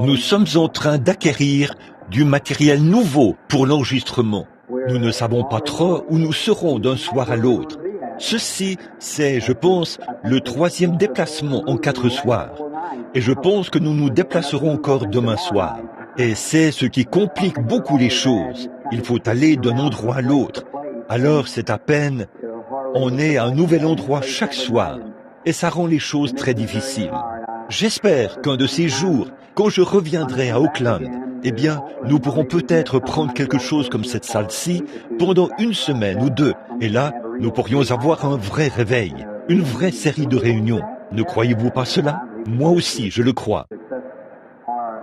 Nous sommes en train d'acquérir du matériel nouveau pour l'enregistrement. Nous ne savons pas trop où nous serons d'un soir à l'autre. Ceci, c'est, je pense, le 3e déplacement en 4 soirs. Et je pense que nous nous déplacerons encore demain soir. Et c'est ce qui complique beaucoup les choses. Il faut aller d'un endroit à l'autre. Alors c'est à peine, on est à un nouvel endroit chaque soir. Et ça rend les choses très difficiles. J'espère qu'un de ces jours, quand je reviendrai à Oakland, eh bien, nous pourrons peut-être prendre quelque chose comme cette salle-ci pendant 1 semaine ou 2. Et là, nous pourrions avoir un vrai réveil, une vraie série de réunions. Ne croyez-vous pas cela? Moi aussi, je le crois.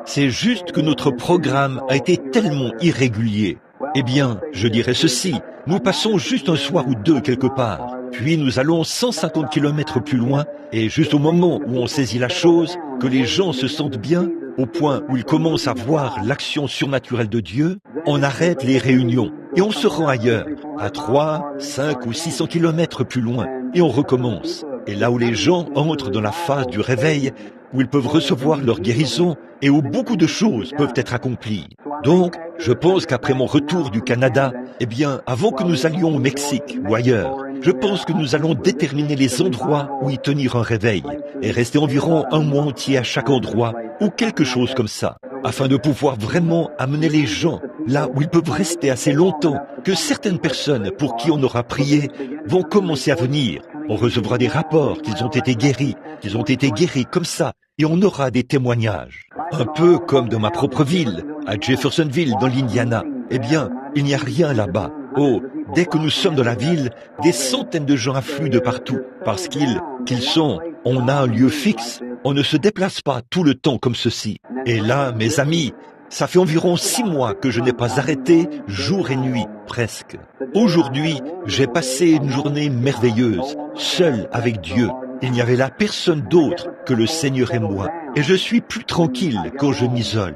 C'est juste que notre programme a été tellement irrégulier. Eh bien, je dirais ceci, nous passons juste un soir ou 2 quelque part, puis nous allons 150 km plus loin, et juste au moment où on saisit la chose, que les gens se sentent bien, au point où ils commencent à voir l'action surnaturelle de Dieu, on arrête les réunions, et on se rend ailleurs, à 3, 5 ou 600 km plus loin, et on recommence. Et là où les gens entrent dans la phase du réveil, où ils peuvent recevoir leur guérison et où beaucoup de choses peuvent être accomplies. Donc, je pense qu'après mon retour du Canada, eh bien, avant que nous allions au Mexique ou ailleurs, je pense que nous allons déterminer les endroits où y tenir un réveil et rester environ 1 mois entier à chaque endroit ou quelque chose comme ça, afin de pouvoir vraiment amener les gens là où ils peuvent rester assez longtemps que certaines personnes pour qui on aura prié vont commencer à venir. On recevra des rapports qu'ils ont été guéris comme ça, et on aura des témoignages. Un peu comme dans ma propre ville, à Jeffersonville, dans l'Indiana. Eh bien, il n'y a rien là-bas. Oh, dès que nous sommes dans la ville, des centaines de gens affluent de partout, parce on a un lieu fixe. On ne se déplace pas tout le temps comme ceci. Et là, mes amis, ça fait environ 6 mois que je n'ai pas arrêté, jour et nuit, presque. Aujourd'hui, j'ai passé une journée merveilleuse, seul avec Dieu. Il n'y avait là personne d'autre que le Seigneur et moi. Et je suis plus tranquille quand je m'isole.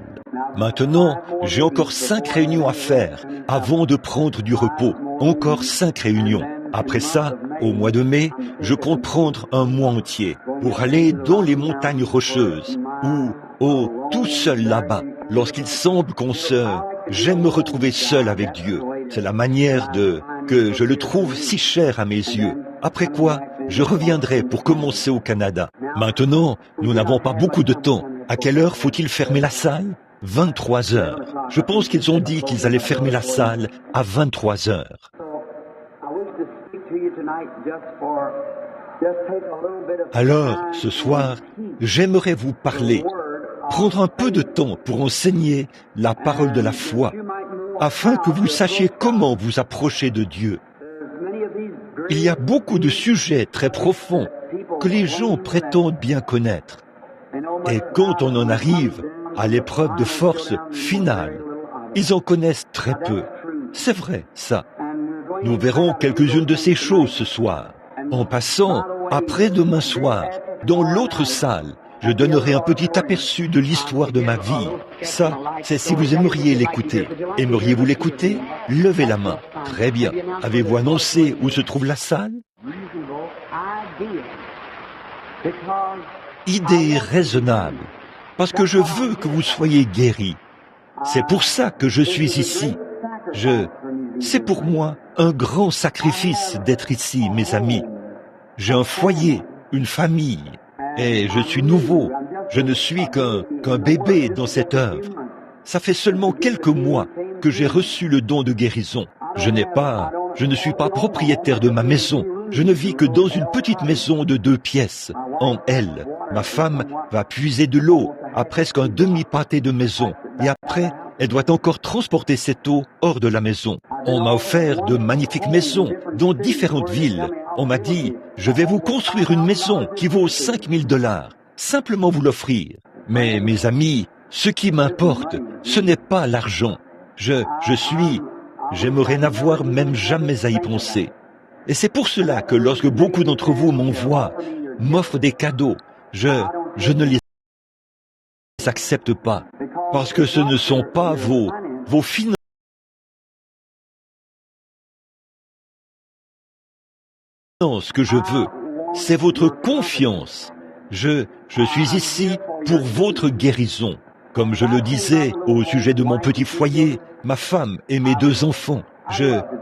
Maintenant, j'ai encore 5 réunions à faire avant de prendre du repos. Encore 5 réunions. Après ça, au mois de mai, je compte prendre un mois entier pour aller dans les montagnes rocheuses ou, tout seul là-bas. Lorsqu'il semble j'aime me retrouver seul avec Dieu. C'est la manière que je le trouve si cher à mes yeux. Après quoi, je reviendrai pour commencer au Canada. Maintenant, nous n'avons pas beaucoup de temps. À quelle heure faut-il fermer la salle? 23 heures. Je pense qu'ils ont dit qu'ils allaient fermer la salle à 23 heures. Alors, ce soir, j'aimerais vous parler, prendre un peu de temps pour enseigner la parole de la foi, afin que vous sachiez comment vous approcher de Dieu. Il y a beaucoup de sujets très profonds que les gens prétendent bien connaître. Et quand on en arrive à l'épreuve de force finale, ils en connaissent très peu. C'est vrai, ça. Nous verrons quelques-unes de ces choses ce soir. En passant, après-demain soir, dans l'autre salle, je donnerai un petit aperçu de l'histoire de ma vie. Ça, c'est si vous aimeriez l'écouter. Aimeriez-vous l'écouter? Levez la main. Très bien. Avez-vous annoncé où se trouve la salle? Idée raisonnable, parce que je veux que vous soyez guéris. C'est pour ça que je suis ici. C'est pour moi un grand sacrifice d'être ici, mes amis. J'ai un foyer, une famille, et je suis nouveau. Je ne suis qu'un bébé dans cette œuvre. Ça fait seulement quelques mois que j'ai reçu le don de guérison. Je ne suis pas propriétaire de ma maison. Je ne vis que dans une petite maison de 2 pièces. En L, ma femme va puiser de l'eau à presque un demi-pâté de maison. Et après, elle doit encore transporter cette eau hors de la maison. On m'a offert de magnifiques maisons dans différentes villes. On m'a dit, je vais vous construire une maison qui vaut $5 000. Simplement vous l'offrir. Mais mes amis, ce qui m'importe, ce n'est pas l'argent. J'aimerais n'avoir même jamais à y penser. Et c'est pour cela que lorsque beaucoup d'entre vous m'offrent des cadeaux, je ne les accepte pas. Parce que ce ne sont pas vos finances que je veux. C'est votre confiance. Je suis ici pour votre guérison. Comme je le disais au sujet de mon petit foyer, ma femme et mes 2 enfants,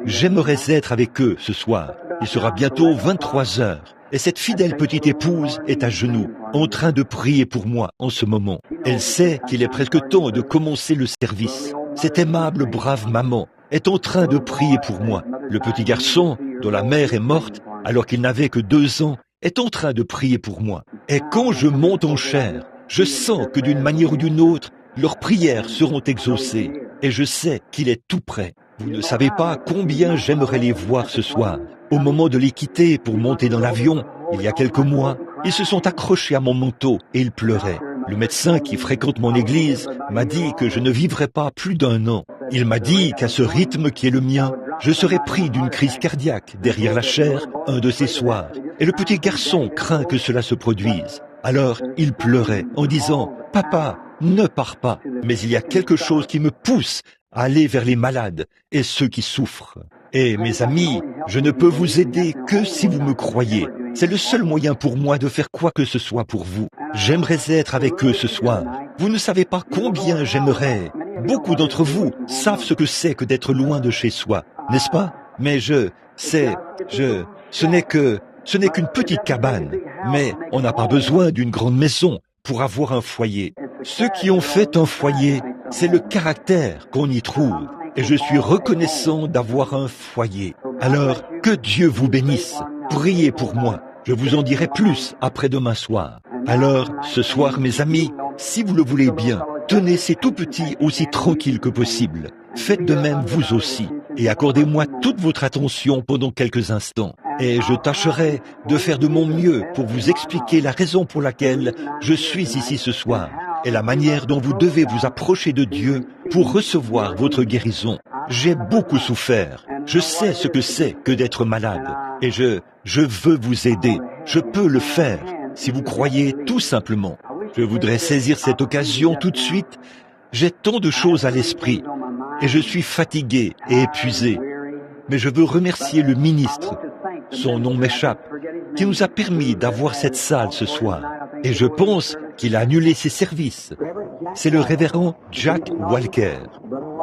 j'aimerais être avec eux ce soir. Il sera bientôt 23 heures. Et cette fidèle petite épouse est à genoux, en train de prier pour moi en ce moment. Elle sait qu'il est presque temps de commencer le service. Cette aimable, brave maman est en train de prier pour moi. Le petit garçon, dont la mère est morte alors qu'il n'avait que 2 ans, est en train de prier pour moi. Et quand je monte en chair, je sens que d'une manière ou d'une autre, leurs prières seront exaucées. Et je sais qu'il est tout prêt. Vous ne savez pas combien j'aimerais les voir ce soir. Au moment de les quitter pour monter dans l'avion, il y a quelques mois, ils se sont accrochés à mon manteau et ils pleuraient. Le médecin qui fréquente mon église m'a dit que je ne vivrais pas plus d'1 an. Il m'a dit qu'à ce rythme qui est le mien, je serais pris d'une crise cardiaque derrière la chair un de ces soirs. Et le petit garçon craint que cela se produise. Alors, il pleurait en disant « Papa, ne pars pas ». Mais il y a quelque chose qui me pousse à aller vers les malades et ceux qui souffrent. Et mes amis, je ne peux vous aider que si vous me croyez. C'est le seul moyen pour moi de faire quoi que ce soit pour vous. J'aimerais être avec eux ce soir. Vous ne savez pas combien j'aimerais. Beaucoup d'entre vous savent ce que c'est que d'être loin de chez soi, n'est-ce pas? Mais ce n'est qu'une petite cabane. Mais on n'a pas besoin d'une grande maison pour avoir un foyer. Ceux qui ont fait un foyer, c'est le caractère qu'on y trouve. Et je suis reconnaissant d'avoir un foyer. Alors, que Dieu vous bénisse. Priez pour moi. Je vous en dirai plus après-demain soir. Alors, ce soir, mes amis, si vous le voulez bien, tenez ces tout petits aussi tranquilles que possible. Faites de même vous aussi. Et accordez-moi toute votre attention pendant quelques instants. Et je tâcherai de faire de mon mieux pour vous expliquer la raison pour laquelle je suis ici ce soir et la manière dont vous devez vous approcher de Dieu pour recevoir votre guérison. J'ai beaucoup souffert. Je sais ce que c'est que d'être malade. Et je veux vous aider. Je peux le faire, si vous croyez tout simplement. Je voudrais saisir cette occasion tout de suite. J'ai tant de choses à l'esprit et je suis fatigué et épuisé. Mais je veux remercier le ministre, son nom m'échappe, qui nous a permis d'avoir cette salle ce soir. Et je pense qu'il a annulé ses services. C'est le révérend Jack Walker.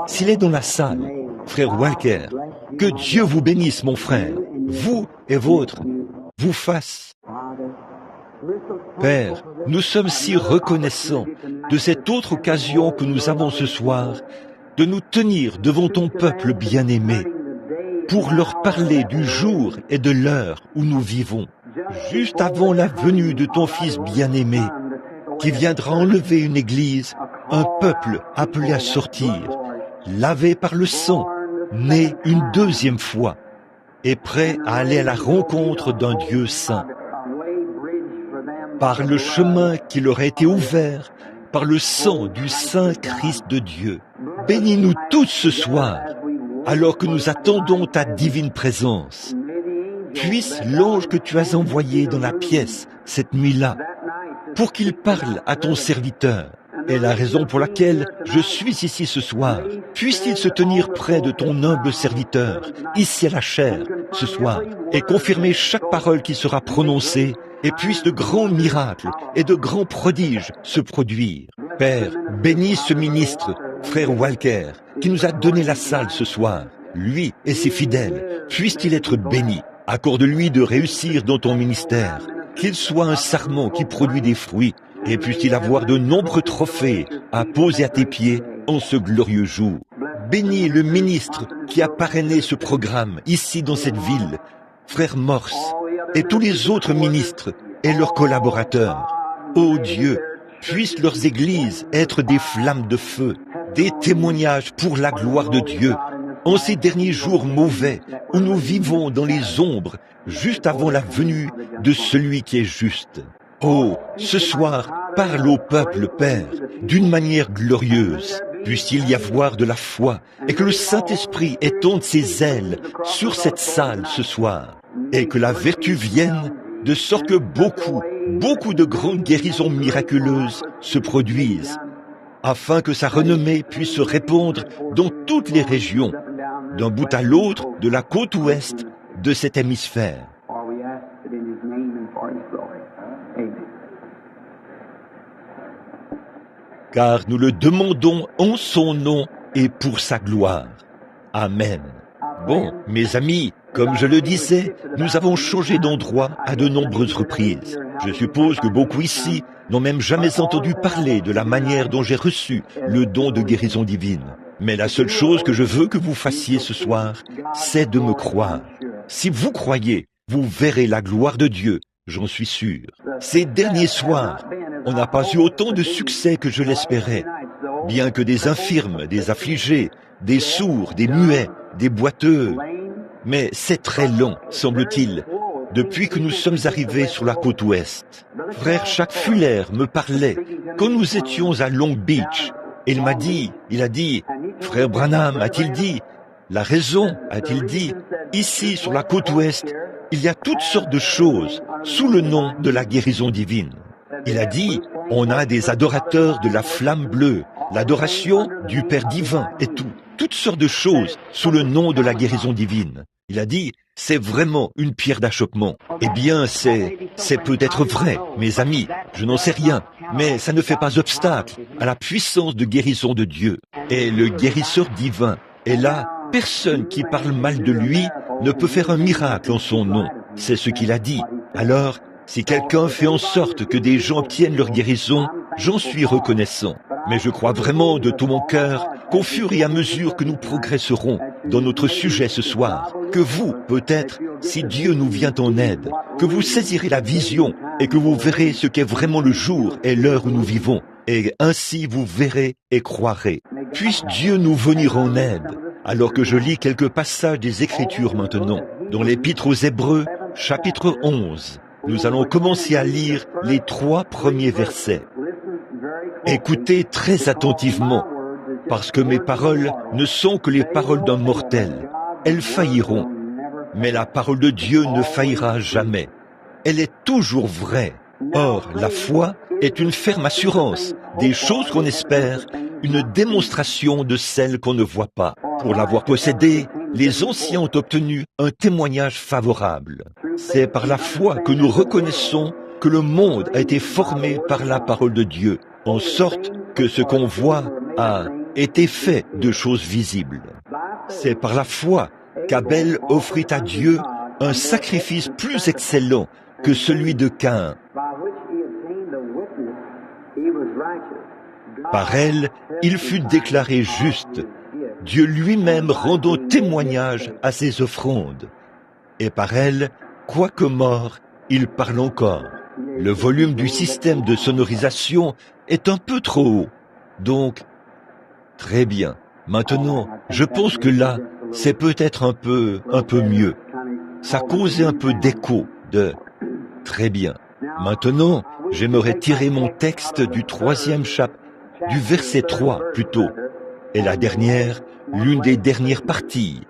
S'il est dans la salle, frère Walker, que Dieu vous bénisse, mon frère, vous et vôtres, vous fasse. Père, nous sommes si reconnaissants de cette autre occasion que nous avons ce soir de nous tenir devant ton peuple bien-aimé pour leur parler du jour et de l'heure où nous vivons, juste avant la venue de ton Fils bien-aimé, qui viendra enlever une église, un peuple appelé à sortir, lavé par le sang, né une 2e fois, et prêt à aller à la rencontre d'un Dieu saint. Par le chemin qui leur a été ouvert, par le sang du Saint Christ de Dieu. Bénis-nous tous ce soir, alors que nous attendons ta divine présence. Puisse l'ange que tu as envoyé dans la pièce cette nuit-là, pour qu'il parle à ton serviteur, est la raison pour laquelle je suis ici ce soir. Puisse-t-il se tenir près de ton humble serviteur, ici à la chaire, ce soir, et confirmer chaque parole qui sera prononcée, et puisse de grands miracles et de grands prodiges se produire. Père, bénis ce ministre, frère Walker, qui nous a donné la salle ce soir. Lui et ses fidèles, puisse-t-il être béni. Accorde-lui de réussir dans ton ministère, qu'il soit un sarment qui produit des fruits, et puisse-t-il avoir de nombreux trophées à poser à tes pieds en ce glorieux jour. Bénis le ministre qui a parrainé ce programme ici dans cette ville, frère Morse, et tous les autres ministres et leurs collaborateurs. Ô Dieu, puissent leurs églises être des flammes de feu, des témoignages pour la gloire de Dieu, en ces derniers jours mauvais où nous vivons dans les ombres, juste avant la venue de celui qui est juste. Oh, ce soir, parle au peuple, Père, d'une manière glorieuse. Puisse-t-il y avoir de la foi et que le Saint-Esprit étende ses ailes sur cette salle ce soir et que la vertu vienne de sorte que beaucoup de grandes guérisons miraculeuses se produisent afin que sa renommée puisse se répandre dans toutes les régions, d'un bout à l'autre de la côte ouest de cet hémisphère. car nous le demandons en son nom et pour sa gloire. Amen. Bon, mes amis, comme je le disais, nous avons changé d'endroit à de nombreuses reprises. Je suppose que beaucoup ici n'ont même jamais entendu parler de la manière dont j'ai reçu le don de guérison divine. Mais la seule chose que je veux que vous fassiez ce soir, c'est de me croire. Si vous croyez, vous verrez la gloire de Dieu, j'en suis sûr. Ces derniers soirs, on n'a pas eu autant de succès que je l'espérais. Bien que des infirmes, des affligés, des sourds, des muets, des boiteux. Mais c'est très long, semble-t-il, depuis que nous sommes arrivés sur la côte ouest. Frère Jacques Fuller me parlait quand nous étions à Long Beach. Il a dit, Frère Branham, a-t-il dit, la raison, a-t-il dit, ici sur la côte ouest, il y a toutes sortes de choses sous le nom de la guérison divine. Il a dit, on a des adorateurs de la flamme bleue, l'adoration du Père divin et toutes sortes de choses sous le nom de la guérison divine. Il a dit, c'est vraiment une pierre d'achoppement. Eh bien, c'est peut-être vrai, mes amis, je n'en sais rien, mais ça ne fait pas obstacle à la puissance de guérison de Dieu. Et le guérisseur divin est là, personne qui parle mal de lui ne peut faire un miracle en son nom. C'est ce qu'il a dit. Alors, si quelqu'un fait en sorte que des gens obtiennent leur guérison, j'en suis reconnaissant. Mais je crois vraiment de tout mon cœur qu'au fur et à mesure que nous progresserons dans notre sujet ce soir, que vous, peut-être, si Dieu nous vient en aide, que vous saisirez la vision et que vous verrez ce qu'est vraiment le jour et l'heure où nous vivons. Et ainsi vous verrez et croirez. Puisse Dieu nous venir en aide, alors que je lis quelques passages des Écritures maintenant, dans l'Épître aux Hébreux, chapitre 11. Nous allons commencer à lire les 3 premiers versets. Écoutez très attentivement, parce que mes paroles ne sont que les paroles d'un mortel. Elles failliront, mais la parole de Dieu ne faillira jamais. Elle est toujours vraie. Or, la foi est une ferme assurance des choses qu'on espère, une démonstration de celles qu'on ne voit pas. Pour l'avoir possédée, les anciens ont obtenu un témoignage favorable. C'est par la foi que nous reconnaissons que le monde a été formé par la parole de Dieu, en sorte que ce qu'on voit a été fait de choses visibles. C'est par la foi qu'Abel offrit à Dieu un sacrifice plus excellent que celui de Caïn. Par elle, il fut déclaré juste, Dieu lui-même rendant témoignage à ses offrandes. Et par elle, quoique mort, il parle encore. Le volume du système de sonorisation est un peu trop haut. Donc, très bien. Maintenant, je pense que là, c'est peut-être un peu mieux. Ça causait un peu d'écho très bien. Maintenant, j'aimerais tirer mon texte du 3e chapitre, du verset 3 plutôt, et la dernière, l'une des dernières parties.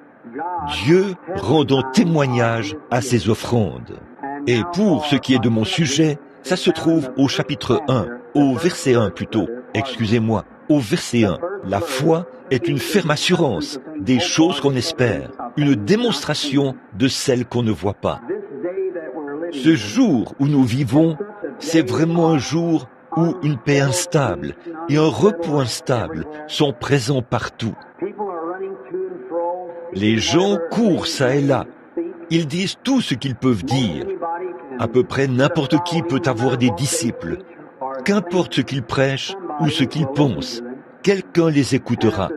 Dieu rendant témoignage à ses offrandes. Et pour ce qui est de mon sujet, ça se trouve au chapitre 1, au verset 1 plutôt, excusez-moi, au verset 1. La foi est une ferme assurance des choses qu'on espère, une démonstration de celles qu'on ne voit pas. Ce jour où nous vivons, c'est vraiment un jour où une paix instable et un repos instable sont présents partout. Les gens courent ça et là. Ils disent tout ce qu'ils peuvent dire. À peu près n'importe qui peut avoir des disciples. Qu'importe ce qu'ils prêchent ou ce qu'ils pensent, quelqu'un les écoutera.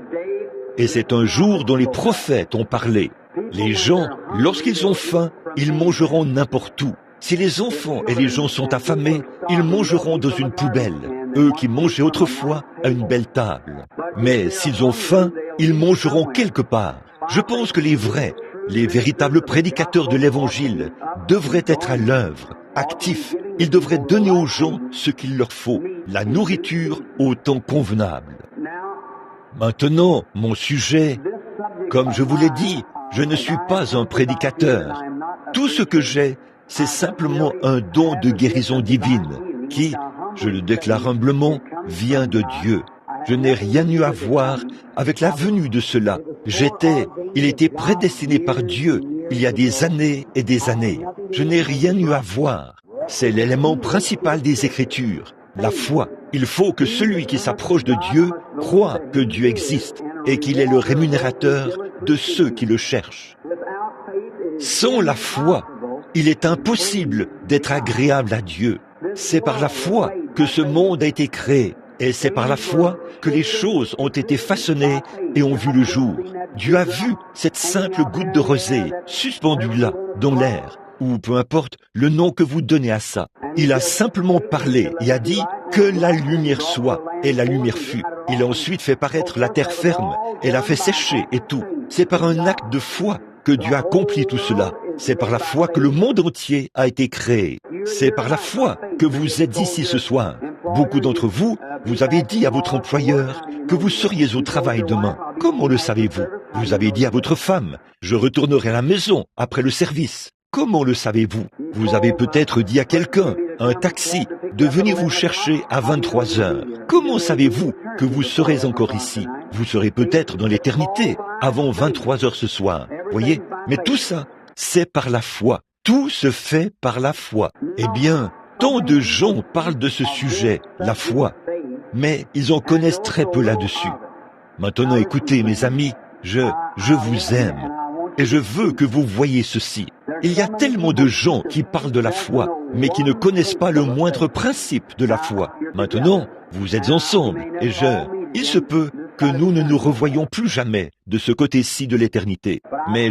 Et c'est un jour dont les prophètes ont parlé. Les gens, lorsqu'ils ont faim, ils mangeront n'importe où. Si les enfants et les gens sont affamés, ils mangeront dans une poubelle, eux qui mangeaient autrefois à une belle table. Mais s'ils ont faim, ils mangeront quelque part. Je pense que les véritables prédicateurs de l'Évangile devraient être à l'œuvre, actifs. Ils devraient donner aux gens ce qu'il leur faut, la nourriture au temps convenable. Maintenant, mon sujet, comme je vous l'ai dit, je ne suis pas un prédicateur. Tout ce que j'ai, c'est simplement un don de guérison divine qui, je le déclare humblement, vient de Dieu. Je n'ai rien eu à voir avec la venue de cela. Il était prédestiné par Dieu il y a des années et des années. Je n'ai rien eu à voir. C'est l'élément principal des Écritures. La foi. Il faut que celui qui s'approche de Dieu croit que Dieu existe et qu'il est le rémunérateur de ceux qui le cherchent. Sans la foi, il est impossible d'être agréable à Dieu. C'est par la foi que ce monde a été créé. Et c'est par la foi que les choses ont été façonnées et ont vu le jour. Dieu a vu cette simple goutte de rosée suspendue là, dans l'air, ou peu importe le nom que vous donnez à ça. Il a simplement parlé et a dit que la lumière soit, et la lumière fut. Il a ensuite fait paraître la terre ferme, et l'a fait sécher et tout. C'est par un acte de foi que Dieu a accompli tout cela. C'est par la foi que le monde entier a été créé. C'est par la foi que vous êtes ici ce soir. Beaucoup d'entre vous, vous avez dit à votre employeur que vous seriez au travail demain. Comment le savez-vous? Vous avez dit à votre femme, je retournerai à la maison après le service. Comment le savez-vous? Vous avez peut-être dit à quelqu'un, un taxi, de venir vous chercher à 23 heures. Comment savez-vous que vous serez encore ici? Vous serez peut-être dans l'éternité, avant 23 heures ce soir. Voyez? Mais tout ça, c'est par la foi. Tout se fait par la foi. Eh bien, tant de gens parlent de ce sujet, la foi, mais ils en connaissent très peu là-dessus. Maintenant, écoutez, mes amis, je vous aime. Et je veux que vous voyiez ceci. Il y a tellement de gens qui parlent de la foi, mais qui ne connaissent pas le moindre principe de la foi. Maintenant, vous êtes ensemble, et il se peut que nous ne nous revoyions plus jamais de ce côté-ci de l'éternité. Mais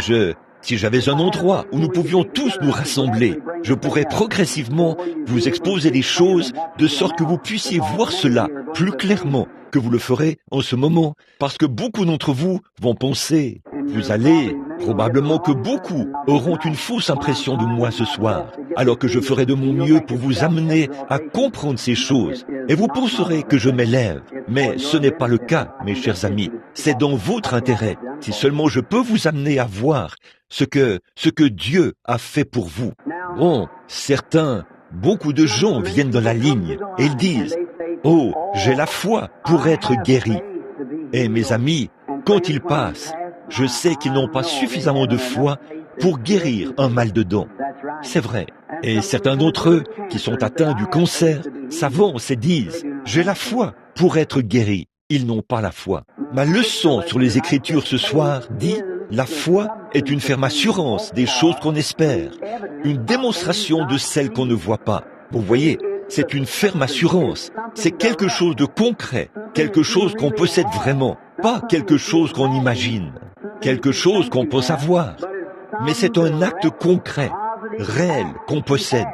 si j'avais un endroit où nous pouvions tous nous rassembler, je pourrais progressivement vous exposer les choses de sorte que vous puissiez voir cela plus clairement que vous le ferez en ce moment, parce que beaucoup d'entre vous vont penser, probablement que beaucoup auront une fausse impression de moi ce soir, alors que je ferai de mon mieux pour vous amener à comprendre ces choses, et vous penserez que je m'élève. Mais ce n'est pas le cas, mes chers amis. C'est dans votre intérêt, si seulement je peux vous amener à voir ce que Dieu a fait pour vous. Bon, beaucoup de gens viennent dans la ligne et ils disent « Oh, j'ai la foi pour être guéri ». Et mes amis, quand ils passent, je sais qu'ils n'ont pas suffisamment de foi pour guérir un mal de dents. C'est vrai. Et certains d'entre eux qui sont atteints du cancer s'avancent et disent « J'ai la foi pour être guéri ». Ils n'ont pas la foi. Ma leçon sur les Écritures ce soir dit « La foi est une ferme assurance des choses qu'on espère, une démonstration de celles qu'on ne voit pas. » Vous voyez, c'est une ferme assurance. C'est quelque chose de concret, quelque chose qu'on possède vraiment, pas quelque chose qu'on imagine, quelque chose qu'on peut savoir. Mais c'est un acte concret, réel, qu'on possède.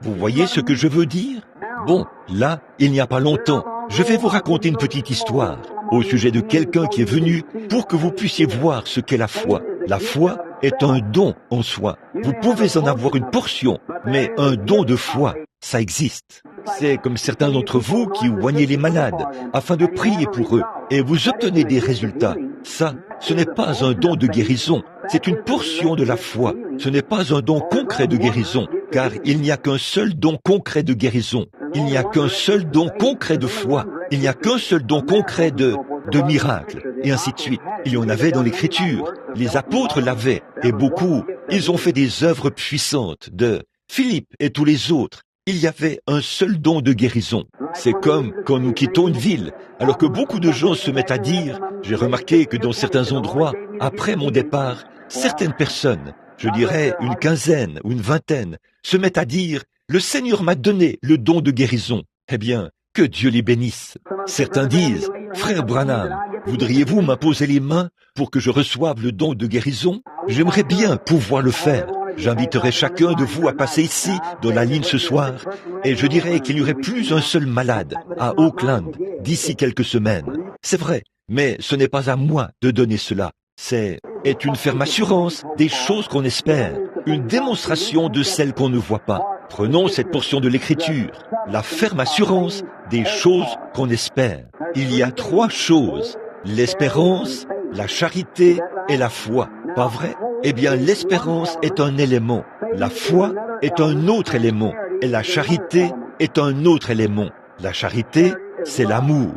Vous voyez ce que je veux dire? Bon, là, il n'y a pas longtemps, je vais vous raconter une petite histoire au sujet de quelqu'un qui est venu pour que vous puissiez voir ce qu'est la foi. La foi est un don en soi. Vous pouvez en avoir une portion, mais un don de foi, ça existe. C'est comme certains d'entre vous qui oignez les malades afin de prier pour eux et vous obtenez des résultats. Ça, ce n'est pas un don de guérison, c'est une portion de la foi. Ce n'est pas un don concret de guérison, car il n'y a qu'un seul don concret de guérison. Il n'y a qu'un seul don concret de foi. Il n'y a qu'un seul don concret de miracle, et ainsi de suite. Il y en avait dans l'Écriture. Les apôtres l'avaient, et beaucoup, ils ont fait des œuvres puissantes de Philippe et tous les autres. Il y avait un seul don de guérison. C'est comme quand nous quittons une ville, alors que beaucoup de gens se mettent à dire, j'ai remarqué que dans certains endroits, après mon départ, certaines personnes, je dirais une quinzaine ou une vingtaine, se mettent à dire, le Seigneur m'a donné le don de guérison. Eh bien, que Dieu les bénisse. Certains disent, frère Branham, voudriez-vous m'imposer les mains pour que je reçoive le don de guérison? J'aimerais bien pouvoir le faire. J'inviterai chacun de vous à passer ici, dans la ligne ce soir, et je dirais qu'il n'y aurait plus un seul malade à Oakland d'ici quelques semaines. C'est vrai, mais ce n'est pas à moi de donner cela. C'est une ferme assurance des choses qu'on espère, une démonstration de celles qu'on ne voit pas. Prenons cette portion de l'Écriture, la ferme assurance des choses qu'on espère. Il y a 3 choses, l'espérance, la charité et la foi. Pas vrai? Eh bien, l'espérance est un élément, la foi est un autre élément, et la charité est un autre élément. La charité, c'est l'amour.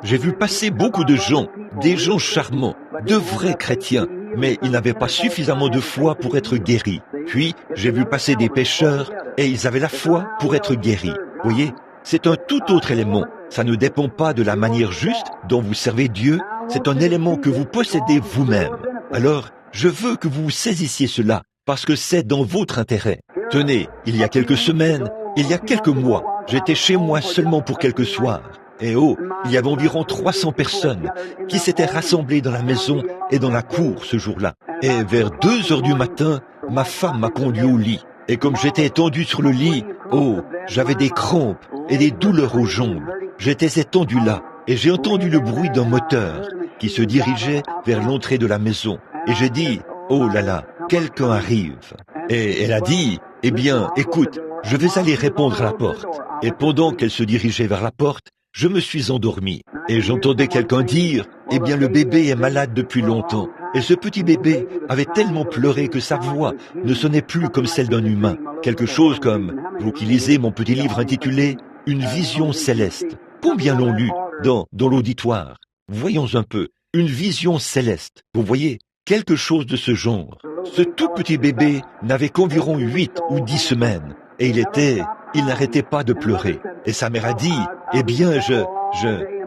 J'ai vu passer beaucoup de gens, des gens charmants, de vrais chrétiens, mais ils n'avaient pas suffisamment de foi pour être guéris. Puis, j'ai vu passer des pécheurs, et ils avaient la foi pour être guéris. Voyez, c'est un tout autre élément. Ça ne dépend pas de la manière juste dont vous servez Dieu, c'est un élément que vous possédez vous-même. Alors, je veux que vous saisissiez cela, parce que c'est dans votre intérêt. Tenez, il y a quelques semaines, il y a quelques mois, j'étais chez moi seulement pour quelques soirs. Et oh, il y avait environ 300 personnes qui s'étaient rassemblées dans la maison et dans la cour ce jour-là. Et vers 2 heures du matin, ma femme m'a conduit au lit. Et comme j'étais étendu sur le lit, oh, j'avais des crampes et des douleurs aux jambes. J'étais étendu là et j'ai entendu le bruit d'un moteur qui se dirigeait vers l'entrée de la maison. Et j'ai dit, oh là là, quelqu'un arrive. Et elle a dit, eh bien, écoute, je vais aller répondre à la porte. Et pendant qu'elle se dirigeait vers la porte, je me suis endormi. Et j'entendais quelqu'un dire, eh bien, le bébé est malade depuis longtemps. Et ce petit bébé avait tellement pleuré que sa voix ne sonnait plus comme celle d'un humain. Quelque chose comme, vous qui lisez mon petit livre intitulé « Une vision céleste ». Combien l'ont lu dans l'auditoire? Voyons un peu. Une vision céleste. Vous voyez, quelque chose de ce genre. Ce tout petit bébé n'avait qu'environ 8 ou 10 semaines. Et il n'arrêtait pas de pleurer. Et sa mère a dit, eh bien,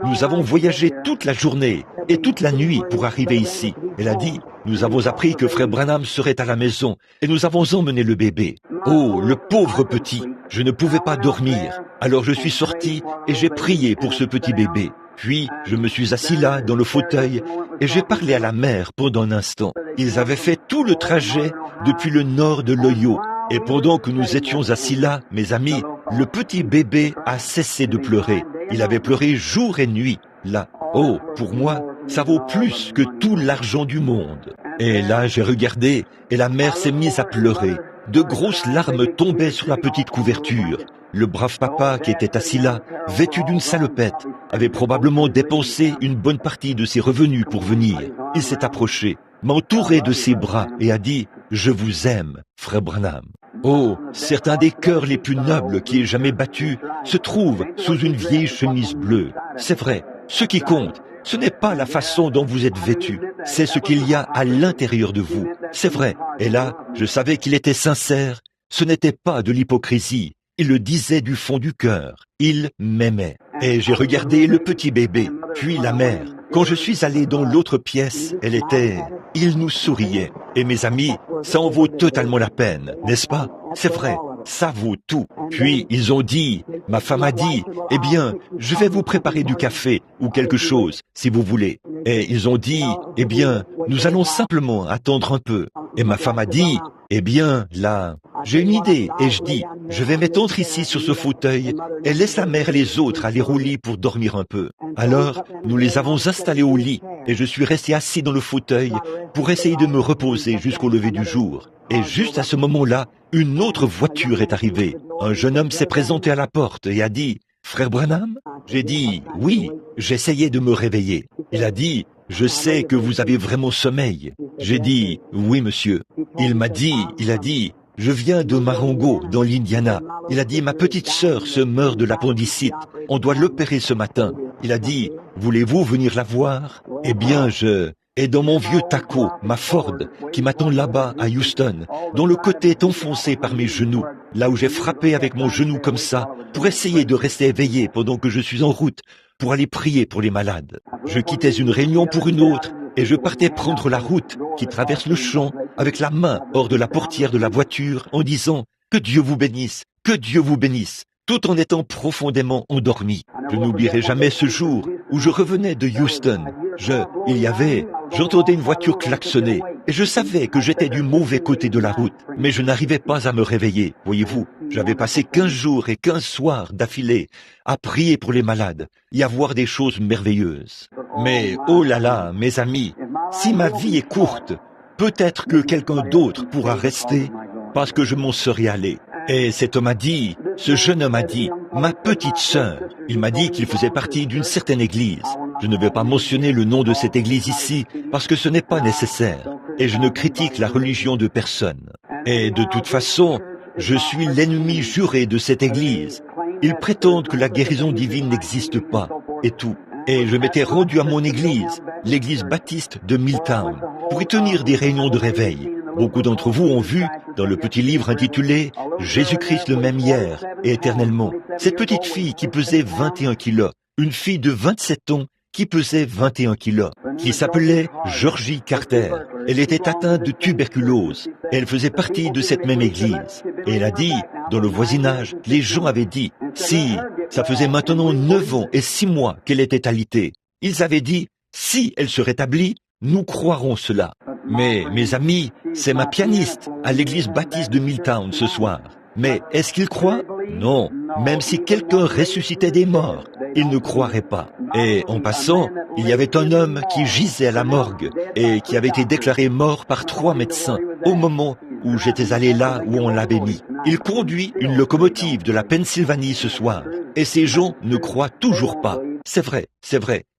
nous avons voyagé toute la journée et toute la nuit pour arriver ici. Elle a dit, nous avons appris que frère Branham serait à la maison et nous avons emmené le bébé. Oh, le pauvre petit, je ne pouvais pas dormir. Alors je suis sorti et j'ai prié pour ce petit bébé. Puis, je me suis assis là, dans le fauteuil, et j'ai parlé à la mère pendant un instant. Ils avaient fait tout le trajet depuis le nord de l'Ohio. Et pendant que nous étions assis là, mes amis, le petit bébé a cessé de pleurer. Il avait pleuré jour et nuit, là. Oh, pour moi, ça vaut plus que tout l'argent du monde. Et là, j'ai regardé, et la mère s'est mise à pleurer. De grosses larmes tombaient sur la petite couverture. Le brave papa qui était assis là, vêtu d'une salopette, avait probablement dépensé une bonne partie de ses revenus pour venir. Il s'est approché, m'a entouré de ses bras et a dit « Je vous aime, frère Branham ». Oh, certains des cœurs les plus nobles qui aient jamais battu se trouvent sous une vieille chemise bleue. C'est vrai, ce qui compte, ce n'est pas la façon dont vous êtes vêtu, c'est ce qu'il y a à l'intérieur de vous. C'est vrai, et là, je savais qu'il était sincère, ce n'était pas de l'hypocrisie. Il le disait du fond du cœur. Il m'aimait. Et j'ai regardé le petit bébé, puis la mère. Quand je suis allé dans l'autre pièce, il nous souriait. Et mes amis, ça en vaut totalement la peine, n'est-ce pas? C'est vrai, ça vaut tout. Puis ils ont dit, ma femme a dit, eh bien, je vais vous préparer du café ou quelque chose, si vous voulez. Et ils ont dit, eh bien, nous allons simplement attendre un peu. Et ma femme a dit, eh bien, là, j'ai une idée, et je dis, je vais m'étendre ici sur ce fauteuil et laisse la mère et les autres aller au lit pour dormir un peu. Alors, nous les avons installés au lit et je suis resté assis dans le fauteuil pour essayer de me reposer jusqu'au lever du jour. Et juste à ce moment-là, une autre voiture est arrivée. Un jeune homme s'est présenté à la porte et a dit, « Frère Branham ?» J'ai dit, « Oui ». J'essayais de me réveiller. Il a dit, « Je sais que vous avez vraiment sommeil. » J'ai dit, « Oui, monsieur. » Il a dit, « Je viens de Marengo, dans l'Indiana. » Il a dit, « Ma petite sœur se meurt de l'appendicite. On doit l'opérer ce matin. » Il a dit, « Voulez-vous venir la voir ?» Eh bien, Et dans mon vieux taco, ma Ford, qui m'attend là-bas à Houston, dont le côté est enfoncé par mes genoux, là où j'ai frappé avec mon genou comme ça, pour essayer de rester éveillé pendant que je suis en route, pour aller prier pour les malades. Je quittais une réunion pour une autre, et je partais prendre la route qui traverse le champ, avec la main hors de la portière de la voiture, en disant « Que Dieu vous bénisse, que Dieu vous bénisse », tout en étant profondément endormi. Je n'oublierai jamais ce jour où je revenais de Houston. J'entendais une voiture klaxonner et je savais que j'étais du mauvais côté de la route, mais je n'arrivais pas à me réveiller. Voyez-vous, j'avais passé 15 jours et 15 soirs d'affilée à prier pour les malades et à voir des choses merveilleuses. Mais, oh là là, mes amis, si ma vie est courte, peut-être que quelqu'un d'autre pourra rester parce que je m'en serais allé. Et cet homme a dit, ce jeune homme a dit, ma petite sœur, il m'a dit qu'il faisait partie d'une certaine église. Je ne vais pas mentionner le nom de cette église ici, parce que ce n'est pas nécessaire. Et je ne critique la religion de personne. Et de toute façon, je suis l'ennemi juré de cette église. Ils prétendent que la guérison divine n'existe pas, et tout. Et je m'étais rendu à mon église, l'église baptiste de Milltown, pour y tenir des réunions de réveil. Beaucoup d'entre vous ont vu, dans le petit livre intitulé « Jésus-Christ le même hier et éternellement », cette petite fille qui pesait 21 kilos, une fille de 27 ans qui pesait 21 kilos, qui s'appelait Georgie Carter. Elle était atteinte de tuberculose. Elle faisait partie de cette même église. Et elle a dit, dans le voisinage, les gens avaient dit, si, ça faisait maintenant 9 ans et 6 mois qu'elle était alitée. Ils avaient dit, si elle se rétablit, nous croirons cela. Mais, mes amis, c'est ma pianiste à l'église baptiste de Milltown ce soir. Mais est-ce qu'ils croient? Non. Même si quelqu'un ressuscitait des morts, ils ne croiraient pas. Et en passant, il y avait un homme qui gisait à la morgue et qui avait été déclaré mort par 3 médecins au moment où j'étais allé là où on l'avait mis. Il conduit une locomotive de la Pennsylvanie ce soir. Et ces gens ne croient toujours pas. C'est vrai,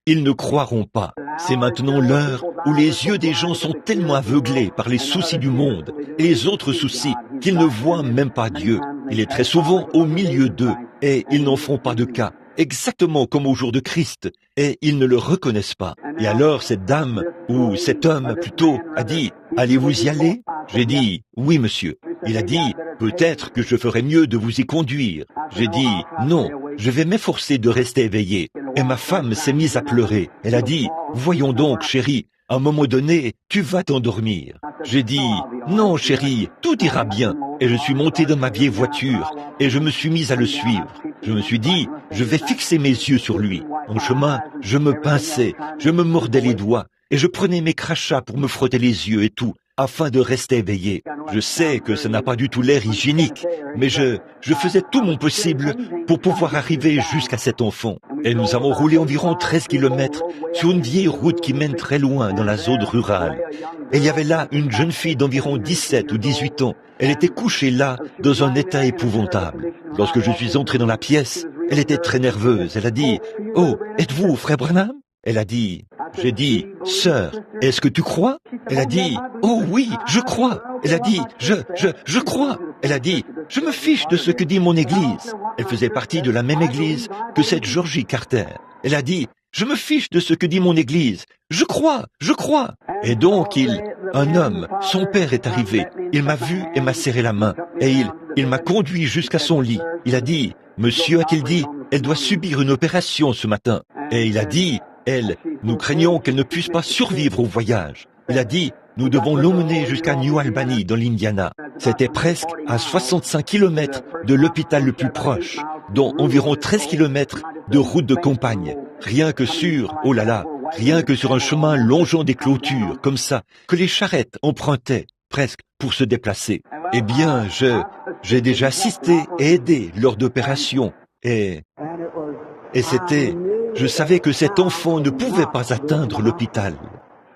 ils ne croiront pas. C'est maintenant l'heure où les yeux des gens sont tellement aveuglés par les soucis du monde et les autres soucis qu'ils ne voient même pas Dieu. Il est très souvent au milieu d'eux et ils n'en font pas de cas, exactement comme au jour de Christ, et ils ne le reconnaissent pas. Et alors cette dame, ou cet homme plutôt, a dit « Allez-vous y aller ?» J'ai dit « Oui, monsieur ». Il a dit « Peut-être que je ferais mieux de vous y conduire ». J'ai dit « Non, je vais m'efforcer de rester éveillé ». Et ma femme s'est mise à pleurer. Elle a dit « Voyons donc, chérie, à un moment donné, tu vas t'endormir. » J'ai dit « Non, chérie, tout ira bien. » Et je suis monté dans ma vieille voiture et je me suis mis à le suivre. Je me suis dit « Je vais fixer mes yeux sur lui. » En chemin, je me pinçais, je me mordais les doigts et je prenais mes crachats pour me frotter les yeux et tout, afin de rester éveillé. Je sais que ça n'a pas du tout l'air hygiénique, mais je faisais tout mon possible pour pouvoir arriver jusqu'à cet enfant. Et nous avons roulé environ 13 kilomètres sur une vieille route qui mène très loin dans la zone rurale. Et il y avait là une jeune fille d'environ 17 ou 18 ans. Elle était couchée là, dans un état épouvantable. Lorsque je suis entré dans la pièce, elle était très nerveuse. Elle a dit « Oh, êtes-vous frère Branham ?» Elle a dit, j'ai dit, sœur, est-ce que tu crois? Elle a dit, oh oui, je crois. Elle a dit, je crois. Elle a dit, je me fiche de ce que dit mon église. Elle faisait partie de la même église que cette Georgie Carter. Elle a dit, je me fiche de ce que dit mon église. Je crois. Et donc un homme, son père est arrivé. Il m'a vu et m'a serré la main. Et il m'a conduit jusqu'à son lit. Il a dit, monsieur, a-t-il dit, elle doit subir une opération ce matin. Et il a dit, nous craignons qu'elle ne puisse pas survivre au voyage. Il a dit, nous devons l'emmener jusqu'à New Albany, dans l'Indiana. C'était presque à 65 kilomètres de l'hôpital le plus proche, dont environ 13 kilomètres de route de campagne. Rien que sur un chemin longeant des clôtures, comme ça, que les charrettes empruntaient, presque, pour se déplacer. Eh bien, j'ai déjà assisté et aidé lors d'opérations, et je savais que cet enfant ne pouvait pas atteindre l'hôpital.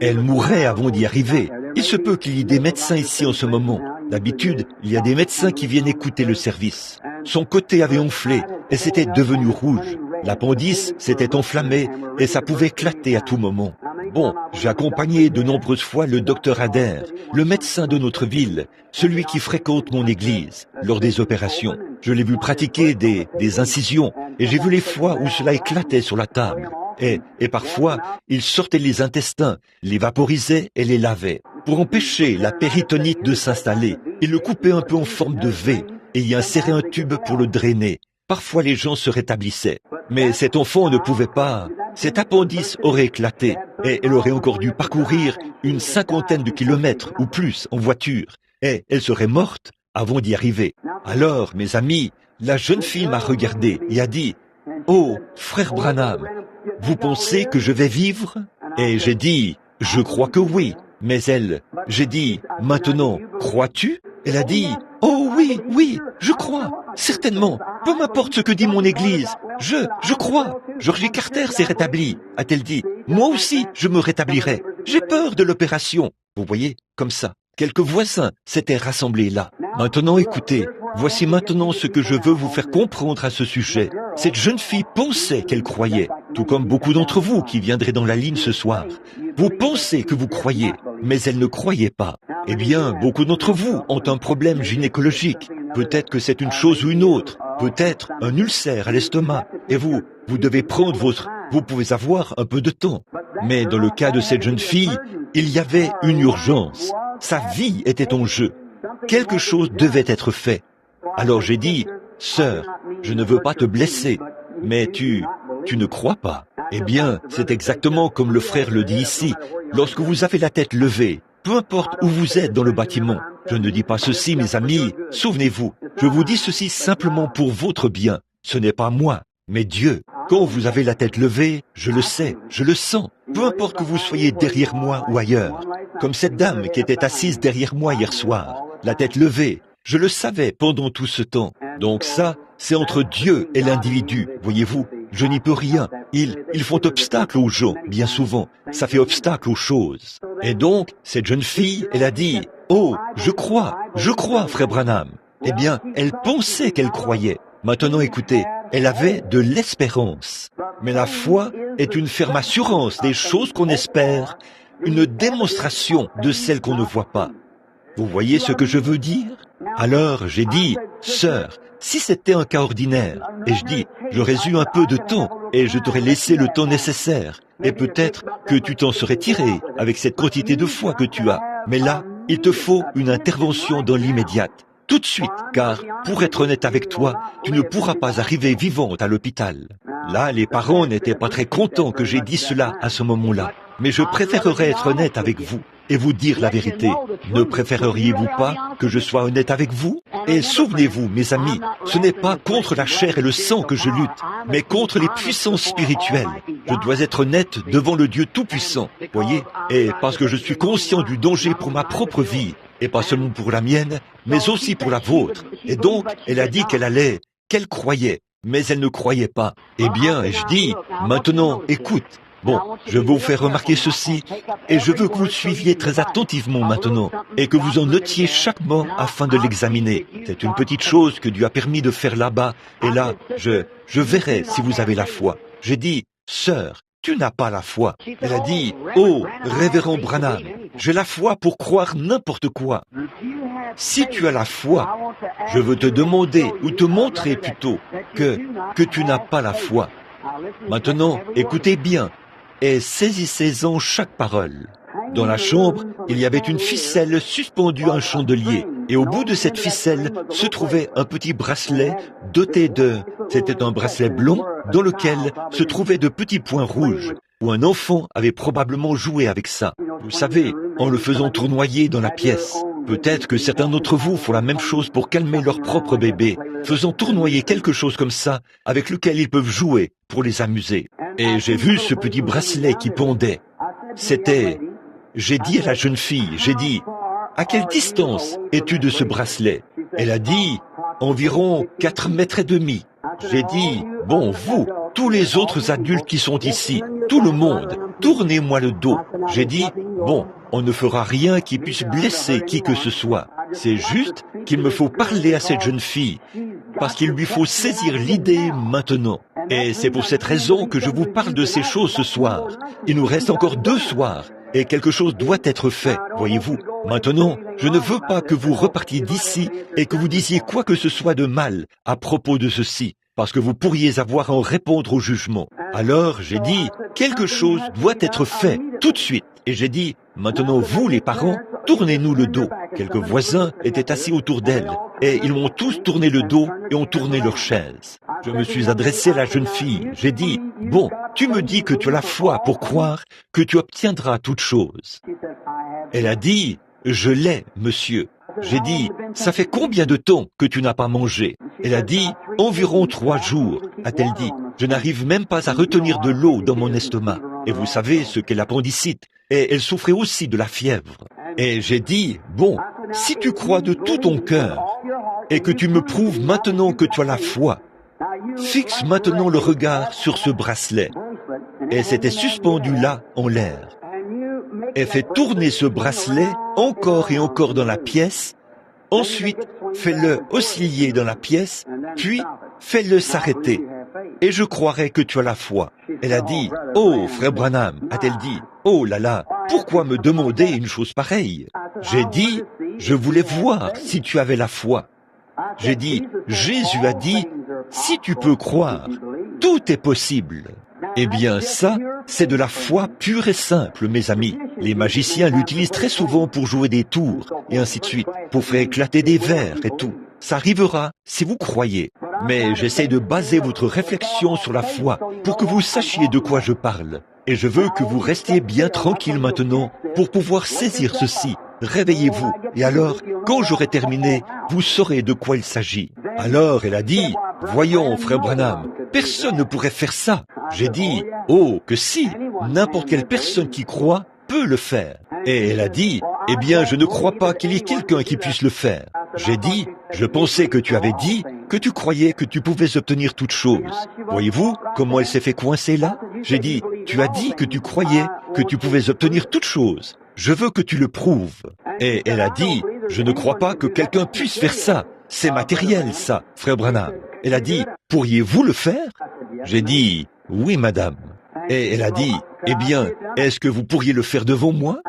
Elle mourrait avant d'y arriver. Il se peut qu'il y ait des médecins ici en ce moment. D'habitude, il y a des médecins qui viennent écouter le service. Son côté avait enflé et c'était devenu rouge. L'appendice s'était enflammé et ça pouvait éclater à tout moment. Bon, j'ai accompagné de nombreuses fois le docteur Adair, le médecin de notre ville, celui qui fréquente mon église, lors des opérations. Je l'ai vu pratiquer des incisions et j'ai vu les fois où cela éclatait sur la table. Et parfois, il sortait les intestins, les vaporisait et les lavait. Pour empêcher la péritonite de s'installer, il le coupait un peu en forme de V et y insérait un tube pour le drainer. Parfois, les gens se rétablissaient. Mais cet enfant ne pouvait pas. Cet appendice aurait éclaté et elle aurait encore dû parcourir une 50aine de kilomètres ou plus en voiture. Et elle serait morte avant d'y arriver. Alors, mes amis, la jeune fille m'a regardé et a dit « Oh, frère Branham, vous pensez que je vais vivre ?» Et j'ai dit « Je crois que oui. » Mais j'ai dit « Maintenant, crois-tu » Elle a dit « Oh oui, je crois, certainement, peu m'importe ce que dit mon église, je crois. Georgie Carter s'est rétablie, a-t-elle dit. Moi aussi, je me rétablirai. J'ai peur de l'opération. » Vous voyez, comme ça. Quelques voisins s'étaient rassemblés là. Maintenant, écoutez, voici maintenant ce que je veux vous faire comprendre à ce sujet. Cette jeune fille pensait qu'elle croyait, tout comme beaucoup d'entre vous qui viendraient dans la ligne ce soir. Vous pensez que vous croyez, mais elle ne croyait pas. Eh bien, beaucoup d'entre vous ont un problème gynécologique. Peut-être que c'est une chose ou une autre. Peut-être un ulcère à l'estomac. Et vous devez prendre vous pouvez avoir un peu de temps. Mais dans le cas de cette jeune fille, il y avait une urgence. Sa vie était en jeu. Quelque chose devait être fait. Alors j'ai dit, « Sœur, je ne veux pas te blesser, mais tu ne crois pas. » Eh bien, c'est exactement comme le frère le dit ici. Lorsque vous avez la tête levée, peu importe où vous êtes dans le bâtiment, je ne dis pas ceci, mes amis, souvenez-vous, je vous dis ceci simplement pour votre bien. Ce n'est pas moi, mais Dieu. Quand vous avez la tête levée, je le sais, je le sens. Peu importe que vous soyez derrière moi ou ailleurs. Comme cette dame qui était assise derrière moi hier soir, la tête levée. Je le savais pendant tout ce temps. Donc ça, c'est entre Dieu et l'individu, voyez-vous. Je n'y peux rien. Ils font obstacle aux gens, bien souvent. Ça fait obstacle aux choses. Et donc, cette jeune fille, elle a dit, « Oh, je crois, frère Branham. » Eh bien, elle pensait qu'elle croyait. Maintenant, écoutez, elle avait de l'espérance. Mais la foi est une ferme assurance des choses qu'on espère, une démonstration de celles qu'on ne voit pas. Vous voyez ce que je veux dire? Alors, j'ai dit, « Sœur, si c'était un cas ordinaire, et je dis, j'aurais eu un peu de temps, et je t'aurais laissé le temps nécessaire, et peut-être que tu t'en serais tiré avec cette quantité de foi que tu as. Mais là, il te faut une intervention dans l'immédiate, tout de suite, car, pour être honnête avec toi, tu ne pourras pas arriver vivante à l'hôpital. » Là, les parents n'étaient pas très contents que j'ai dit cela à ce moment-là. Mais je préférerais être honnête avec vous et vous dire la vérité. Ne préféreriez-vous pas que je sois honnête avec vous? Et souvenez-vous, mes amis, ce n'est pas contre la chair et le sang que je lutte, mais contre les puissances spirituelles. Je dois être honnête devant le Dieu Tout-Puissant, voyez? Et parce que je suis conscient du danger pour ma propre vie, et pas seulement pour la mienne, mais aussi pour la vôtre. Et donc, elle a dit qu'elle croyait, mais elle ne croyait pas. Eh bien, je dis, maintenant, écoute. Bon, je vais vous faire remarquer ceci, et je veux que vous le suiviez très attentivement maintenant, et que vous en notiez chaque mot afin de l'examiner. C'est une petite chose que Dieu a permis de faire là-bas, et là, je verrai si vous avez la foi. J'ai dit, sœur, tu n'as pas la foi. Elle a dit, oh, révérend Branham, j'ai la foi pour croire n'importe quoi. Si tu as la foi, je veux te demander, ou te montrer plutôt, que tu n'as pas la foi. Maintenant, écoutez bien, et saisissez-en chaque parole. Dans la chambre, il y avait une ficelle suspendue à un chandelier, et au bout de cette ficelle se trouvait un petit bracelet doté c'était un bracelet blond dans lequel se trouvaient de petits points rouges, où un enfant avait probablement joué avec ça. Vous savez, en le faisant tournoyer dans la pièce. Peut-être que certains d'entre vous font la même chose pour calmer leur propre bébé, faisant tournoyer quelque chose comme ça avec lequel ils peuvent jouer pour les amuser. Et j'ai vu ce petit bracelet qui pendait. J'ai dit à la jeune fille, à quelle distance es-tu de ce bracelet? Elle a dit, environ 4,5 mètres. J'ai dit, bon, vous, tous les autres adultes qui sont ici, tout le monde, tournez-moi le dos. J'ai dit, bon, on ne fera rien qui puisse blesser qui que ce soit. C'est juste qu'il me faut parler à cette jeune fille, parce qu'il lui faut saisir l'idée maintenant. Et c'est pour cette raison que je vous parle de ces choses ce soir. Il nous reste encore 2 soirs, et quelque chose doit être fait, voyez-vous. Maintenant, je ne veux pas que vous repartiez d'ici et que vous disiez quoi que ce soit de mal à propos de ceci, parce que vous pourriez avoir à en répondre au jugement. Alors, j'ai dit, quelque chose doit être fait tout de suite. Et j'ai dit, maintenant vous les parents, tournez-nous le dos. Quelques voisins étaient assis autour d'elle, et ils m'ont tous tourné le dos et ont tourné leurs chaises. Je me suis adressé à la jeune fille, j'ai dit, bon, tu me dis que tu as la foi pour croire que tu obtiendras toute chose. Elle a dit, je l'ai, monsieur. J'ai dit, ça fait combien de temps que tu n'as pas mangé? Elle a dit, environ 3 jours, a-t-elle dit. Je n'arrive même pas à retenir de l'eau dans mon estomac. Et vous savez ce qu'est l'appendicite. Et elle souffrait aussi de la fièvre. Et j'ai dit, bon, si tu crois de tout ton cœur, et que tu me prouves maintenant que tu as la foi, fixe maintenant le regard sur ce bracelet. Et c'était suspendu là, en l'air. Et fais tourner ce bracelet encore et encore dans la pièce. Ensuite, fais-le osciller dans la pièce, puis fais-le s'arrêter. Et je croirai que tu as la foi. Elle a dit, oh, frère Branham, a-t-elle dit, oh là là, pourquoi me demander une chose pareille? J'ai dit, je voulais voir si tu avais la foi. J'ai dit, Jésus a dit, si tu peux croire, tout est possible. Eh bien, ça, c'est de la foi pure et simple, mes amis. Les magiciens l'utilisent très souvent pour jouer des tours, et ainsi de suite, pour faire éclater des verres et tout. Ça arrivera si vous croyez. Mais j'essaie de baser votre réflexion sur la foi pour que vous sachiez de quoi je parle. Et je veux que vous restiez bien tranquille maintenant pour pouvoir saisir ceci. Réveillez-vous, et alors, quand j'aurai terminé, vous saurez de quoi il s'agit. Alors elle a dit, voyons, frère Branham, personne ne pourrait faire ça. J'ai dit, oh, que si, n'importe quelle personne qui croit peut le faire. Et elle a dit, eh bien, je ne crois pas qu'il y ait quelqu'un qui puisse le faire. J'ai dit, je pensais que tu avais dit que tu croyais que tu pouvais obtenir toute chose. Voyez-vous comment elle s'est fait coincer là? J'ai dit, tu as dit que tu croyais que tu pouvais obtenir toute chose. Je veux que tu le prouves. Et elle a dit, je ne crois pas que quelqu'un puisse faire ça. C'est matériel, ça, frère Branham. Elle a dit, pourriez-vous le faire? J'ai dit, oui, madame. Et elle a dit, eh bien, est-ce que vous pourriez le faire devant moi?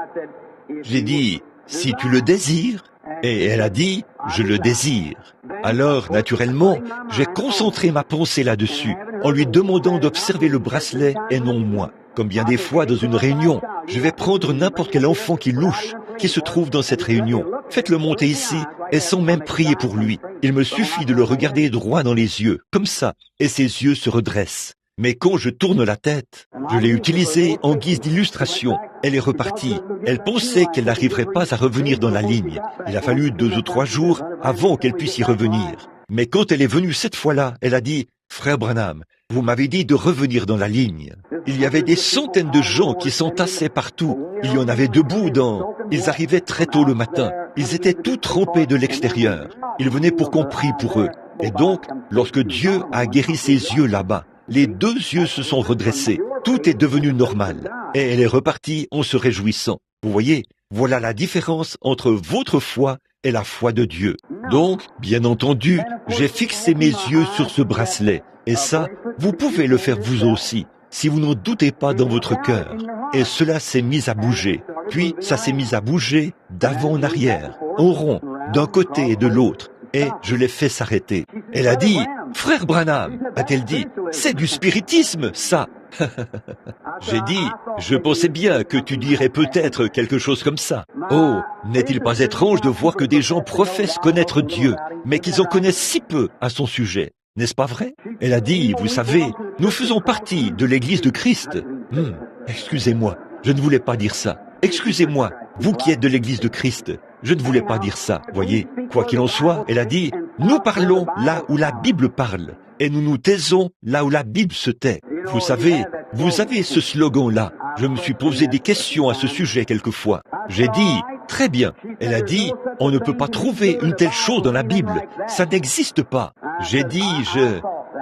J'ai dit, si tu le désires. Et elle a dit, je le désire. Alors, naturellement, j'ai concentré ma pensée là-dessus, en lui demandant d'observer le bracelet et non moi. Comme bien des fois dans une réunion, je vais prendre n'importe quel enfant qui louche, qui se trouve dans cette réunion. Faites-le monter ici, et sans même prier pour lui. Il me suffit de le regarder droit dans les yeux, comme ça, et ses yeux se redressent. Mais quand je tourne la tête, je l'ai utilisée en guise d'illustration. Elle est repartie. Elle pensait qu'elle n'arriverait pas à revenir dans la ligne. Il a fallu 2 ou 3 jours avant qu'elle puisse y revenir. Mais quand elle est venue cette fois-là, elle a dit, « Frère Branham, vous m'avez dit de revenir dans la ligne. » Il y avait des centaines de gens qui s'entassaient partout. Il y en avait debout dans... Ils arrivaient très tôt le matin. Ils étaient tout trempés de l'extérieur. Ils venaient pour qu'on prie pour eux. Et donc, lorsque Dieu a guéri ses yeux là-bas, les 2 yeux se sont redressés. Tout est devenu normal. Et elle est repartie en se réjouissant. Vous voyez, voilà la différence entre votre foi et la foi de Dieu. Donc, bien entendu, j'ai fixé mes yeux sur ce bracelet. Et ça, vous pouvez le faire vous aussi, si vous n'en doutez pas dans votre cœur. Et cela s'est mis à bouger. Puis, ça s'est mis à bouger d'avant en arrière, en rond, d'un côté et de l'autre. Et je l'ai fait s'arrêter. Elle a dit, « Frère Branham », a-t-elle dit, « c'est du spiritisme, ça !» J'ai dit, « Je pensais bien que tu dirais peut-être quelque chose comme ça. » Oh, n'est-il pas étrange de voir que des gens professent connaître Dieu, mais qu'ils en connaissent si peu à son sujet? N'est-ce pas vrai? Elle a dit, « Vous savez, nous faisons partie de l'Église de Christ. » Excusez-moi, je ne voulais pas dire ça. Excusez-moi, vous qui êtes de l'Église de Christ. Je ne voulais pas dire ça, voyez. Quoi qu'il en soit, elle a dit, nous parlons là où la Bible parle, et nous nous taisons là où la Bible se tait. Vous savez, vous avez ce slogan-là. Je me suis posé des questions à ce sujet quelquefois. J'ai dit, très bien. Elle a dit, on ne peut pas trouver une telle chose dans la Bible. Ça n'existe pas. J'ai dit,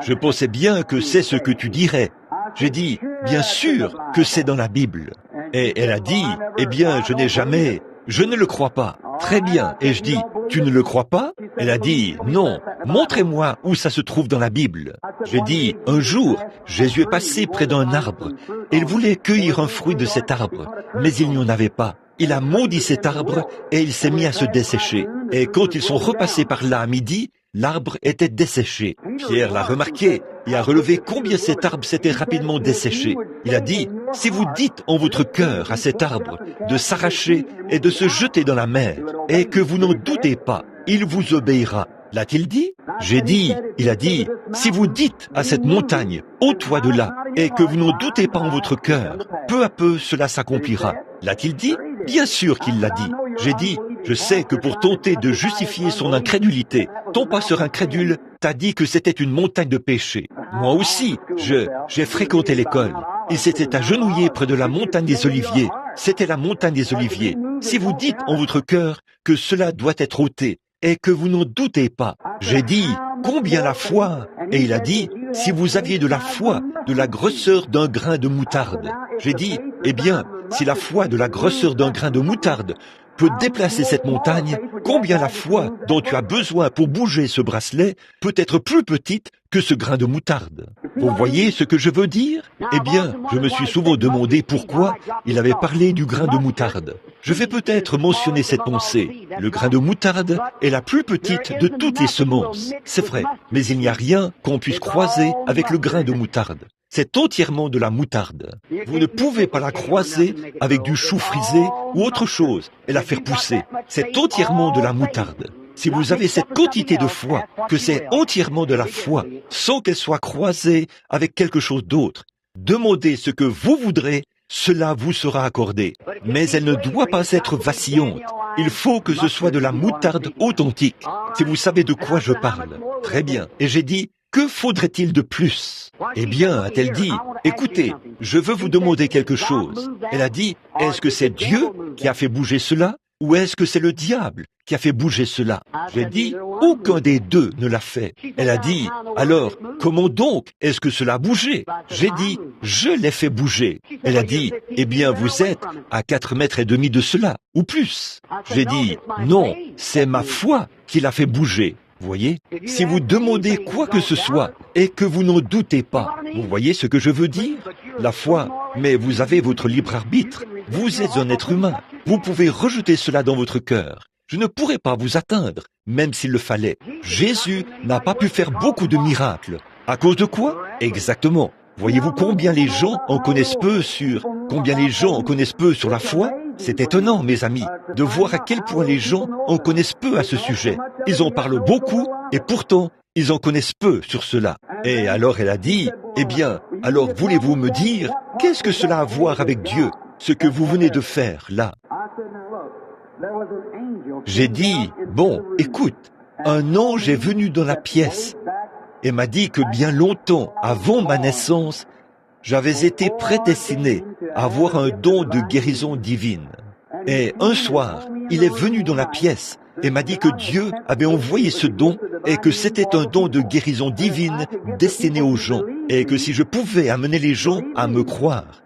je pensais bien que c'est ce que tu dirais. J'ai dit, bien sûr que c'est dans la Bible. Et elle a dit, eh bien, je ne le crois pas. Très bien. Et je dis, tu ne le crois pas? Elle a dit, non, montrez-moi où ça se trouve dans la Bible. J'ai dit, un jour, Jésus est passé près d'un arbre. Et il voulait cueillir un fruit de cet arbre, mais il n'y en avait pas. Il a maudit cet arbre et il s'est mis à se dessécher. Et quand ils sont repassés par là à midi, l'arbre était desséché. Pierre l'a remarqué et a relevé combien cet arbre s'était rapidement desséché. Il a dit, si vous dites en votre cœur à cet arbre de s'arracher et de se jeter dans la mer, et que vous n'en doutez pas, il vous obéira. L'a-t-il dit? J'ai dit, il a dit, si vous dites à cette montagne, ôte-toi de là, et que vous n'en doutez pas en votre cœur, peu à peu cela s'accomplira. L'a-t-il dit? Bien sûr qu'il l'a dit. J'ai dit, je sais que pour tenter de justifier son incrédulité, ton pasteur incrédule t'a dit que c'était une montagne de péché. Moi aussi, j'ai fréquenté l'école. Il s'était agenouillé près de la montagne des Oliviers. C'était la montagne des Oliviers. Si vous dites en votre cœur que cela doit être ôté, et que vous n'en doutez pas. J'ai dit, combien la foi? Et il a dit, si vous aviez de la foi, de la grosseur d'un grain de moutarde. J'ai dit, eh bien, si la foi de la grosseur d'un grain de moutarde peut déplacer cette montagne, combien la foi dont tu as besoin pour bouger ce bracelet peut être plus petite que ce grain de moutarde. Vous voyez ce que je veux dire? Eh bien, je me suis souvent demandé pourquoi il avait parlé du grain de moutarde. Je vais peut-être mentionner cette pensée. Le grain de moutarde est la plus petite de toutes les semences. C'est vrai, mais il n'y a rien qu'on puisse croiser avec le grain de moutarde. c'est entièrement de la moutarde. Vous ne pouvez pas la croiser avec du chou frisé ou autre chose et la faire pousser. C'est entièrement de la moutarde. Si vous avez cette quantité de foi, que c'est entièrement de la foi, sans qu'elle soit croisée avec quelque chose d'autre, demandez ce que vous voudrez, cela vous sera accordé. Mais elle ne doit pas être vacillante. Il faut que ce soit de la moutarde authentique. Si vous savez de quoi je parle. Très bien. Et j'ai dit, que faudrait-il de plus? Eh bien, a-t-elle dit, écoutez, je veux vous demander quelque chose. Elle a dit, est-ce que c'est Dieu qui a fait bouger cela? Ou est-ce que c'est le diable qui a fait bouger cela? J'ai dit, aucun des deux ne l'a fait. Elle a dit, alors, comment donc est-ce que cela a bougé? J'ai dit, je l'ai fait bouger. Elle a dit, eh bien, vous êtes à 4,5 mètres de cela, ou plus. J'ai dit, non, c'est ma foi qui l'a fait bouger. Vous voyez? Si vous demandez quoi que ce soit et que vous n'en doutez pas, vous voyez ce que je veux dire? La foi, mais vous avez votre libre arbitre. Vous êtes un être humain. Vous pouvez rejeter cela dans votre cœur. Je ne pourrais pas vous atteindre, même s'il le fallait. Jésus n'a pas pu faire beaucoup de miracles. À cause de quoi? Exactement. Voyez-vous combien les gens en connaissent peu sur la foi? C'est étonnant, mes amis, de voir à quel point les gens en connaissent peu à ce sujet. Ils en parlent beaucoup et pourtant, ils en connaissent peu sur cela. Et alors elle a dit, eh bien, alors voulez-vous me dire, qu'est-ce que cela a à voir avec Dieu, ce que vous venez de faire là? J'ai dit, bon, écoute, un ange est venu dans la pièce et m'a dit que bien longtemps avant ma naissance, j'avais été prédestiné à avoir un don de guérison divine. Et un soir, il est venu dans la pièce et m'a dit que Dieu avait envoyé ce don et que c'était un don de guérison divine destiné aux gens et que si je pouvais amener les gens à me croire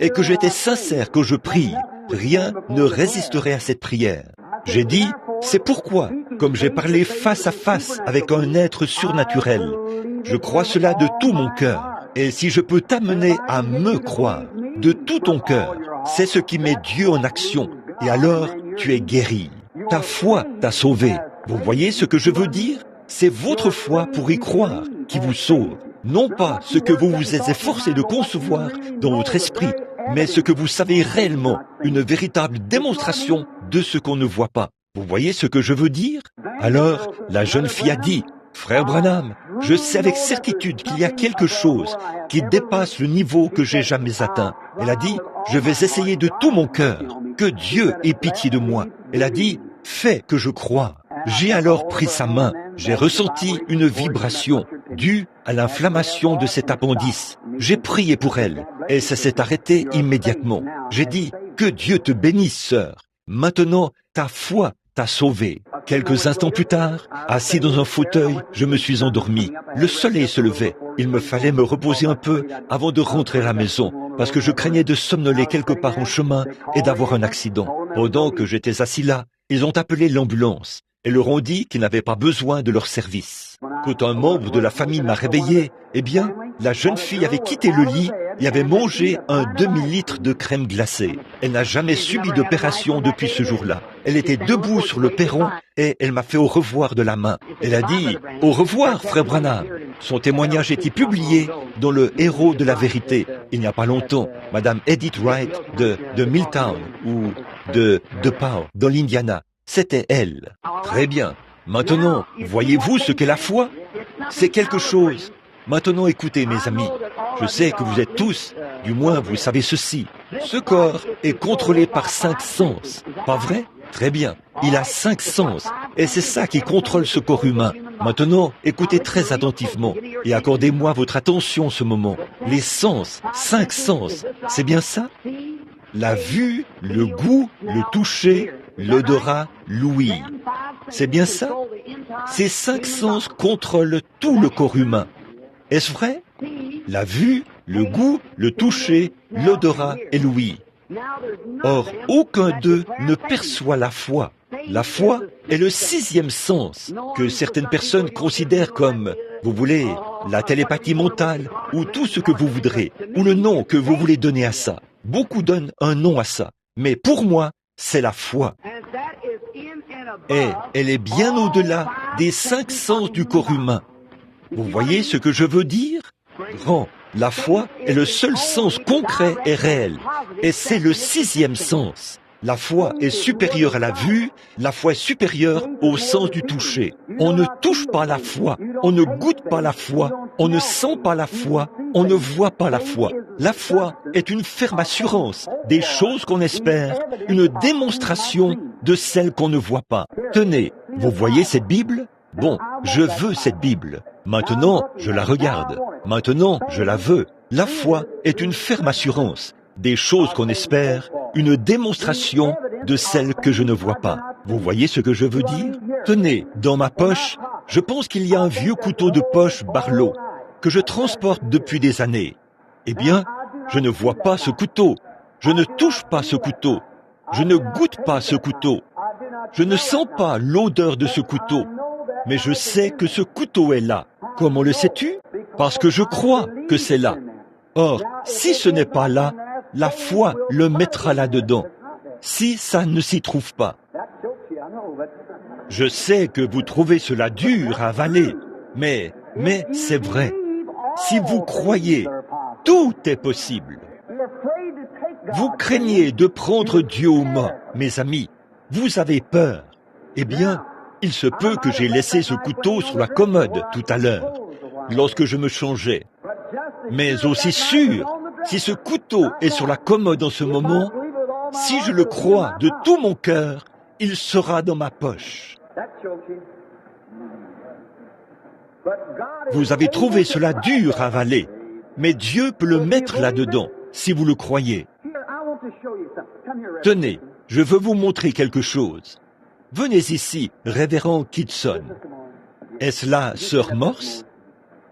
et que j'étais sincère quand je prie, rien ne résisterait à cette prière. J'ai dit, c'est pourquoi, comme j'ai parlé face à face avec un être surnaturel, je crois cela de tout mon cœur. Et si je peux t'amener à me croire de tout ton cœur, c'est ce qui met Dieu en action. Et alors, tu es guéri. Ta foi t'a sauvé. Vous voyez ce que je veux dire? C'est votre foi pour y croire qui vous sauve. Non pas ce que vous vous êtes efforcé de concevoir dans votre esprit, mais ce que vous savez réellement, une véritable démonstration de ce qu'on ne voit pas. Vous voyez ce que je veux dire? Alors, la jeune fille a dit, Frère Branham, je sais avec certitude qu'il y a quelque chose qui dépasse le niveau que j'ai jamais atteint. Elle a dit, je vais essayer de tout mon cœur, que Dieu ait pitié de moi. Elle a dit, fais que je croie. J'ai alors pris sa main, j'ai ressenti une vibration due à l'inflammation de cet appendice. J'ai prié pour elle et ça s'est arrêté immédiatement. J'ai dit, que Dieu te bénisse, sœur. Maintenant, ta foi t'a sauvé. Quelques instants plus tard, assis dans un fauteuil, je me suis endormi. Le soleil se levait. Il me fallait me reposer un peu avant de rentrer à la maison, parce que je craignais de somnoler quelque part en chemin et d'avoir un accident. Pendant que j'étais assis là, ils ont appelé l'ambulance et leur ont dit qu'ils n'avaient pas besoin de leur service. Quand un membre de la famille m'a réveillé, eh bien, la jeune fille avait quitté le lit et avait mangé un demi-litre de crème glacée. Elle n'a jamais subi d'opération depuis ce jour-là. Elle était debout sur le perron et elle m'a fait au revoir de la main. Elle a dit « Au revoir, frère Branham ». Son témoignage était publié dans le Héros de la vérité. Il n'y a pas longtemps, Madame Edith Wright de Milltown ou de DePaul dans l'Indiana. C'était elle. Très bien. Maintenant, voyez-vous ce qu'est la foi? C'est quelque chose. Maintenant, écoutez, mes amis. Je sais que vous êtes tous, du moins vous savez ceci. Ce corps est contrôlé par 5 sens. Pas vrai? Très bien. Il a 5 sens. Et c'est ça qui contrôle ce corps humain. Maintenant, écoutez très attentivement et accordez-moi votre attention en ce moment. Les sens, 5 sens, c'est bien ça? La vue, le goût, le toucher, l'odorat, l'ouïe. C'est bien ça? Ces 5 sens contrôlent tout le corps humain. Est-ce vrai? La vue, le goût, le toucher, l'odorat et l'ouïe. Or, aucun d'eux ne perçoit la foi. La foi est le 6e sens que certaines personnes considèrent comme, vous voulez, la télépathie mentale ou tout ce que vous voudrez, ou le nom que vous voulez donner à ça. Beaucoup donnent un nom à ça. Mais pour moi, c'est la foi. Et elle est bien au-delà des 5 sens du corps humain. Vous voyez ce que je veux dire? Grand. La foi est le seul sens concret et réel. Et c'est le sixième sens. La foi est supérieure à la vue, la foi est supérieure au sens du toucher. On ne touche pas la foi, on ne goûte pas la foi, on ne sent pas la foi, on ne voit pas la foi. La foi est une ferme assurance des choses qu'on espère, une démonstration de celles qu'on ne voit pas. Tenez, vous voyez cette Bible ? Bon, je veux cette Bible. Maintenant, je la regarde. Maintenant, je la veux. La foi est une ferme assurance des choses qu'on espère, une démonstration de celles que je ne vois pas. Vous voyez ce que je veux dire ? Tenez, dans ma poche, je pense qu'il y a un vieux couteau de poche Barlow que je transporte depuis des années. Eh bien, je ne vois pas ce couteau. Je ne touche pas ce couteau. Je ne goûte pas ce couteau. Je ne sens pas l'odeur de ce couteau. Mais je sais que ce couteau est là. Comment le sais-tu ? Parce que je crois que c'est là. Or, si ce n'est pas là, la foi le mettra là-dedans. Si ça ne s'y trouve pas. Je sais que vous trouvez cela dur à avaler, mais c'est vrai. Si vous croyez, tout est possible. Vous craignez de prendre Dieu au mot, mes amis. Vous avez peur. Eh bien, il se peut que j'ai laissé ce couteau sur la commode tout à l'heure, lorsque je me changeais. Mais aussi sûr, si ce couteau est sur la commode en ce moment, si je le crois de tout mon cœur, il sera dans ma poche. Vous avez trouvé cela dur à avaler, mais Dieu peut le mettre là-dedans, si vous le croyez. Tenez, je veux vous montrer quelque chose. Venez ici, révérend Kitson. Est-ce là Sœur Morse ?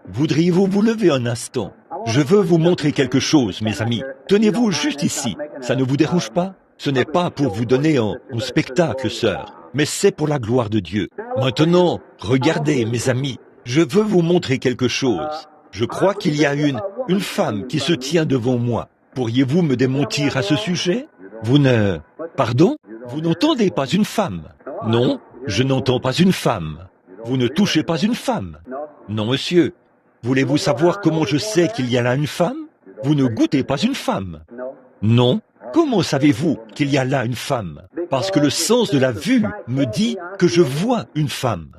Voudriez-vous vous lever un instant ? Je veux vous montrer quelque chose, mes amis. Tenez-vous juste ici. Ça ne vous dérange pas ? Ce n'est pas pour vous donner un spectacle, sœur, mais c'est pour la gloire de Dieu. Maintenant, regardez, mes amis. Je veux vous montrer quelque chose. Je crois qu'il y a une femme qui se tient devant moi. Pourriez-vous me démentir à ce sujet ? Vous ne... Pardon ? Vous n'entendez pas une femme ? Non, je n'entends pas une femme. Vous ne touchez pas une femme ? Non, monsieur. Voulez-vous savoir comment je sais qu'il y a là une femme ? Vous ne goûtez pas une femme ? Non. Comment savez-vous qu'il y a là une femme ? Parce que le sens de la vue me dit que je vois une femme.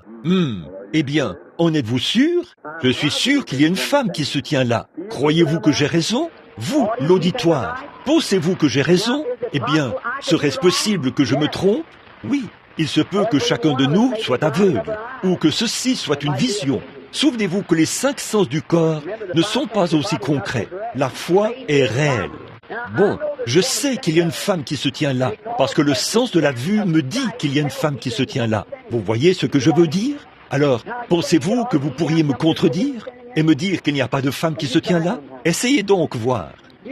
Eh bien, en êtes-vous sûr ? Je suis sûr qu'il y a une femme qui se tient là. Croyez-vous que j'ai raison ? Vous, l'auditoire, pensez-vous que j'ai raison ? Eh bien, serait-ce possible que je me trompe ? Oui, il se peut que chacun de nous soit aveugle, ou que ceci soit une vision. Souvenez-vous que les 5 sens du corps ne sont pas aussi concrets. La foi est réelle. Bon, je sais qu'il y a une femme qui se tient là, parce que le sens de la vue me dit qu'il y a une femme qui se tient là. Vous voyez ce que je veux dire ? Alors, pensez-vous que vous pourriez me contredire et me dire qu'il n'y a pas de femme qui se tient là ? Essayez donc voir.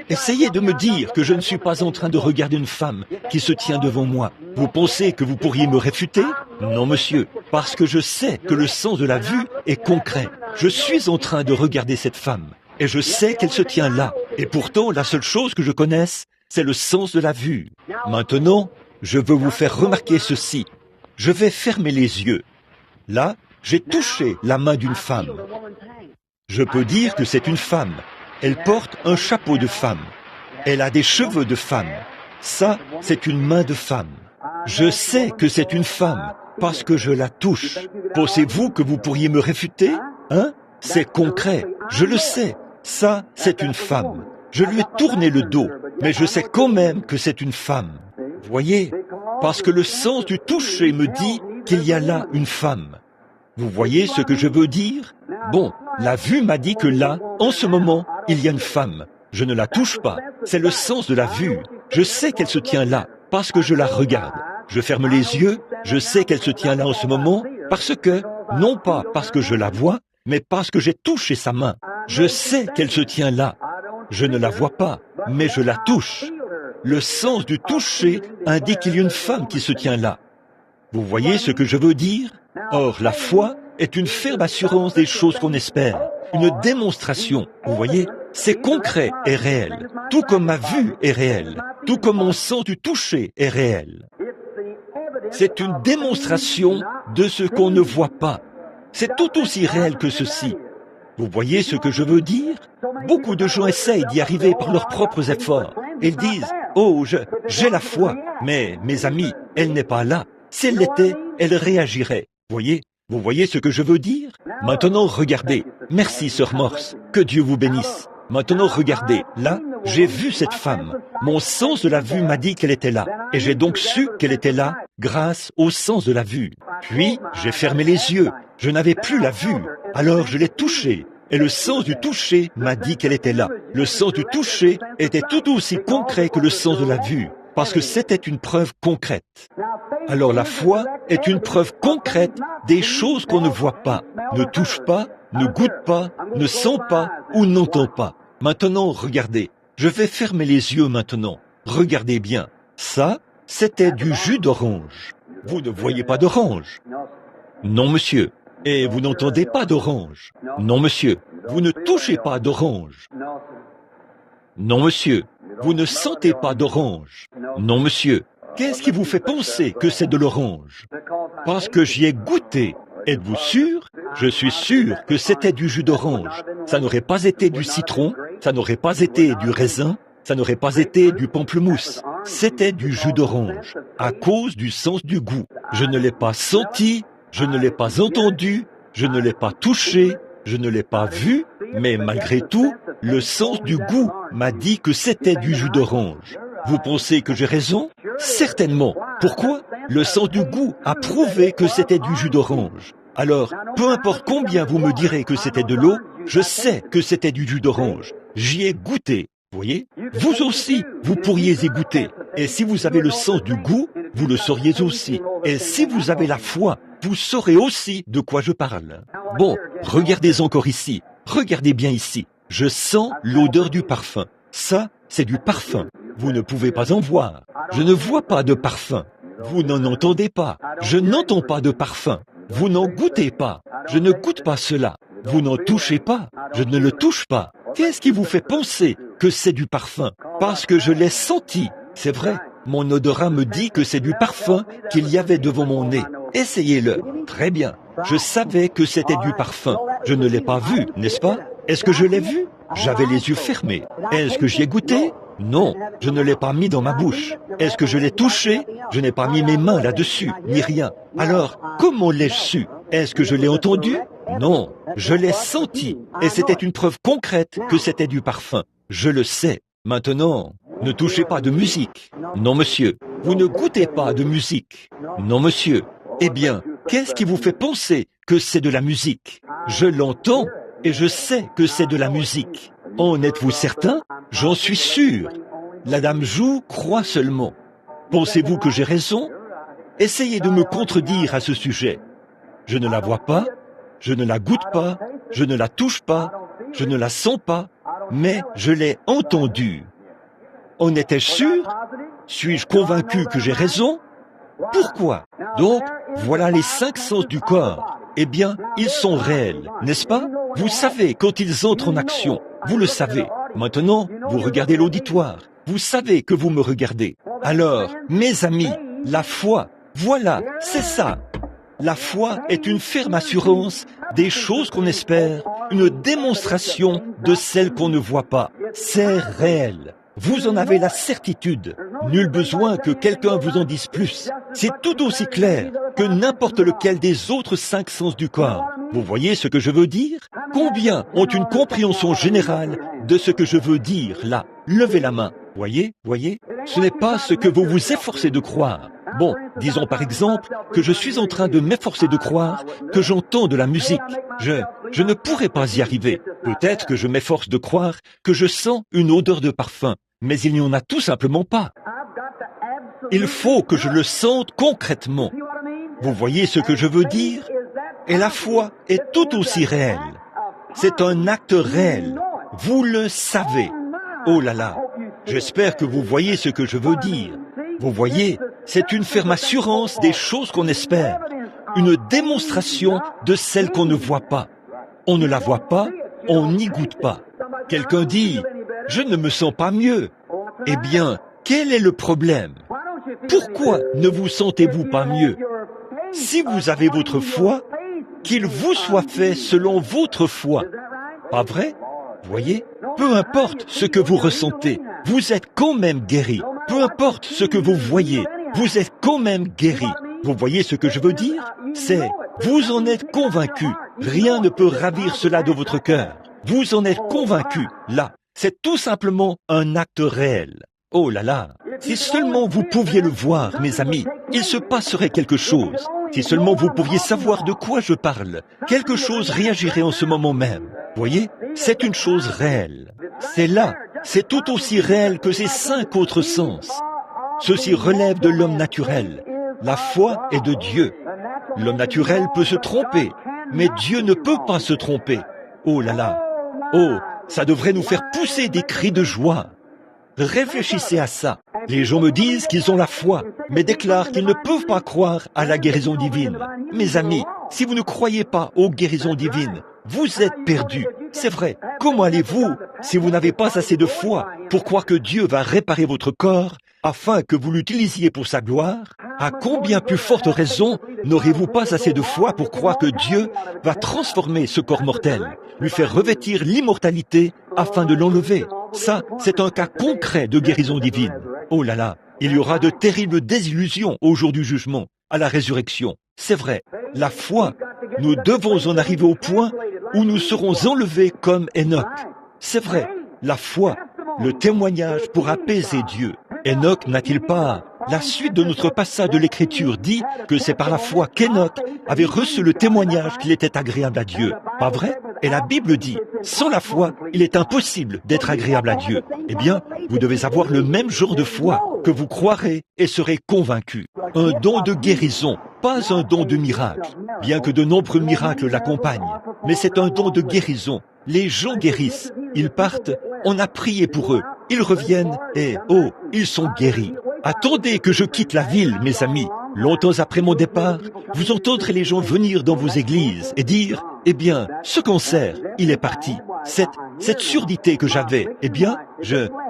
Essayez de me dire que je ne suis pas en train de regarder une femme qui se tient devant moi. Vous pensez que vous pourriez me réfuter ? Non, monsieur, parce que je sais que le sens de la vue est concret. Je suis en train de regarder cette femme, et je sais qu'elle se tient là. Et pourtant, la seule chose que je connaisse, c'est le sens de la vue. Maintenant, je veux vous faire remarquer ceci. Je vais fermer les yeux. Là, j'ai touché la main d'une femme. Je peux dire que c'est une femme. Elle porte un chapeau de femme. Elle a des cheveux de femme. Ça, c'est une main de femme. Je sais que c'est une femme parce que je la touche. Pensez-vous que vous pourriez me réfuter ? Hein ? C'est concret. Je le sais. Ça, c'est une femme. Je lui ai tourné le dos, mais je sais quand même que c'est une femme. Voyez ? Parce que le sens du toucher me dit qu'il y a là une femme. Vous voyez ce que je veux dire ? Bon, la vue m'a dit que là, en ce moment, il y a une femme. Je ne la touche pas. C'est le sens de la vue. Je sais qu'elle se tient là, parce que je la regarde. Je ferme les yeux, je sais qu'elle se tient là en ce moment, parce que, non pas parce que je la vois, mais parce que j'ai touché sa main. Je sais qu'elle se tient là. Je ne la vois pas, mais je la touche. Le sens du toucher indique qu'il y a une femme qui se tient là. Vous voyez ce que je veux dire ? Or, la foi est une ferme assurance des choses qu'on espère, une démonstration. Vous voyez ? C'est concret et réel, tout comme ma vue est réelle, tout comme mon sens du toucher est réel. C'est une démonstration de ce qu'on ne voit pas. C'est tout aussi réel que ceci. Vous voyez ce que je veux dire? Beaucoup de gens essayent d'y arriver par leurs propres efforts. Ils disent, oh, j'ai la foi. Mais, mes amis, elle n'est pas là. Si elle l'était, elle réagirait. Vous voyez ce que je veux dire? Maintenant, regardez. Merci, Sœur Morse. Que Dieu vous bénisse. Maintenant, regardez. Là, j'ai vu cette femme. Mon sens de la vue m'a dit qu'elle était là. Et j'ai donc su qu'elle était là grâce au sens de la vue. Puis, j'ai fermé les yeux. Je n'avais plus la vue. Alors, je l'ai touchée. Et le sens du toucher m'a dit qu'elle était là. Le sens du toucher était tout aussi concret que le sens de la vue, parce que c'était une preuve concrète. Alors la foi est une preuve concrète des choses qu'on ne voit pas, ne touche pas, ne goûte pas, ne sent pas ou n'entend pas. Maintenant, regardez. Je vais fermer les yeux maintenant. Regardez bien. Ça, c'était du jus d'orange. Vous ne voyez pas d'orange? Non, monsieur. Et vous n'entendez pas d'orange? Non, monsieur. Vous ne touchez pas d'orange? Non, monsieur. Vous ne sentez pas d'orange? Non, monsieur. Qu'est-ce qui vous fait penser que c'est de l'orange? Parce que j'y ai goûté. Êtes-vous sûr? Je suis sûr que c'était du jus d'orange. Ça n'aurait pas été du citron, ça n'aurait pas été du raisin, ça n'aurait pas été du pamplemousse. C'était du jus d'orange, à cause du sens du goût. Je ne l'ai pas senti, je ne l'ai pas entendu, je ne l'ai pas touché, je ne l'ai pas vu, mais malgré tout, le sens du goût m'a dit que c'était du jus d'orange. Vous pensez que j'ai raison? Certainement. Pourquoi? Le sens du goût a prouvé que c'était du jus d'orange. Alors, peu importe combien vous me direz que c'était de l'eau, je sais que c'était du jus d'orange. J'y ai goûté. Voyez? Vous aussi, vous pourriez y goûter. Et si vous avez le sens du goût, vous le sauriez aussi. Et si vous avez la foi, vous saurez aussi de quoi je parle. Bon, regardez encore ici. Regardez bien ici. Je sens l'odeur du parfum. Ça, c'est du parfum. Vous ne pouvez pas en voir. Je ne vois pas de parfum. Vous n'en entendez pas. Je n'entends pas de parfum. Vous n'en goûtez pas. Je ne goûte pas cela. Vous n'en touchez pas. Je ne le touche pas. Qu'est-ce qui vous fait penser que c'est du parfum? Parce que je l'ai senti. C'est vrai. Mon odorat me dit que c'est du parfum qu'il y avait devant mon nez. Essayez-le. Très bien. Je savais que c'était du parfum. Je ne l'ai pas vu, n'est-ce pas? Est-ce que je l'ai vu? J'avais les yeux fermés. Est-ce que j'y ai goûté? Non, je ne l'ai pas mis dans ma bouche. Est-ce que je l'ai touché? Je n'ai pas mis mes mains là-dessus, ni rien. Alors, comment l'ai-je su? Est-ce que je l'ai entendu? Non, je l'ai senti. Et c'était une preuve concrète que c'était du parfum. Je le sais. Maintenant, ne touchez pas de musique. Non, monsieur. Vous ne goûtez pas de musique. Non, monsieur. Eh bien, qu'est-ce qui vous fait penser que c'est de la musique? Je l'entends et je sais que c'est de la musique. En êtes-vous certain? J'en suis sûr. La dame joue croit seulement. Pensez-vous que j'ai raison? Essayez de me contredire à ce sujet. Je ne la vois pas, je ne la goûte pas, je ne la touche pas, je ne la sens pas, mais je l'ai entendue. En étais-je sûr? Suis-je convaincu que j'ai raison? Pourquoi? Donc, voilà les 5 sens du corps. Eh bien, ils sont réels, n'est-ce pas? Vous savez quand ils entrent en action. Vous le savez. Maintenant, vous regardez l'auditoire. Vous savez que vous me regardez. Alors, mes amis, la foi, voilà, c'est ça. La foi est une ferme assurance des choses qu'on espère, une démonstration de celles qu'on ne voit pas. C'est réel. Vous en avez la certitude. Nul besoin que quelqu'un vous en dise plus. C'est tout aussi clair que n'importe lequel des autres 5 sens du corps. Vous voyez ce que je veux dire? Combien ont une compréhension générale de ce que je veux dire là? Levez la main. Voyez? Ce n'est pas ce que vous vous efforcez de croire. Bon, disons par exemple que je suis en train de m'efforcer de croire que j'entends de la musique. Je ne pourrai pas y arriver. Peut-être que je m'efforce de croire que je sens une odeur de parfum, mais il n'y en a tout simplement pas. Il faut que je le sente concrètement. Vous voyez ce que je veux dire? Et la foi est tout aussi réelle. C'est un acte réel. Vous le savez. Oh là là, j'espère que vous voyez ce que je veux dire. Vous voyez, c'est une ferme assurance des choses qu'on espère, une démonstration de celles qu'on ne voit pas. On ne la voit pas, on n'y goûte pas. Quelqu'un dit, je ne me sens pas mieux. Eh bien, quel est le problème? Pourquoi ne vous sentez-vous pas mieux? Si vous avez votre foi, qu'il vous soit fait selon votre foi. Pas vrai? Voyez, peu importe ce que vous ressentez, vous êtes quand même guéri. Peu importe ce que vous voyez, vous êtes quand même guéri. Vous voyez ce que je veux dire? C'est, vous en êtes convaincu. Rien ne peut ravir cela de votre cœur. Vous en êtes convaincu, là. C'est tout simplement un acte réel. Oh là là, si seulement vous pouviez le voir, mes amis, il se passerait quelque chose. Si seulement vous pouviez savoir de quoi je parle, quelque chose réagirait en ce moment même. Voyez, c'est une chose réelle. C'est là, c'est tout aussi réel que ces 5 autres sens. Ceci relève de l'homme naturel. La foi est de Dieu. L'homme naturel peut se tromper, mais Dieu ne peut pas se tromper. Oh là là, oh, ça devrait nous faire pousser des cris de joie. Réfléchissez à ça. Les gens me disent qu'ils ont la foi, mais déclarent qu'ils ne peuvent pas croire à la guérison divine. Mes amis, si vous ne croyez pas aux guérisons divines, vous êtes perdus. C'est vrai. Comment allez-vous si vous n'avez pas assez de foi pour croire que Dieu va réparer votre corps afin que vous l'utilisiez pour sa gloire? À combien plus forte raison n'aurez-vous pas assez de foi pour croire que Dieu va transformer ce corps mortel, lui faire revêtir l'immortalité afin de l'enlever? Ça, c'est un cas concret de guérison divine. Oh là là, il y aura de terribles désillusions au jour du jugement, à la résurrection. C'est vrai, la foi, nous devons en arriver au point où nous serons enlevés comme Enoch. C'est vrai, la foi, le témoignage pour apaiser Dieu. Enoch n'a-t-il pas... La suite de notre passage de l'Écriture dit que c'est par la foi qu'Enoch avait reçu le témoignage qu'il était agréable à Dieu. Pas vrai? Et la Bible dit, sans la foi, il est impossible d'être agréable à Dieu. Eh bien, vous devez avoir le même genre de foi, que vous croirez et serez convaincus. Un don de guérison, pas un don de miracle, bien que de nombreux miracles l'accompagnent. Mais c'est un don de guérison. Les gens guérissent, ils partent, on a prié pour eux, ils reviennent et, oh, ils sont guéris. Attendez que je quitte la ville, mes amis. Longtemps après mon départ, vous entendrez les gens venir dans vos églises et dire, eh bien, ce cancer, il est parti. Cette surdité que j'avais, eh bien,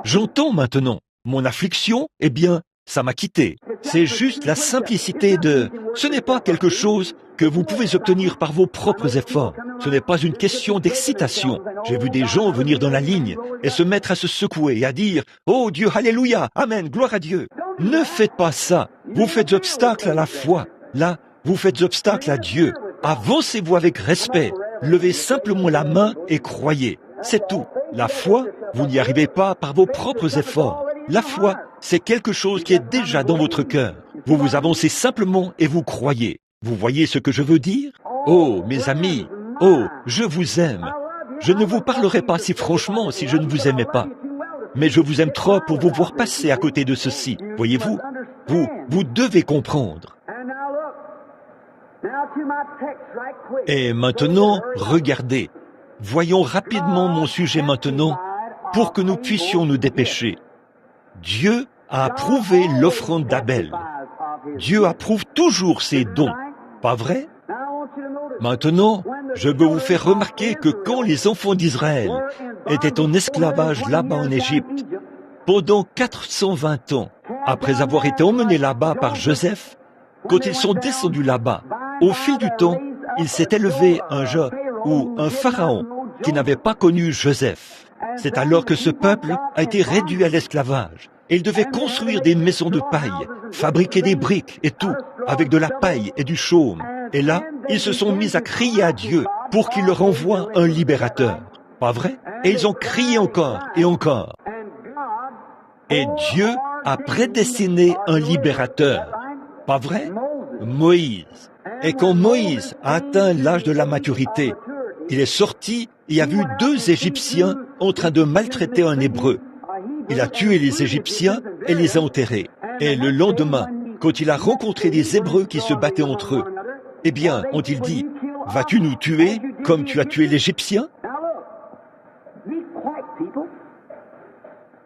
j'entends maintenant. Mon affliction, eh bien, ça m'a quitté. C'est juste la simplicité de... Ce n'est pas quelque chose que vous pouvez obtenir par vos propres efforts. Ce n'est pas une question d'excitation. J'ai vu des gens venir dans la ligne et se mettre à se secouer et à dire « Oh Dieu, alléluia, amen, gloire à Dieu ». Ne faites pas ça. Vous faites obstacle à la foi. Là, vous faites obstacle à Dieu. Avancez-vous avec respect. Levez simplement la main et croyez. C'est tout. La foi, vous n'y arrivez pas par vos propres efforts. La foi, c'est quelque chose qui est déjà dans votre cœur. Vous vous avancez simplement et vous croyez. Vous voyez ce que je veux dire? Oh, mes amis, oh, je vous aime. Je ne vous parlerai pas si franchement si je ne vous aimais pas. Mais je vous aime trop pour vous voir passer à côté de ceci. Voyez-vous, vous devez comprendre. Et maintenant, regardez. Voyons rapidement mon sujet maintenant pour que nous puissions nous dépêcher. Dieu a approuvé l'offrande d'Abel. Dieu approuve toujours ses dons. Pas vrai? Maintenant, je veux vous faire remarquer que quand les enfants d'Israël étaient en esclavage là-bas en Égypte, pendant 420 ans, après avoir été emmenés là-bas par Joseph, quand ils sont descendus là-bas, au fil du temps, il s'est élevé un pharaon qui n'avait pas connu Joseph. C'est alors que ce peuple a été réduit à l'esclavage. Et ils devaient construire des maisons de paille, fabriquer des briques et tout, avec de la paille et du chaume. Et là, ils se sont mis à crier à Dieu pour qu'il leur envoie un libérateur. Pas vrai? Et ils ont crié encore et encore. Et Dieu a prédestiné un libérateur. Pas vrai? Moïse. Et quand Moïse a atteint l'âge de la maturité, il est sorti et a vu 2 Égyptiens en train de maltraiter un Hébreu. Il a tué les Égyptiens et les a enterrés. Et le lendemain, quand il a rencontré des Hébreux qui se battaient entre eux, eh bien, ont-ils dit, « Vas-tu nous tuer comme tu as tué l'Égyptien ?»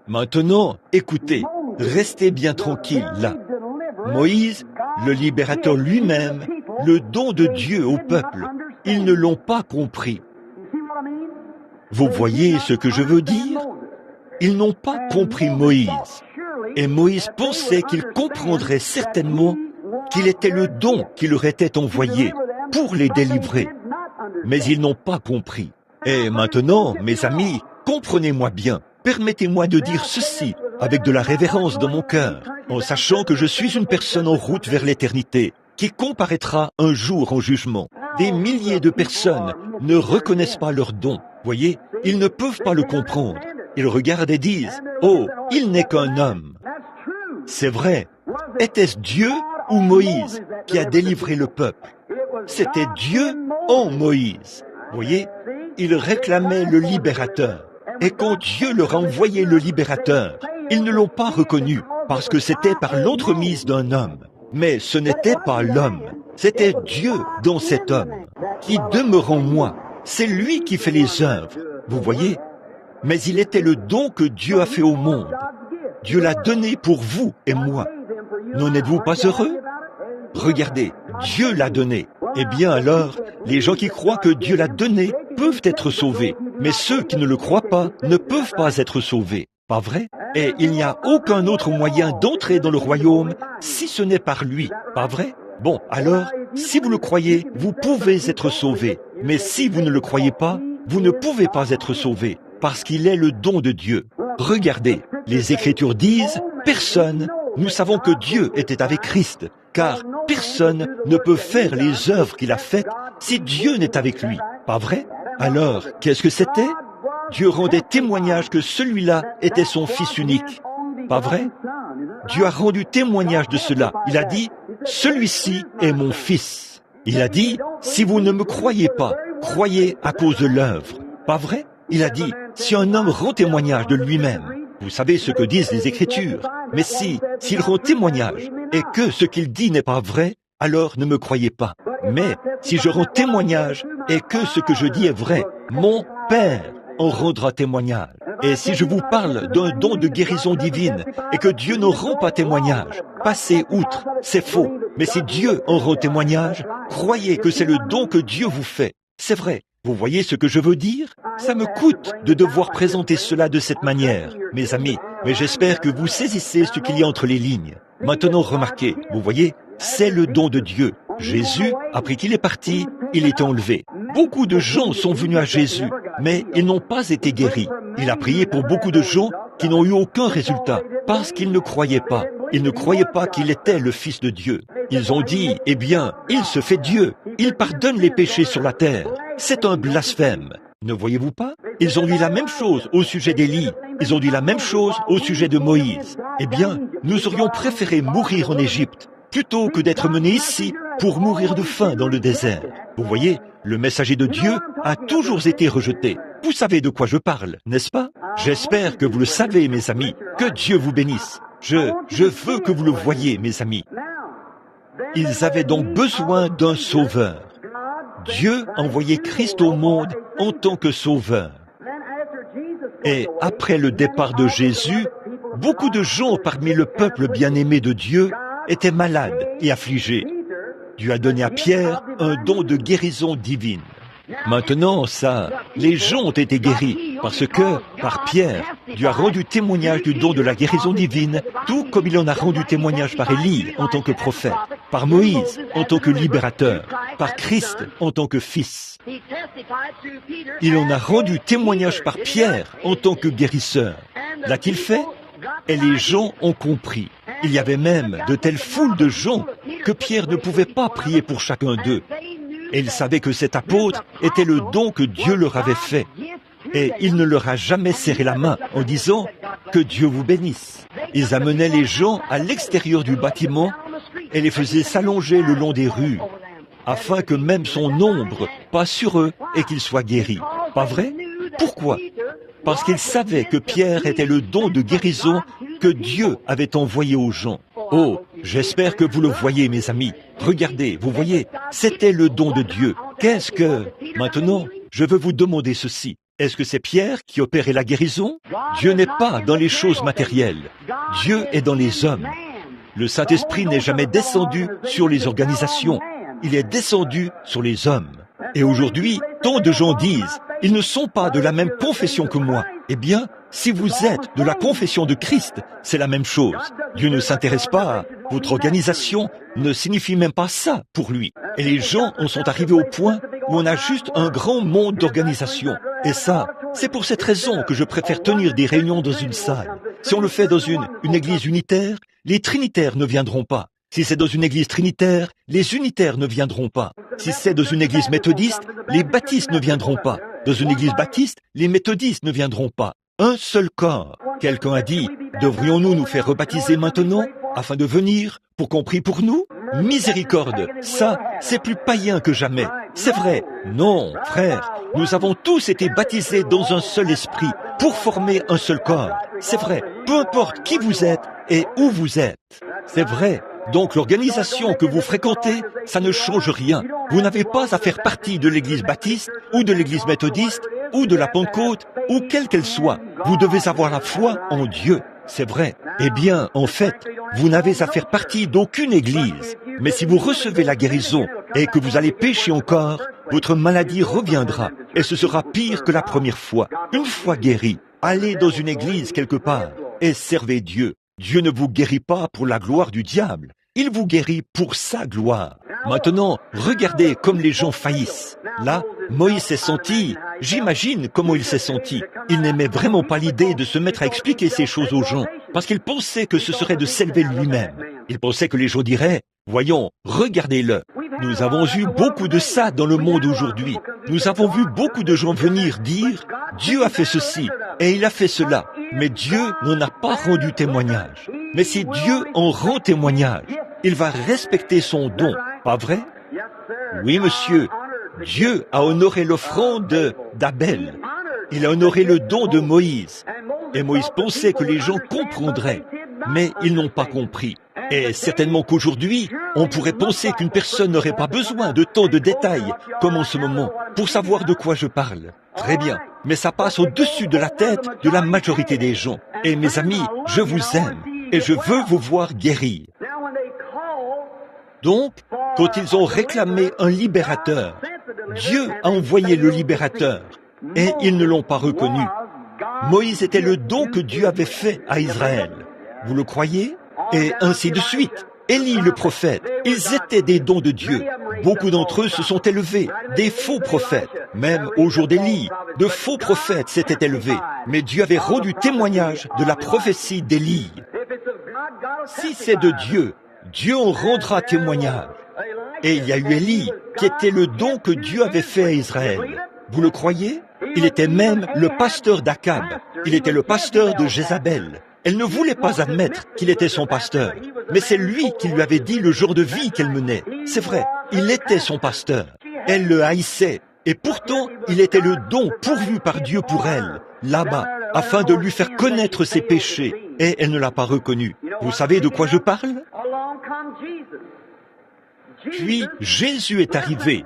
Maintenant, écoutez, restez bien tranquille là. Moïse, le libérateur lui-même, le don de Dieu au peuple, ils ne l'ont pas compris. Vous voyez ce que je veux dire? Ils n'ont pas compris Moïse. Et Moïse pensait qu'il comprendrait certainement qu'il était le don qui leur était envoyé pour les délivrer. Mais ils n'ont pas compris. Et maintenant, mes amis, comprenez-moi bien. Permettez-moi de dire ceci avec de la révérence dans mon cœur, en sachant que je suis une personne en route vers l'éternité, qui comparaîtra un jour en jugement. Des milliers de personnes ne reconnaissent pas leur don. Voyez, ils ne peuvent pas le comprendre. Ils regardent et disent, « Oh, il n'est qu'un homme. » C'est vrai. Était-ce Dieu ou Moïse qui a délivré le peuple? C'était Dieu en Moïse. Voyez, ils réclamaient le libérateur. Et quand Dieu leur a envoyé le libérateur, ils ne l'ont pas reconnu parce que c'était par l'entremise d'un homme. Mais ce n'était pas l'homme, c'était Dieu dans cet homme, qui demeure en moi. C'est lui qui fait les œuvres, vous voyez? Mais il était le don que Dieu a fait au monde. Dieu l'a donné pour vous et moi. N'en êtes-vous pas heureux? Regardez, Dieu l'a donné. Eh bien alors, les gens qui croient que Dieu l'a donné peuvent être sauvés. Mais ceux qui ne le croient pas ne peuvent pas être sauvés. Pas vrai? Et il n'y a aucun autre moyen d'entrer dans le royaume si ce n'est par lui. Pas vrai? Bon, alors, si vous le croyez, vous pouvez être sauvés. Mais si vous ne le croyez pas, vous ne pouvez pas être sauvés, parce qu'il est le don de Dieu. Regardez, les Écritures disent, personne, nous savons que Dieu était avec Christ, car personne ne peut faire les œuvres qu'il a faites si Dieu n'est avec lui. Pas vrai? Alors, qu'est-ce que c'était? Dieu rendait témoignage que celui-là était son Fils unique. Pas vrai? Dieu a rendu témoignage de cela. Il a dit, « Celui-ci est mon Fils ». Il a dit, « Si vous ne me croyez pas, croyez à cause de l'œuvre ». Pas vrai? Il a dit, « Si un homme rend témoignage de lui-même, vous savez ce que disent les Écritures, mais s'il rend témoignage et que ce qu'il dit n'est pas vrai, alors ne me croyez pas. Mais si je rends témoignage et que ce que je dis est vrai, mon Père en rendra témoignage. Et si je vous parle d'un don de guérison divine et que Dieu ne rend pas témoignage, passez outre, c'est faux. Mais si Dieu en rend témoignage, croyez que c'est le don que Dieu vous fait. C'est vrai. Vous voyez ce que je veux dire? Ça me coûte de devoir présenter cela de cette manière, mes amis, mais j'espère que vous saisissez ce qu'il y a entre les lignes. Maintenant, remarquez, vous voyez, c'est le don de Dieu. Jésus, après qu'il est parti, il est enlevé. Beaucoup de gens sont venus à Jésus, mais ils n'ont pas été guéris. Il a prié pour beaucoup de gens qui n'ont eu aucun résultat, parce qu'ils ne croyaient pas. Ils ne croyaient pas qu'il était le Fils de Dieu. Ils ont dit, eh bien, il se fait Dieu. Il pardonne les péchés sur la terre. C'est un blasphème. Ne voyez-vous pas? Ils ont dit la même chose au sujet d'Élie. Ils ont dit la même chose au sujet de Moïse. Eh bien, nous aurions préféré mourir en Égypte plutôt que d'être menés ici pour mourir de faim dans le désert. Vous voyez, le messager de Dieu a toujours été rejeté. Vous savez de quoi je parle, n'est-ce pas? J'espère que vous le savez, mes amis. Que Dieu vous bénisse. Je veux que vous le voyiez, mes amis. Ils avaient donc besoin d'un sauveur. Dieu envoyait Christ au monde en tant que sauveur. Et après le départ de Jésus, beaucoup de gens parmi le peuple bien-aimé de Dieu étaient malades et affligés. Dieu a donné à Pierre un don de guérison divine. Maintenant, les gens ont été guéris parce que, par Pierre, Dieu a rendu témoignage du don de la guérison divine, tout comme il en a rendu témoignage par Élie en tant que prophète, par Moïse en tant que libérateur, par Christ en tant que Fils. Il en a rendu témoignage par Pierre en tant que guérisseur. L'a-t-il fait? Et les gens ont compris. Il y avait même de telles foules de gens que Pierre ne pouvait pas prier pour chacun d'eux. Et ils savaient que cet apôtre était le don que Dieu leur avait fait. Et il ne leur a jamais serré la main en disant « Que Dieu vous bénisse ». Ils amenaient les gens à l'extérieur du bâtiment et les faisaient s'allonger le long des rues, afin que même son ombre passe sur eux et qu'ils soient guéris. Pas vrai? Pourquoi? Parce qu'ils savaient que Pierre était le don de guérison que Dieu avait envoyé aux gens. Oh, j'espère que vous le voyez, mes amis. Regardez, vous voyez, c'était le don de Dieu. Qu'est-ce que... Maintenant, je veux vous demander ceci. Est-ce que c'est Pierre qui opérait la guérison? Dieu n'est pas dans les choses matérielles. Dieu est dans les hommes. Le Saint-Esprit n'est jamais descendu sur les organisations. Il est descendu sur les hommes. Et aujourd'hui, tant de gens disent, ils ne sont pas de la même confession que moi. Eh bien, si vous êtes de la confession de Christ, c'est la même chose. Dieu ne s'intéresse pas à votre organisation, ne signifie même pas ça pour lui. Et les gens en sont arrivés au point où on a juste un grand monde d'organisations. Et ça, c'est pour cette raison que je préfère tenir des réunions dans une salle. Si on le fait dans une église unitaire, les trinitaires ne viendront pas. Si c'est dans une église trinitaire, les unitaires ne viendront pas. Si c'est dans une église méthodiste, les baptistes ne viendront pas. Dans une église baptiste, les méthodistes ne viendront pas. Un seul corps. Quelqu'un a dit, devrions-nous nous faire rebaptiser maintenant, afin de venir, pour qu'on prie pour nous? Miséricorde, ça, c'est plus païen que jamais. C'est vrai. Non, frère, nous avons tous été baptisés dans un seul esprit, pour former un seul corps. C'est vrai, peu importe qui vous êtes et où vous êtes. C'est vrai. Donc l'organisation que vous fréquentez, ça ne change rien. Vous n'avez pas à faire partie de l'église baptiste, ou de l'église méthodiste, ou de la Pentecôte, ou quelle qu'elle soit. Vous devez avoir la foi en Dieu. C'est vrai. Eh bien, en fait, vous n'avez à faire partie d'aucune église. Mais si vous recevez la guérison et que vous allez pécher encore, votre maladie reviendra et ce sera pire que la première fois. Une fois guéri, allez dans une église quelque part et servez Dieu. Dieu ne vous guérit pas pour la gloire du diable. Il vous guérit pour sa gloire. Maintenant, regardez comme les gens faillissent. Là, Moïse s'est senti, j'imagine comment il s'est senti. Il n'aimait vraiment pas l'idée de se mettre à expliquer ces choses aux gens, parce qu'il pensait que ce serait de s'élever lui-même. Il pensait que les gens diraient, voyons, regardez-le. Nous avons eu beaucoup de ça dans le monde aujourd'hui. Nous avons vu beaucoup de gens venir dire, Dieu a fait ceci et il a fait cela, mais Dieu n'en a pas rendu témoignage. Mais si Dieu en rend témoignage, il va respecter son don, pas vrai? Oui, monsieur. Dieu a honoré l'offrande d'Abel. Il a honoré le don de Moïse. Et Moïse pensait que les gens comprendraient, mais ils n'ont pas compris. Et certainement qu'aujourd'hui, on pourrait penser qu'une personne n'aurait pas besoin de tant de détails, comme en ce moment, pour savoir de quoi je parle. Très bien, mais ça passe au-dessus de la tête de la majorité des gens. Et mes amis, je vous aime, et je veux vous voir guérir. Donc, quand ils ont réclamé un libérateur, Dieu a envoyé le libérateur, et ils ne l'ont pas reconnu. Moïse était le don que Dieu avait fait à Israël. Vous le croyez? Et ainsi de suite. Élie le prophète, ils étaient des dons de Dieu. Beaucoup d'entre eux se sont élevés, des faux prophètes. Même au jour d'Élie, de faux prophètes s'étaient élevés. Mais Dieu avait rendu témoignage de la prophétie d'Élie. Si c'est de Dieu, Dieu en rendra témoignage. Et il y a eu Élie, qui était le don que Dieu avait fait à Israël. Vous le croyez? Il était même le pasteur d'Akab. Il était le pasteur de Jézabel. Elle ne voulait pas admettre qu'il était son pasteur. Mais c'est lui qui lui avait dit le genre de vie qu'elle menait. C'est vrai, il était son pasteur. Elle le haïssait. Et pourtant, il était le don pourvu par Dieu pour elle, là-bas, afin de lui faire connaître ses péchés. Et elle ne l'a pas reconnu. Vous savez de quoi je parle? Puis Jésus est arrivé.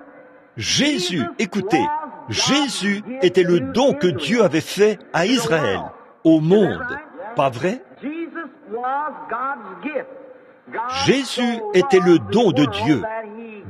Jésus, écoutez, Jésus était le don que Dieu avait fait à Israël, au monde. Pas vrai? Jésus était le don de Dieu.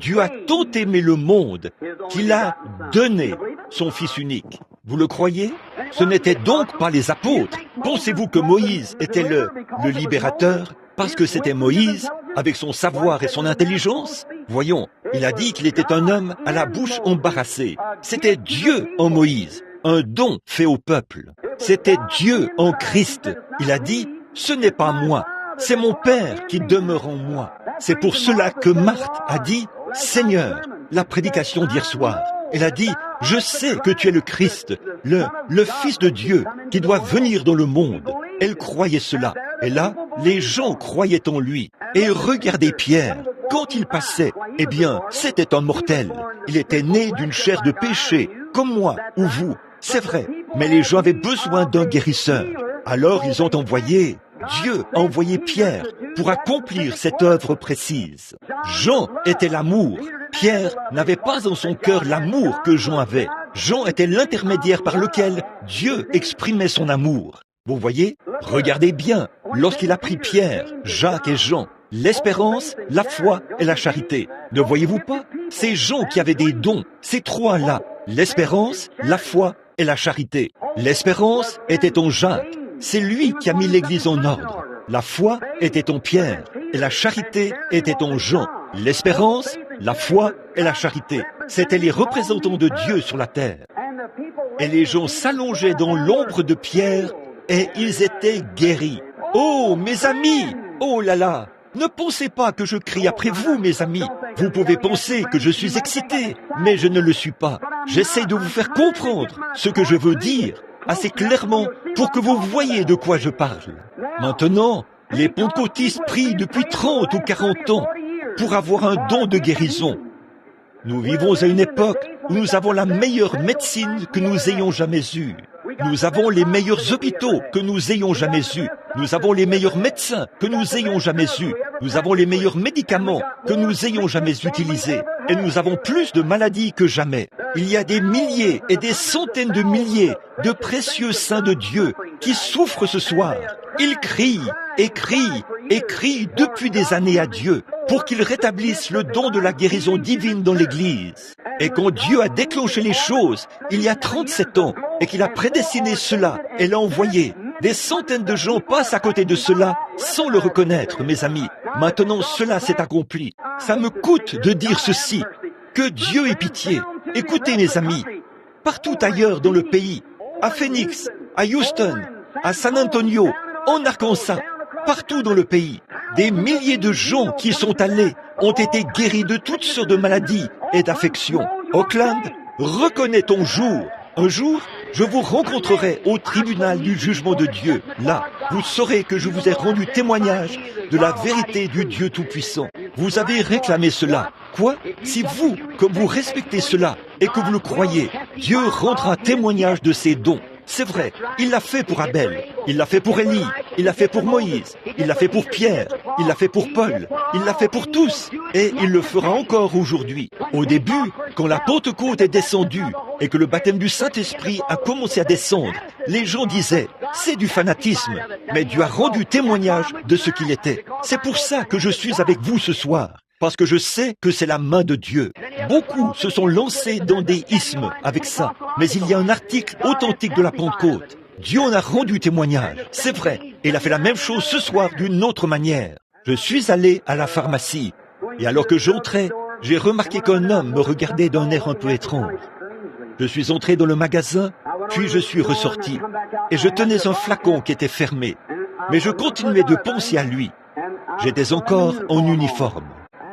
Dieu a tant aimé le monde qu'il a donné son Fils unique. Vous le croyez? Ce n'était donc pas les apôtres. Pensez-vous que Moïse était le libérateur parce que c'était Moïse, avec son savoir et son intelligence? Voyons, il a dit qu'il était un homme à la bouche embarrassée. C'était Dieu en Moïse, un don fait au peuple. C'était Dieu en Christ. Il a dit, ce n'est pas moi, c'est mon Père qui demeure en moi. C'est pour cela que Marthe a dit, Seigneur, la prédication d'hier soir, elle a dit, je sais que tu es le Christ, le Fils de Dieu qui doit venir dans le monde. Elle croyait cela. Et là, les gens croyaient en lui. Et regardez Pierre, quand il passait, eh bien, c'était un mortel. Il était né d'une chair de péché, comme moi ou vous. C'est vrai, mais les gens avaient besoin d'un guérisseur. Alors ils ont envoyé, Dieu a envoyé Pierre pour accomplir cette œuvre précise. Jean était l'amour. Pierre n'avait pas en son cœur l'amour que Jean avait. Jean était l'intermédiaire par lequel Dieu exprimait son amour. Vous voyez? Regardez bien, lorsqu'il a pris Pierre, Jacques et Jean, l'espérance, la foi et la charité. Ne voyez-vous pas? Ces gens qui avaient des dons, ces trois-là, l'espérance, la foi et la charité. L'espérance était en Jacques. C'est lui qui a mis l'Église en ordre. La foi était en Pierre et la charité était en Jean. L'espérance, la foi et la charité. C'étaient les représentants de Dieu sur la terre. et les gens s'allongeaient dans l'ombre de Pierre, et ils étaient guéris. Oh, mes amis! Oh là là! Ne pensez pas que je crie après vous, mes amis. Vous pouvez penser que je suis excité, mais je ne le suis pas. J'essaie de vous faire comprendre ce que je veux dire assez clairement pour que vous voyez de quoi je parle. Maintenant, les pentecôtistes prient depuis 30 ou 40 ans pour avoir un don de guérison. Nous vivons à une époque où nous avons la meilleure médecine que nous ayons jamais eue. Nous avons les meilleurs hôpitaux que nous ayons jamais eus. Nous avons les meilleurs médecins que nous ayons jamais eus. Nous avons les meilleurs médicaments que nous ayons jamais utilisés. Et nous avons plus de maladies que jamais. Il y a des milliers et des centaines de milliers de précieux saints de Dieu qui souffrent ce soir. Ils crient et crient et crient depuis des années à Dieu pour qu'il rétablisse le don de la guérison divine dans l'Église. Et quand Dieu a déclenché les choses il y a 37 ans et qu'il a prédestiné cela et l'a envoyé, des centaines de gens passent à côté de cela sans le reconnaître, mes amis. Maintenant, cela s'est accompli. Ça me coûte de dire ceci. Que Dieu ait pitié. Écoutez, mes amis, partout ailleurs dans le pays, à Phoenix, à Houston, à San Antonio, en Arkansas, partout dans le pays, des milliers de gens qui sont allés ont été guéris de toutes sortes de maladies et d'affections. Oakland, reconnais ton jour. Un jour, je vous rencontrerai au tribunal du jugement de Dieu. Là, vous saurez que je vous ai rendu témoignage de la vérité du Dieu Tout-Puissant. Vous avez réclamé cela. Quoi? Si vous, comme vous respectez cela et que vous le croyez, Dieu rendra témoignage de ses dons. C'est vrai, il l'a fait pour Abel, il l'a fait pour Élie, il l'a fait pour Moïse, il l'a fait pour Pierre, il l'a fait pour Paul, il l'a fait pour tous, et il le fera encore aujourd'hui. Au début, quand la Pentecôte est descendue et que le baptême du Saint-Esprit a commencé à descendre, les gens disaient, c'est du fanatisme, mais Dieu a rendu témoignage de ce qu'il était. C'est pour ça que je suis avec vous ce soir. Parce que je sais que c'est la main de Dieu. Beaucoup se sont lancés dans des ismes avec ça. Mais il y a un article authentique de la Pentecôte. Dieu en a rendu témoignage. C'est vrai. Et il a fait la même chose ce soir d'une autre manière. Je suis allé à la pharmacie. Et alors que j'entrais, j'ai remarqué qu'un homme me regardait d'un air un peu étrange. Je suis entré dans le magasin, puis je suis ressorti. Et je tenais un flacon qui était fermé. Mais je continuais de penser à lui. J'étais encore en uniforme.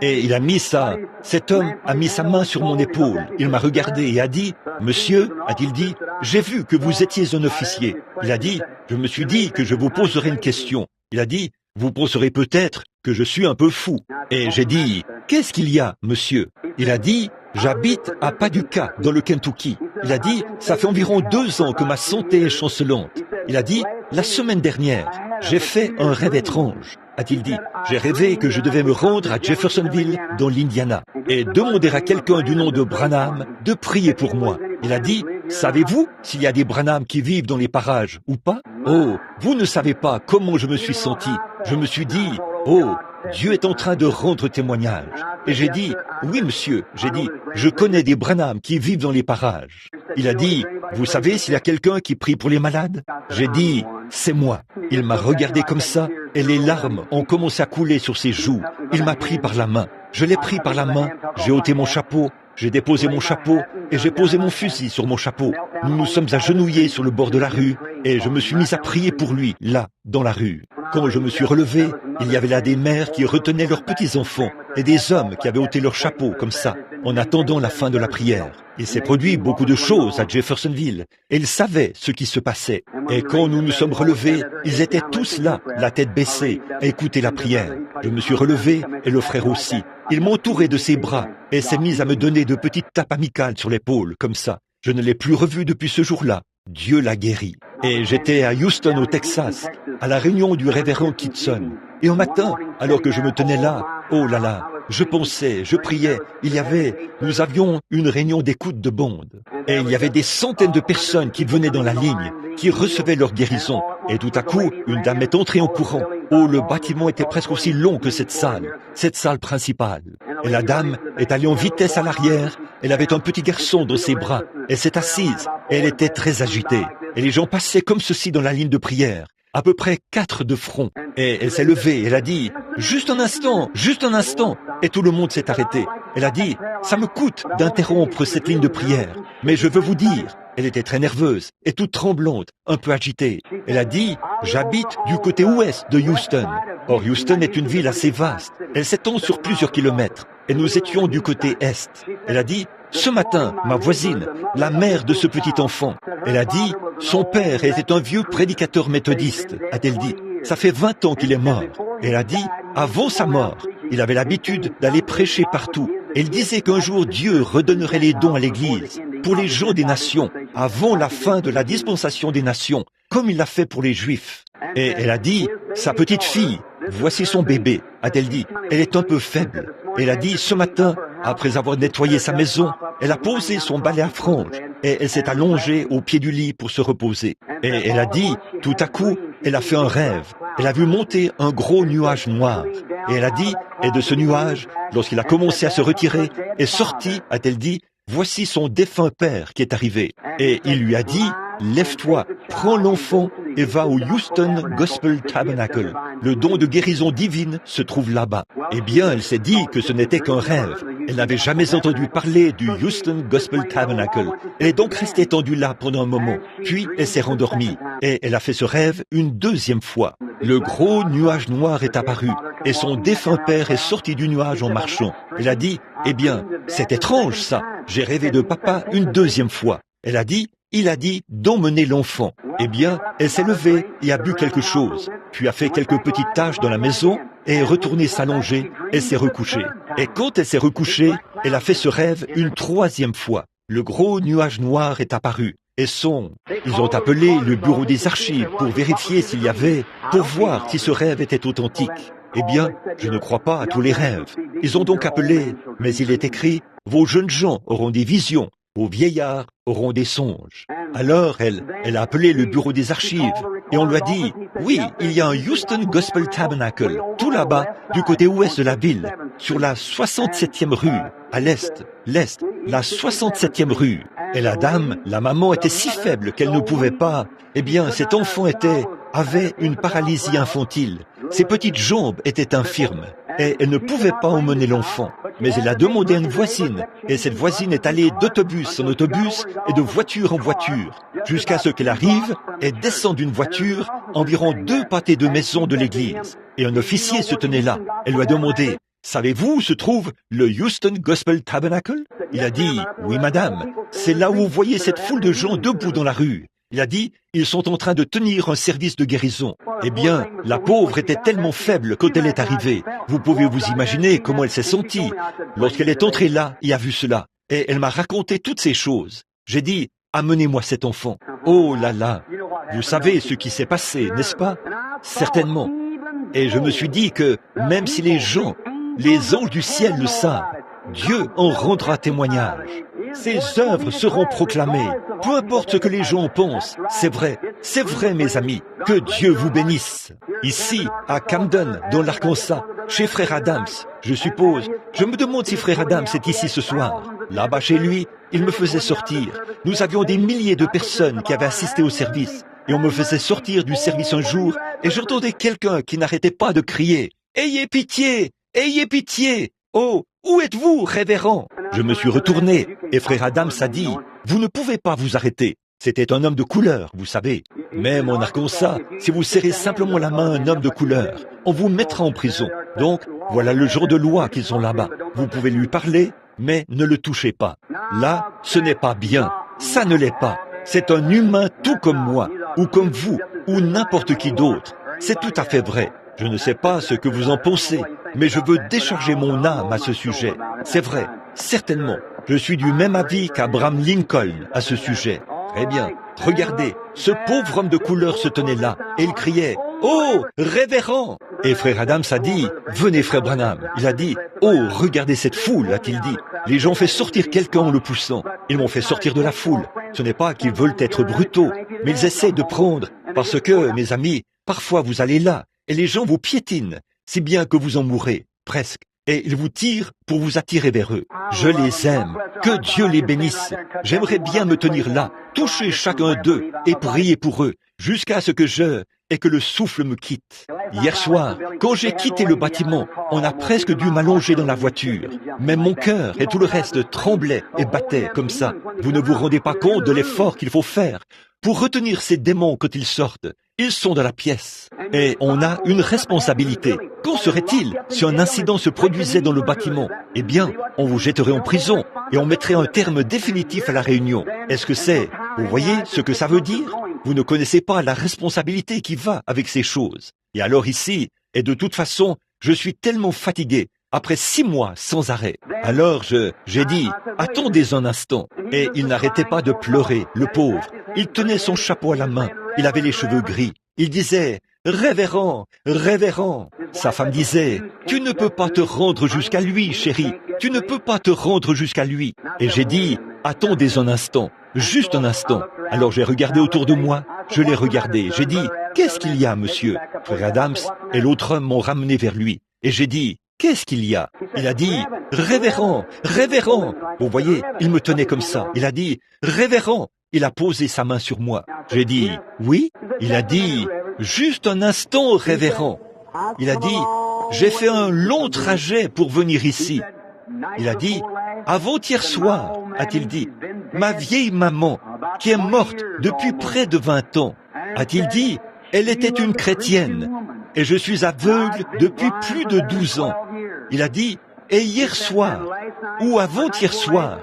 Et il a mis ça, cet homme a mis sa main sur mon épaule. Il m'a regardé et a dit, « Monsieur, a-t-il dit, j'ai vu que vous étiez un officier. » Il a dit, « Je me suis dit que je vous poserai une question. » Il a dit, « Vous penserez peut-être que je suis un peu fou. » Et j'ai dit, « Qu'est-ce qu'il y a, monsieur ?» Il a dit, « J'habite à Paducah, dans le Kentucky. » Il a dit, « Ça fait environ 2 ans que ma santé est chancelante. » Il a dit, « La semaine dernière, j'ai fait un rêve étrange. » A-t-il dit, j'ai rêvé que je devais me rendre à Jeffersonville, dans l'Indiana, et demander à quelqu'un du nom de Branham de prier pour moi. Il a dit, savez-vous s'il y a des Branham qui vivent dans les parages ou pas? Oh, vous ne savez pas comment je me suis senti. Je me suis dit, oh, Dieu est en train de rendre témoignage. Et j'ai dit, oui monsieur, j'ai dit, je connais des Branham qui vivent dans les parages. Il a dit, vous savez s'il y a quelqu'un qui prie pour les malades? J'ai dit, c'est moi. Il m'a regardé comme ça et les larmes ont commencé à couler sur ses joues. Il m'a pris par la main. Je l'ai pris par la main, j'ai ôté mon chapeau, j'ai déposé mon chapeau et j'ai posé mon fusil sur mon chapeau. Nous nous sommes agenouillés sur le bord de la rue et je me suis mis à prier pour lui, là, dans la rue. Quand je me suis relevé, il y avait là des mères qui retenaient leurs petits-enfants et des hommes qui avaient ôté leur chapeau comme ça, en attendant la fin de la prière. Il s'est produit beaucoup de choses à Jeffersonville et ils savaient ce qui se passait. Et quand nous nous sommes relevés, ils étaient tous là, la tête baissée, à écouter la prière. Je me suis relevé et le frère aussi. Il m'entourait de ses bras et s'est mis à me donner de petites tapes amicales sur l'épaule, comme ça. Je ne l'ai plus revu depuis ce jour-là. Dieu l'a guéri. Et j'étais à Houston, au Texas, à la réunion du révérend Kitson. Et au matin, alors que je me tenais là, oh là là, je pensais, je priais, nous avions une réunion d'écoute de bande. Et il y avait des centaines de personnes qui venaient dans la ligne, qui recevaient leur guérison. Et tout à coup, une dame est entrée en courant. Oh, le bâtiment était presque aussi long que cette salle principale. Et la dame est allée en vitesse à l'arrière. Elle avait un petit garçon dans ses bras. Elle s'est assise et elle était très agitée. Et les gens passaient comme ceci dans la ligne de prière. À peu près 4 de front. Et elle s'est levée, elle a dit, juste un instant. Et tout le monde s'est arrêté. Elle a dit, ça me coûte d'interrompre cette ligne de prière. Mais je veux vous dire, Elle était très nerveuse et toute tremblante, un peu agitée. Elle a dit, j'habite du côté ouest de Houston. Or, Houston est une ville assez vaste. Elle s'étend sur plusieurs kilomètres. Et nous étions du côté est. Elle a dit, ce matin, ma voisine, la mère de ce petit enfant, elle a dit, son père était un vieux prédicateur méthodiste, a-t-elle dit. Ça fait 20 ans qu'il est mort. Elle a dit, avant sa mort, il avait l'habitude d'aller prêcher partout. Elle disait qu'un jour Dieu redonnerait les dons à l'Église pour les gens des nations, avant la fin de la dispensation des nations, comme il l'a fait pour les Juifs. Et elle a dit, sa petite fille, voici son bébé, a-t-elle dit. Elle est un peu faible. Elle a dit, ce matin, après avoir nettoyé sa maison, elle a posé son balai à franges et elle s'est allongée au pied du lit pour se reposer. Et elle a dit, tout à coup, elle a fait un rêve. Elle a vu monter un gros nuage noir. Et elle a dit, et de ce nuage, lorsqu'il a commencé à se retirer, est sorti, a-t-elle dit, voici son défunt père qui est arrivé. Et il lui a dit, lève-toi, prends l'enfant et va au Houston Gospel Tabernacle. Le don de guérison divine se trouve là-bas. Eh bien, elle s'est dit que ce n'était qu'un rêve. Elle n'avait jamais entendu parler du Houston Gospel Tabernacle. Elle est donc restée étendue là pendant un moment. Puis, elle s'est rendormie. Et elle a fait ce rêve une deuxième fois. Le gros nuage noir est apparu. Et son défunt père est sorti du nuage en marchant. Elle a dit, eh bien, c'est étrange ça. J'ai rêvé de papa une deuxième fois. Elle a dit, il a dit d'emmener l'enfant. Eh bien, elle s'est levée et a bu quelque chose, puis a fait quelques petites tâches dans la maison et est retournée s'allonger et s'est recouchée. Et quand elle s'est recouchée, elle a fait ce rêve une troisième fois. Le gros nuage noir est apparu. Et ils ont appelé le bureau des archives pour vérifier s'il y avait, pour voir si ce rêve était authentique. Eh bien, je ne crois pas à tous les rêves. Ils ont donc appelé, mais il est écrit, vos jeunes gens auront des visions. Vos vieillards auront des songes. Alors, elle a appelé le bureau des archives et on lui a dit, oui, il y a un Houston Gospel Tabernacle, tout là-bas, du côté ouest de la ville, sur la 67e rue, à l'est, la 67e rue. Et la dame, la maman était si faible qu'elle ne pouvait pas, eh bien, cet enfant avait une paralysie infantile. Ses petites jambes étaient infirmes et elle ne pouvait pas emmener l'enfant. Mais elle a demandé à une voisine et cette voisine est allée d'autobus en autobus et de voiture en voiture jusqu'à ce qu'elle arrive et descende d'une voiture environ 2 pâtés de maison de l'église. Et un officier se tenait là. Elle lui a demandé, savez-vous où se trouve le Houston Gospel Tabernacle? Il a dit, oui madame, c'est là où vous voyez cette foule de gens debout dans la rue. Il a dit, ils sont en train de tenir un service de guérison. Eh bien, la pauvre était tellement faible quand elle est arrivée. Vous pouvez vous imaginer comment elle s'est sentie lorsqu'elle est entrée là et a vu cela. Et elle m'a raconté toutes ces choses. J'ai dit, amenez-moi cet enfant. Oh là là, vous savez ce qui s'est passé, n'est-ce pas? Certainement. Et je me suis dit que même si les anges du ciel le savent, Dieu en rendra témoignage. Ses œuvres seront proclamées. Peu importe ce que les gens pensent, c'est vrai mes amis, que Dieu vous bénisse. Ici, à Camden, dans l'Arkansas, chez Frère Adams, je suppose, je me demande si Frère Adams est ici ce soir. Là-bas chez lui, il me faisait sortir. Nous avions des milliers de personnes qui avaient assisté au service. Et on me faisait sortir du service un jour, et j'entendais quelqu'un qui n'arrêtait pas de crier « Ayez pitié! Ayez pitié! Oh, où êtes-vous, révérend ?» Je me suis retourné, et Frère Adams a dit « Vous ne pouvez pas vous arrêter. » C'était un homme de couleur, vous savez. Même en Arkansas, si vous serrez simplement la main à un homme de couleur, on vous mettra en prison. Donc, voilà le genre de loi qu'ils ont là-bas. Vous pouvez lui parler, mais ne le touchez pas. Là, ce n'est pas bien. Ça ne l'est pas. C'est un humain tout comme moi, ou comme vous, ou n'importe qui d'autre. C'est tout à fait vrai. Je ne sais pas ce que vous en pensez, mais je veux décharger mon âme à ce sujet. C'est vrai, certainement. Je suis du même avis qu'Abraham Lincoln à ce sujet. Très bien. Regardez, ce pauvre homme de couleur se tenait là, et il criait « Oh, révérend !» Et Frère Adams a dit « Venez, Frère Branham !» Il a dit « Oh, regardez cette foule !» a-t-il dit. Les gens ont fait sortir quelqu'un en le poussant. Ils m'ont fait sortir de la foule. Ce n'est pas qu'ils veulent être brutaux, mais ils essaient de prendre. Parce que, mes amis, parfois vous allez là, et les gens vous piétinent, si bien que vous en mourrez, presque. Et ils vous tirent pour vous attirer vers eux. Je les aime. Que Dieu les bénisse. J'aimerais bien me tenir là, toucher chacun d'eux et prier pour eux, jusqu'à ce que et que le souffle me quitte. Hier soir, quand j'ai quitté le bâtiment, on a presque dû m'allonger dans la voiture. Même mon cœur et tout le reste tremblaient et battaient comme ça. Vous ne vous rendez pas compte de l'effort qu'il faut faire pour retenir ces démons quand ils sortent. Ils sont dans la pièce. Et on a une responsabilité. Qu'en serait-il si un incident se produisait dans le bâtiment? Eh bien, on vous jetterait en prison et on mettrait un terme définitif à la réunion. Est-ce que c'est... Vous voyez ce que ça veut dire? Vous ne connaissez pas la responsabilité qui va avec ces choses. Et alors ici, et de toute façon, je suis tellement fatigué, après 6 mois sans arrêt. Alors j'ai dit, attendez un instant. Et il n'arrêtait pas de pleurer, le pauvre. Il tenait son chapeau à la main. Il avait les cheveux gris. Il disait, révérend, révérend. Sa femme disait, tu ne peux pas te rendre jusqu'à lui, chérie. Tu ne peux pas te rendre jusqu'à lui. Et j'ai dit, attendez un instant, juste un instant. Alors j'ai regardé autour de moi, je l'ai regardé. J'ai dit, qu'est-ce qu'il y a, monsieur? Frère Adams et l'autre homme m'ont ramené vers lui. Et j'ai dit, qu'est-ce qu'il y a? Il a dit, révérend, révérend. Vous voyez, il me tenait comme ça. Il a dit, révérend. Il a posé sa main sur moi. J'ai dit, oui. Il a dit, juste un instant, révérend. Il a dit, j'ai fait un long trajet pour venir ici. Il a dit, avant-hier soir, a-t-il dit, ma vieille maman, qui est morte depuis près de 20 ans, a-t-il dit, elle était une chrétienne, et je suis aveugle depuis plus de 12 ans. Il a dit, et hier soir, ou avant-hier soir,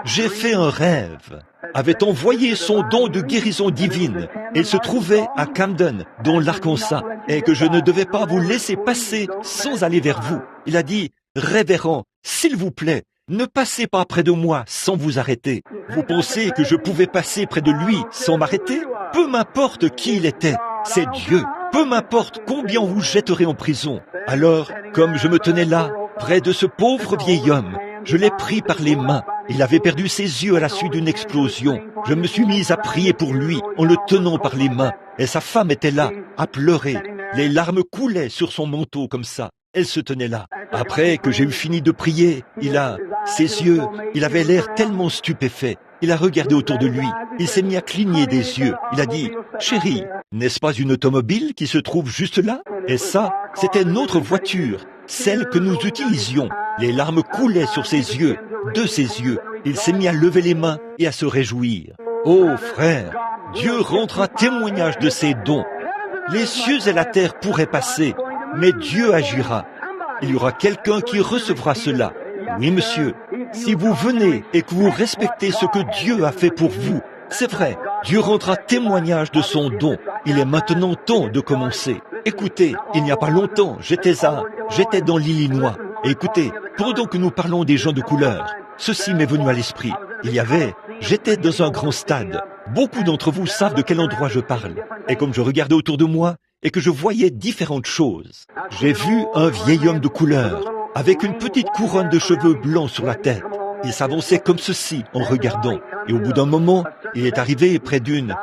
j'ai fait un rêve, avait envoyé son don de guérison divine. Il se trouvait à Camden, dans l'Arkansas, et que je ne devais pas vous laisser passer sans aller vers vous. Il a dit, révérend, s'il vous plaît, ne passez pas près de moi sans vous arrêter. Vous pensez que je pouvais passer près de lui sans m'arrêter? Peu m'importe qui il était, c'est Dieu. Peu m'importe combien on vous jetterait en prison. Alors, comme je me tenais là, près de ce pauvre vieil homme, je l'ai pris par les mains. Il avait perdu ses yeux à la suite d'une explosion. Je me suis mise à prier pour lui en le tenant par les mains. Et sa femme était là, à pleurer. Les larmes coulaient sur son manteau comme ça. Elle se tenait là. Après que j'ai eu fini de prier, ses yeux, il avait l'air tellement stupéfait. Il a regardé autour de lui. Il s'est mis à cligner des yeux. Il a dit, chérie, n'est-ce pas une automobile qui se trouve juste là? Et ça, c'était notre voiture, celle que nous utilisions. Les larmes coulaient sur ses yeux, de ses yeux. Il s'est mis à lever les mains et à se réjouir. Oh frère, Dieu rendra témoignage de ses dons. Les cieux et la terre pourraient passer, mais Dieu agira. Il y aura quelqu'un qui recevra cela. Oui, monsieur, si vous venez et que vous respectez ce que Dieu a fait pour vous, c'est vrai, Dieu rendra témoignage de son don. Il est maintenant temps de commencer. Écoutez, il n'y a pas longtemps, j'étais dans l'Illinois. Et écoutez, pendant que nous parlons des gens de couleur, ceci m'est venu à l'esprit. J'étais dans un grand stade. Beaucoup d'entre vous savent de quel endroit je parle. Et comme je regardais autour de moi et que je voyais différentes choses, j'ai vu un vieil homme de couleur avec une petite couronne de cheveux blancs sur la tête. Il s'avançait comme ceci en regardant. Et au bout d'un moment, il est arrivé près d'une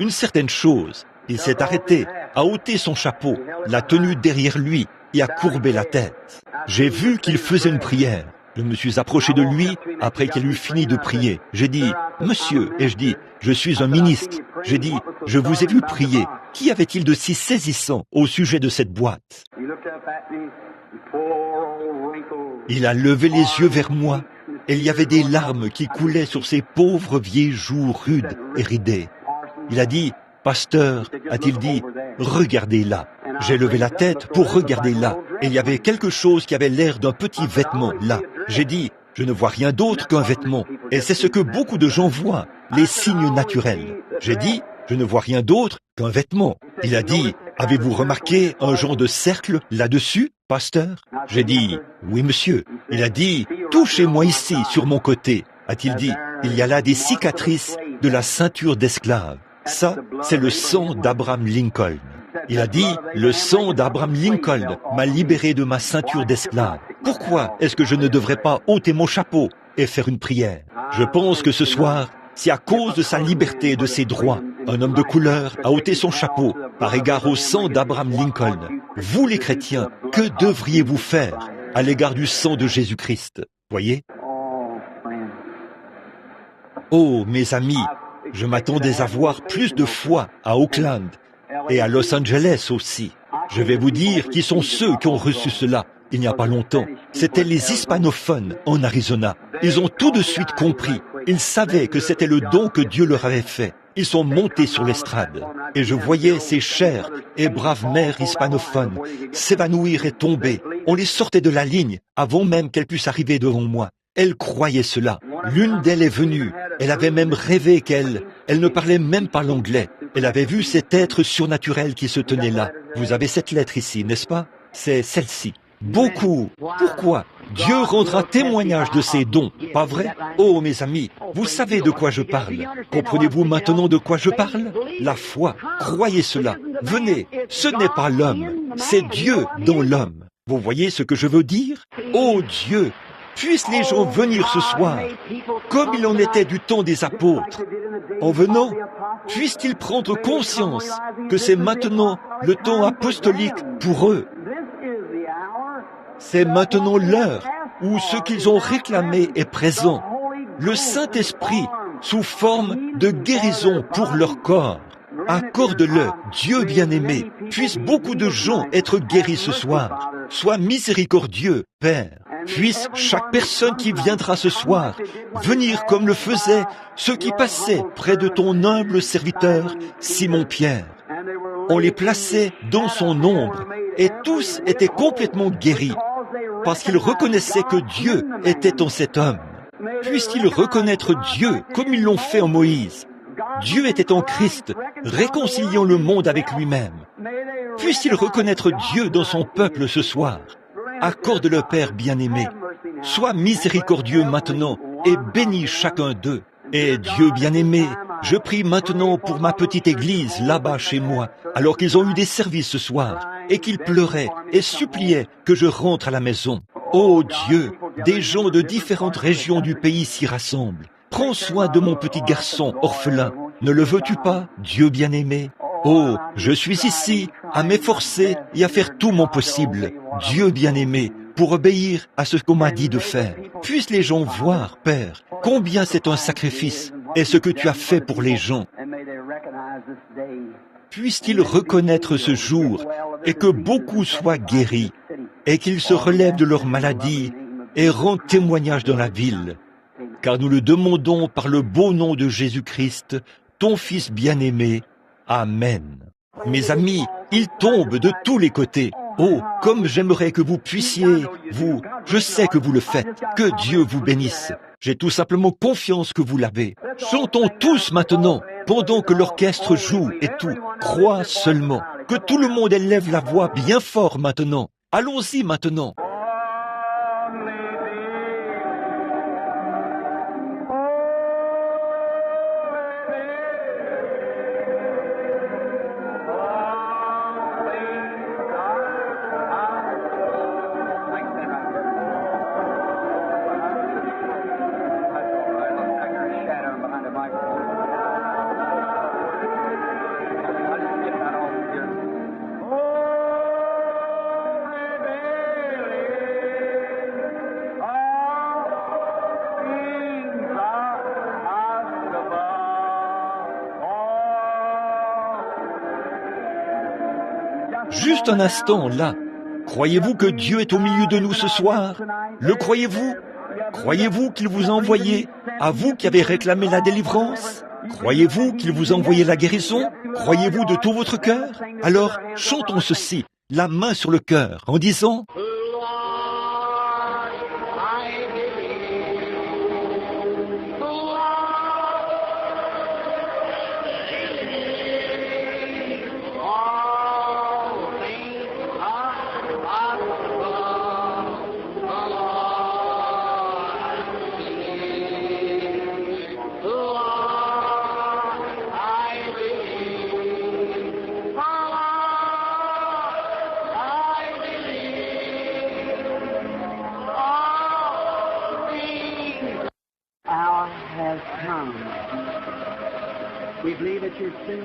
certaine chose. Il s'est arrêté, a ôté son chapeau, l'a tenu derrière lui et a courbé la tête. J'ai vu qu'il faisait une prière. Je me suis approché de lui après qu'il eut fini de prier. J'ai dit, monsieur, et je dis, je suis un ministre. J'ai dit, je vous ai vu prier. Qu'y avait-il de si saisissant au sujet de cette boîte? Il a levé les yeux vers moi et il y avait des larmes qui coulaient sur ses pauvres vieilles joues rudes et ridées. Il a dit, pasteur, a-t-il dit, regardez là. J'ai levé la tête pour regarder là et il y avait quelque chose qui avait l'air d'un petit vêtement là. J'ai dit, je ne vois rien d'autre qu'un vêtement. Et c'est ce que beaucoup de gens voient, les signes naturels. J'ai dit, je ne vois rien d'autre qu'un vêtement. Il a dit, avez-vous remarqué un genre de cercle là-dessus, pasteur? J'ai dit, oui monsieur. Il a dit, touchez-moi ici, sur mon côté. A-t-il dit, il y a là des cicatrices de la ceinture d'esclave. Ça, c'est le sang d'Abraham Lincoln. Il a dit, le sang d'Abraham Lincoln m'a libéré de ma ceinture d'esclave. Pourquoi est-ce que je ne devrais pas ôter mon chapeau et faire une prière? Je pense que ce soir, si à cause de sa liberté et de ses droits, un homme de couleur a ôté son chapeau par égard au sang d'Abraham Lincoln, vous les chrétiens, que devriez-vous faire à l'égard du sang de Jésus-Christ? Voyez? Oh, mes amis, je m'attendais à voir plus de foi à Oakland et à Los Angeles aussi. Je vais vous dire qui sont ceux qui ont reçu cela il n'y a pas longtemps. C'étaient les hispanophones en Arizona. Ils ont tout de suite compris. Ils savaient que c'était le don que Dieu leur avait fait. Ils sont montés sur l'estrade. Et je voyais ces chères et braves mères hispanophones s'évanouir et tomber. On les sortait de la ligne avant même qu'elles puissent arriver devant moi. Elles croyaient cela. L'une d'elles est venue. Elle avait même rêvé qu'elle ne parlait même pas l'anglais. Elle avait vu cet être surnaturel qui se tenait là. Vous avez cette lettre ici, n'est-ce pas? C'est celle-ci. Beaucoup. Pourquoi? Dieu rendra témoignage de ses dons, pas vrai? Oh, mes amis, vous savez de quoi je parle. Comprenez-vous maintenant de quoi je parle? La foi. Croyez cela. Venez. Ce n'est pas l'homme. C'est Dieu dans l'homme. Vous voyez ce que je veux dire? Oh Dieu! Puissent les gens venir ce soir, comme il en était du temps des apôtres. En venant, puissent-ils prendre conscience que c'est maintenant le temps apostolique pour eux. C'est maintenant l'heure où ce qu'ils ont réclamé est présent. Le Saint-Esprit, sous forme de guérison pour leur corps. Accorde-le, Dieu bien-aimé. Puissent beaucoup de gens être guéris ce soir. Sois miséricordieux, Père. Puisse chaque personne qui viendra ce soir venir comme le faisaient ceux qui passaient près de ton humble serviteur, Simon-Pierre. On les plaçait dans son ombre et tous étaient complètement guéris parce qu'ils reconnaissaient que Dieu était en cet homme. Puissent-ils reconnaître Dieu comme ils l'ont fait en Moïse. Dieu était en Christ, réconciliant le monde avec lui-même. Puisse-t-il reconnaître Dieu dans son peuple ce soir. Accorde-le, Père bien-aimé. Sois miséricordieux maintenant et bénis chacun d'eux. Et Dieu bien-aimé, je prie maintenant pour ma petite église là-bas chez moi, alors qu'ils ont eu des services ce soir, et qu'ils pleuraient et suppliaient que je rentre à la maison. Oh Dieu, des gens de différentes régions du pays s'y rassemblent. Prends soin de mon petit garçon orphelin. Ne le veux-tu pas, Dieu bien-aimé? Oh, je suis ici à m'efforcer et à faire tout mon possible, Dieu bien-aimé, pour obéir à ce qu'on m'a dit de faire. Puissent les gens voir, Père, combien c'est un sacrifice et ce que tu as fait pour les gens. Puissent-ils reconnaître ce jour et que beaucoup soient guéris et qu'ils se relèvent de leur maladie et rendent témoignage dans la ville. Car nous le demandons par le beau nom de Jésus-Christ, ton Fils bien-aimé. Amen. Mes amis, ils tombent de tous les côtés. Oh, comme j'aimerais que vous puissiez, je sais que vous le faites, que Dieu vous bénisse. J'ai tout simplement confiance que vous l'avez. Chantons tous maintenant, pendant que l'orchestre joue et tout. Crois seulement, que tout le monde élève la voix bien fort maintenant. Allons-y maintenant. Juste un instant, là. Croyez-vous que Dieu est au milieu de nous ce soir? Le croyez-vous? Croyez-vous qu'il vous a envoyé, à vous qui avez réclamé la délivrance? Croyez-vous qu'il vous a envoyé la guérison? Croyez-vous de tout votre cœur? Alors, chantons ceci, la main sur le cœur, en disant...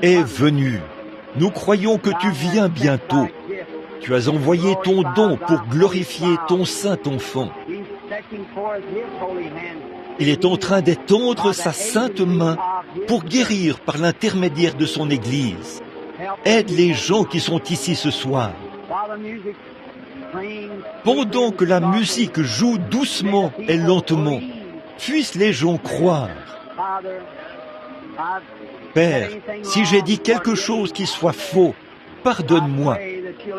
Est venu. Nous croyons que tu viens bientôt. Tu as envoyé ton don pour glorifier ton saint enfant. Il est en train d'étendre sa sainte main pour guérir par l'intermédiaire de son Église. Aide les gens qui sont ici ce soir. Pendant que la musique joue doucement et lentement, puissent les gens croire. Père, si j'ai dit quelque chose qui soit faux, pardonne-moi.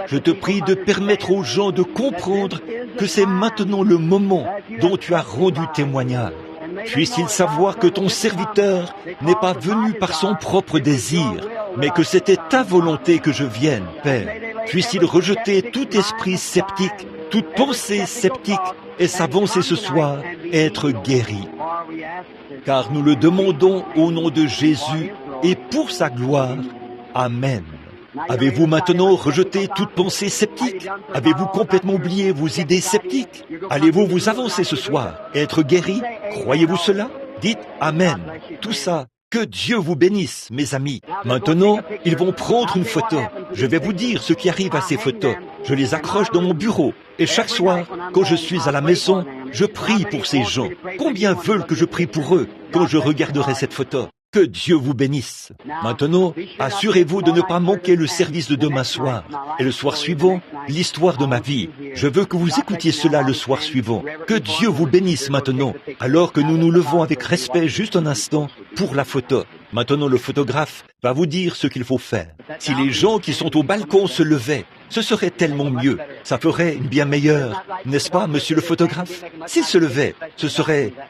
Je te prie de permettre aux gens de comprendre que c'est maintenant le moment dont tu as rendu témoignage. Puisse-t-il savoir que ton serviteur n'est pas venu par son propre désir, mais que c'était ta volonté que je vienne, Père. Puisse-t-il rejeter tout esprit sceptique, toute pensée sceptique, et s'avancer ce soir et être guéri. Car nous le demandons au nom de Jésus et pour sa gloire. Amen. Avez-vous maintenant rejeté toute pensée sceptique? Avez-vous complètement oublié vos idées sceptiques? Allez-vous vous avancer ce soir et être guéri? Croyez-vous cela? Dites Amen. Tout ça. Que Dieu vous bénisse, mes amis. Maintenant, ils vont prendre une photo. Je vais vous dire ce qui arrive à ces photos. Je les accroche dans mon bureau. Et chaque soir, quand je suis à la maison, je prie pour ces gens. Combien veulent que je prie pour eux quand je regarderai cette photo? Que Dieu vous bénisse. Maintenant, assurez-vous de ne pas manquer le service de demain soir. Et le soir suivant, l'histoire de ma vie. Je veux que vous écoutiez cela le soir suivant. Que Dieu vous bénisse maintenant, alors que nous nous levons avec respect juste un instant pour la photo. Maintenant, le photographe va vous dire ce qu'il faut faire. Si les gens qui sont au balcon se levaient, ce serait tellement mieux. Ça ferait une bien meilleure, n'est-ce pas, monsieur le photographe? S'ils se levaient,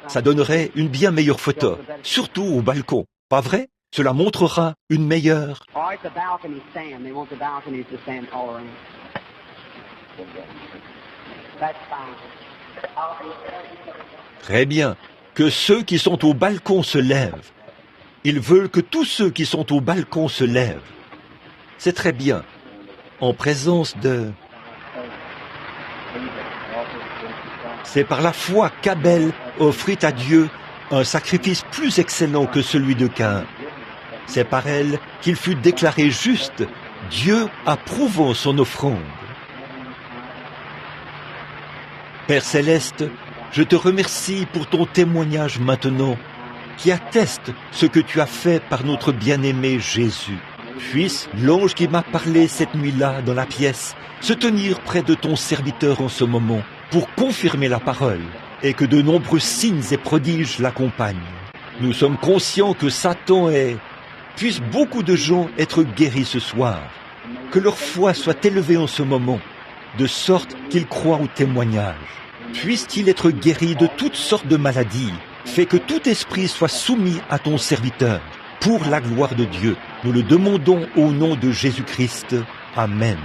ça donnerait une bien meilleure photo, surtout au balcon. Pas vrai? Cela montrera une meilleure. Très bien. Que ceux qui sont au balcon se lèvent. Ils veulent que tous ceux qui sont au balcon se lèvent. C'est très bien. En présence de... C'est par la foi qu'Abel offrit à Dieu un sacrifice plus excellent que celui de Caïn. C'est par elle qu'il fut déclaré juste, Dieu approuvant son offrande. Père Céleste, je te remercie pour ton témoignage maintenant, qui atteste ce que tu as fait par notre bien-aimé Jésus. Puisse l'ange qui m'a parlé cette nuit-là dans la pièce se tenir près de ton serviteur en ce moment pour confirmer la parole et que de nombreux signes et prodiges l'accompagnent. Nous sommes conscients que Satan est... Puissent beaucoup de gens être guéris ce soir, que leur foi soit élevée en ce moment, de sorte qu'ils croient au témoignage. Puisse-t-il être guéri de toutes sortes de maladies, fais que tout esprit soit soumis à ton serviteur, pour la gloire de Dieu. Nous le demandons au nom de Jésus-Christ. Amen.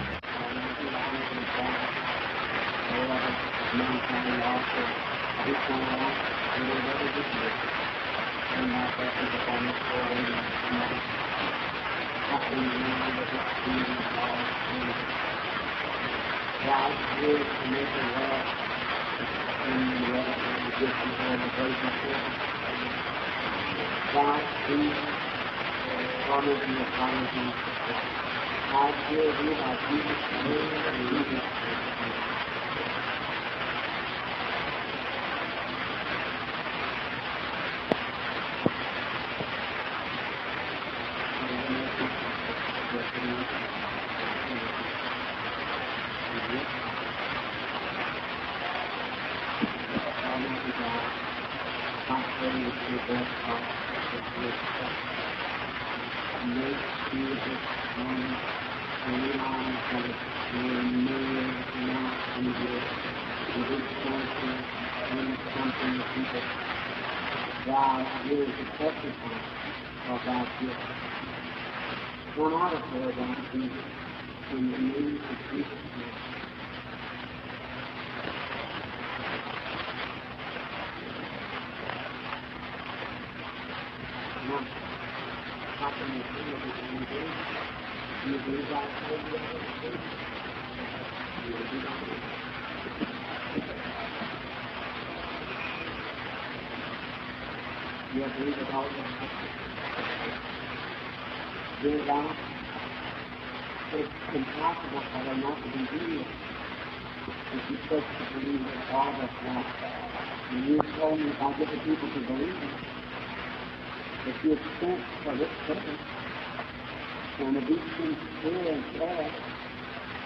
And a deep sincere and prayer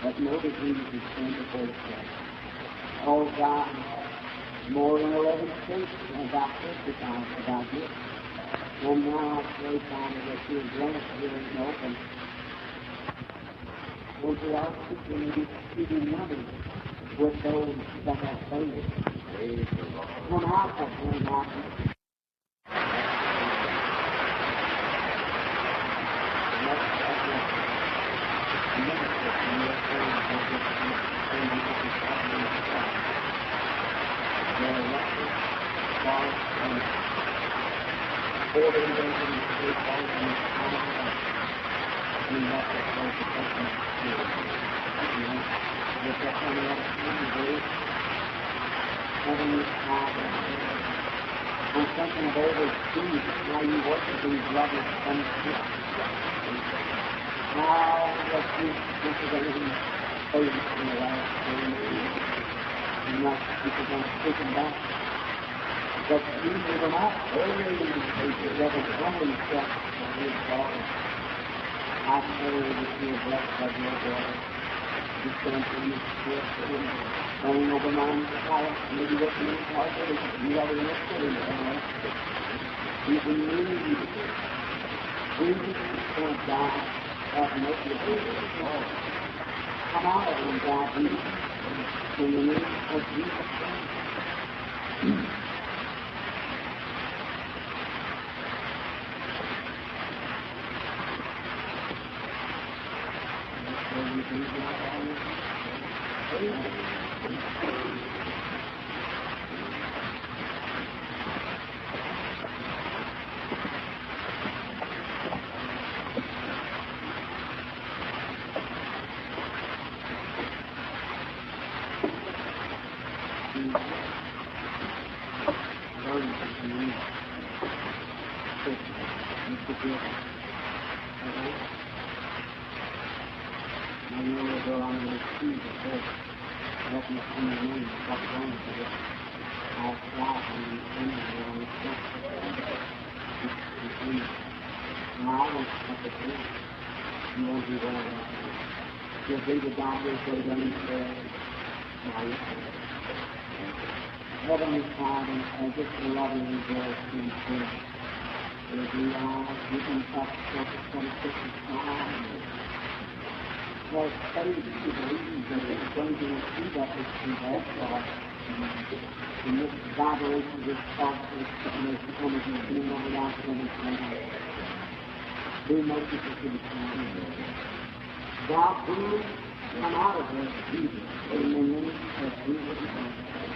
that no disease is sin before the Christ. Oh God, more than 11 states have got testified about this. And now I pray, Father, that you grant hearing and open. And to our people may be speaking numbers with those that have faith. Come out of their mountains. I'm thinking of all those things, how you work with these lovers and how that this is a living faith in the last days. And not people going to take them back. But you move them out early in the faith, that is humble yourself for his daughter. I pray that you are blessed by your daughter. You stand for your spirit, running over my power, maybe what you need to help it, you have a little foot in it. You can move you. Jesus is going to die and make you whole. Come out of him, God, in the name of Jesus Christ. Heavenly Father, I just love you and rejoice in prayer. As we are, you can touch the 26 time. Well, faith to believe that it's going to receive that which we have for us. In this vibration, this thought, this energy, being over that energy, be merciful to the time. God, please come out of this, Jesus, in the name of Jesus Christ.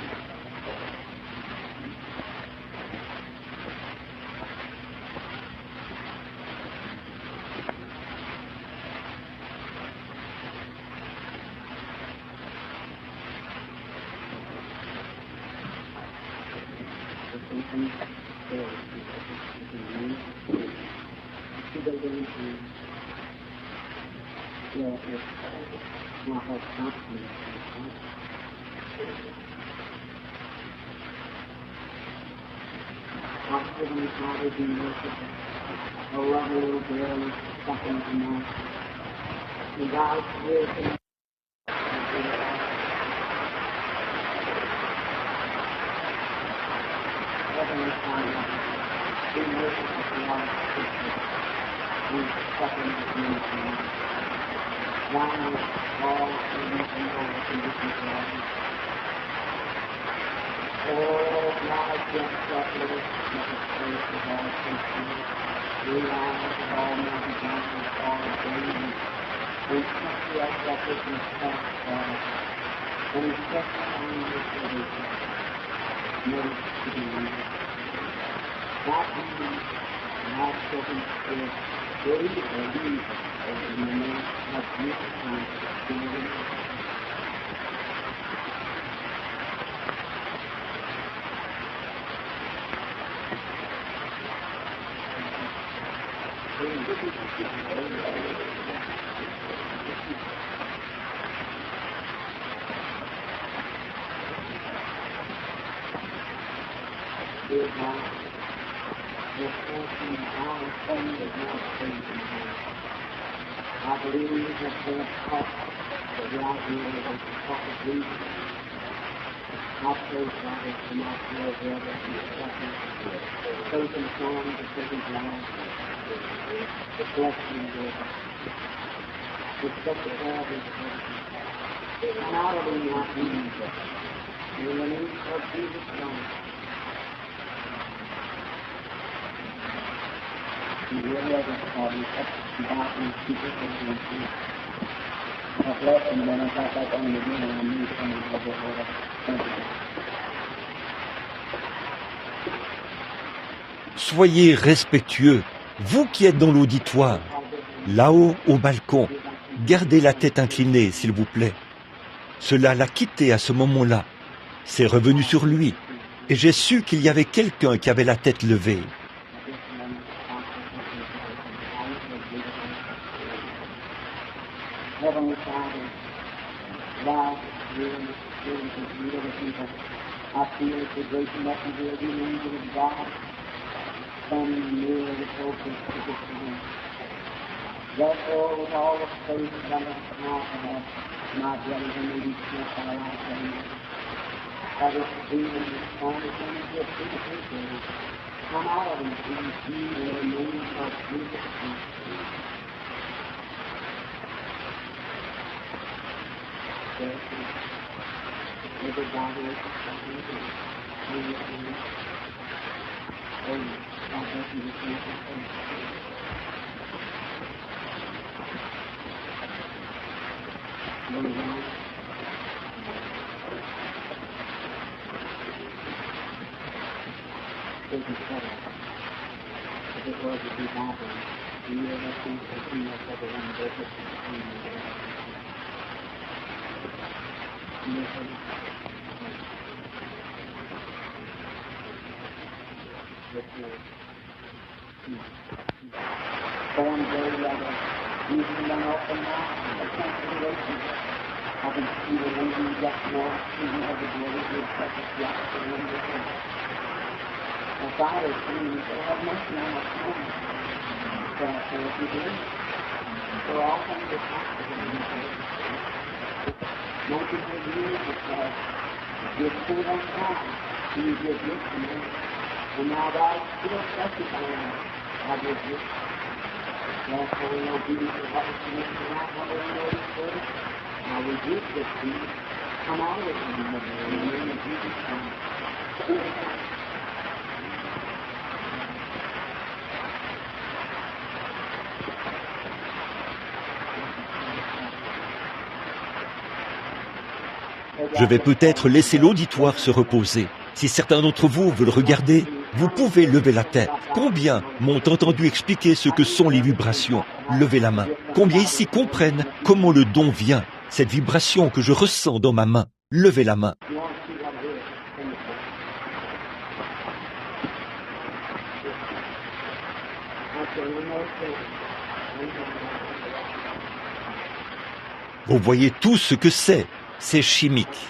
Heavenly Father, be merciful. A lovely little girl is suffering from that. And God, will Heavenly Father, be merciful to our sister who is suffering from that. Thou all things and all conditions of life. Oh, God, just that little space of all things. We are of all mankind and all things. We trust you as that which is best for us. And we set on this solution. Knows to be used. Not even not spoken spirit. Believe or leave in the name of Jesus Christ. Dear God, your fortune, our thing is not free from you. I believe in you that they have taught the idea that they can talk of Jesus. I pray, Father, for my prayer brother and suffering. Faith and song to take his life. The blessing, Lord. Respect the prayer of his person. Come out of him not being there. In the name of Jesus Christ. You really have a party about these people and things. I bless them, then I thought that's only again, and I knew somebody was over. Thank you. Soyez respectueux, vous qui êtes dans l'auditoire, là-haut au balcon. Gardez la tête inclinée, s'il vous plaît. Cela l'a quitté à ce moment-là. C'est revenu sur lui. Et j'ai su qu'il y avait quelqu'un qui avait la tête levée. Heavenly Father, thou really, really, really people. I feel it's the great messenger of the angel of God, standing near the focus of this room. Therefore, with all the faith that I have, my brothers and ladies, my life, that is being responded to your people. Come out of them in the name of Jesus Christ. Everybody is born very level, using them open now, the consideration. I can see the way you get more, even of the glory of such a black and wonderful. The Father is saying, you shall have mercy on us now. So I say, if you do, for all things are possible in the faith. Multiple years because you're still on time, you give gifts to me, and now thou still testifying of your gifts. Therefore, in obedience to what was committed to that, what we know is good, now we give this to you. Come out of it in the name of Jesus Christ. Je vais peut-être laisser l'auditoire se reposer. Si certains d'entre vous veulent regarder, vous pouvez lever la tête. Combien m'ont entendu expliquer ce que sont les vibrations? Levez la main. Combien ici comprennent comment le don vient? Cette vibration que je ressens dans ma main. Levez la main. Vous voyez tout ce que c'est. C'est chimique.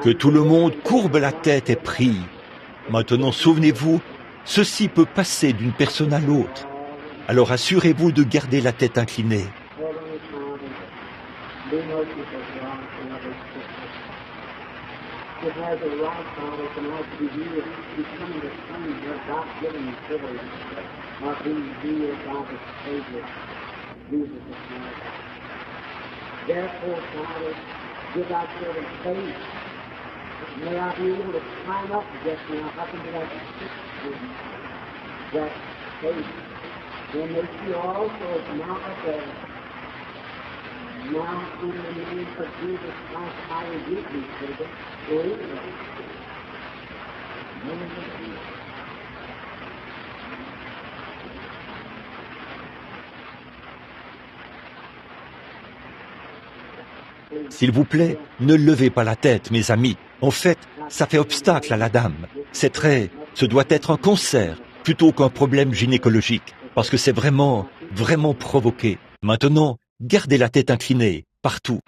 Que tout le monde courbe la tête et prie. Maintenant, souvenez-vous, ceci peut passer d'une personne à l'autre. Alors assurez-vous de garder la tête inclinée. Therefore, Father, give our children faith. May I be able to climb up just now, up into that faith. When they see also as Mount up there, now in the name of Jesus Christ, I rebuke these children. Believe it. Name of Jesus. S'il vous plaît, ne levez pas la tête, mes amis. En fait, ça fait obstacle à la dame. Ce doit être un cancer plutôt qu'un problème gynécologique, parce que c'est vraiment provoqué. Maintenant, gardez la tête inclinée, partout.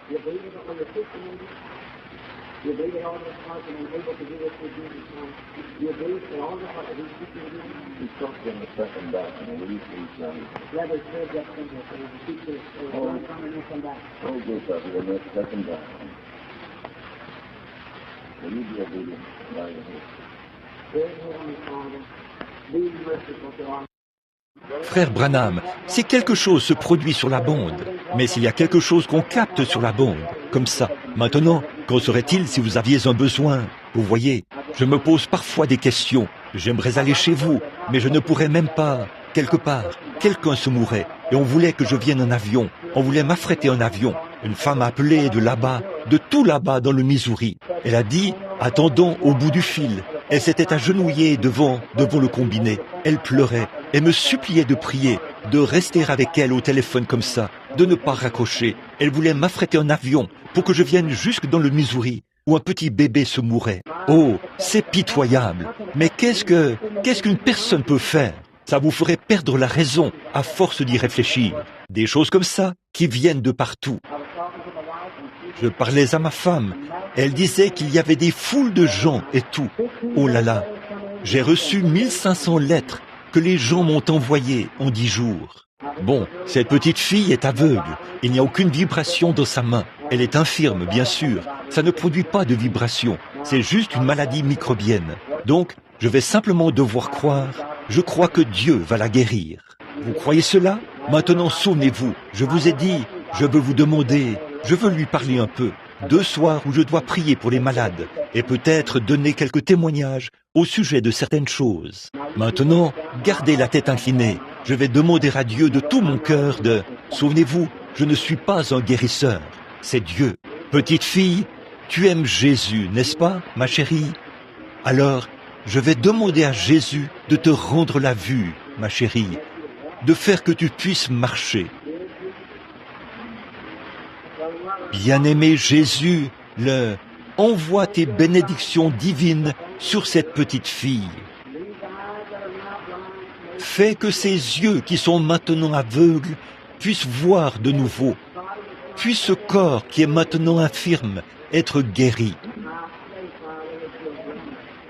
Frère Branham, si quelque chose se produit sur la bande, mais s'il y a quelque chose qu'on capte sur la bande, comme ça, maintenant, qu'en serait-il si vous aviez un besoin? Vous voyez, je me pose parfois des questions. J'aimerais aller chez vous, mais je ne pourrais même pas. Quelque part, quelqu'un se mourait, et on voulait que je vienne en avion. On voulait m'affréter en avion. Une femme a appelé de là-bas, de tout là-bas dans le Missouri. Elle a dit, attendons au bout du fil. Elle s'était agenouillée devant le combiné. Elle pleurait et me suppliait de prier, de rester avec elle au téléphone comme ça, de ne pas raccrocher. Elle voulait m'affréter en avion pour que je vienne jusque dans le Missouri, où un petit bébé se mourait. Oh, c'est pitoyable. Mais qu'est-ce qu'une personne peut faire? Ça vous ferait perdre la raison à force d'y réfléchir. Des choses comme ça qui viennent de partout. Je parlais à ma femme. Elle disait qu'il y avait des foules de gens et tout. Oh là là, j'ai reçu 1500 lettres que les gens m'ont envoyées en 10 jours. Bon, cette petite fille est aveugle. Il n'y a aucune vibration dans sa main. Elle est infirme, bien sûr. Ça ne produit pas de vibration. C'est juste une maladie microbienne. Donc, je vais simplement devoir croire. Je crois que Dieu va la guérir. Vous croyez cela? Maintenant, souvenez-vous, je vous ai dit, je veux vous demander, je veux lui parler un peu. 2 soirs où je dois prier pour les malades et peut-être donner quelques témoignages au sujet de certaines choses. Maintenant, gardez la tête inclinée. Je vais demander à Dieu de tout mon cœur de... Souvenez-vous, je ne suis pas un guérisseur, c'est Dieu. Petite fille, tu aimes Jésus, n'est-ce pas, ma chérie? Alors, je vais demander à Jésus de te rendre la vue, ma chérie, de faire que tu puisses marcher. Bien-aimé Jésus, envoie tes bénédictions divines sur cette petite fille. Fais que ses yeux qui sont maintenant aveugles puissent voir de nouveau. Puisse ce corps qui est maintenant infirme être guéri.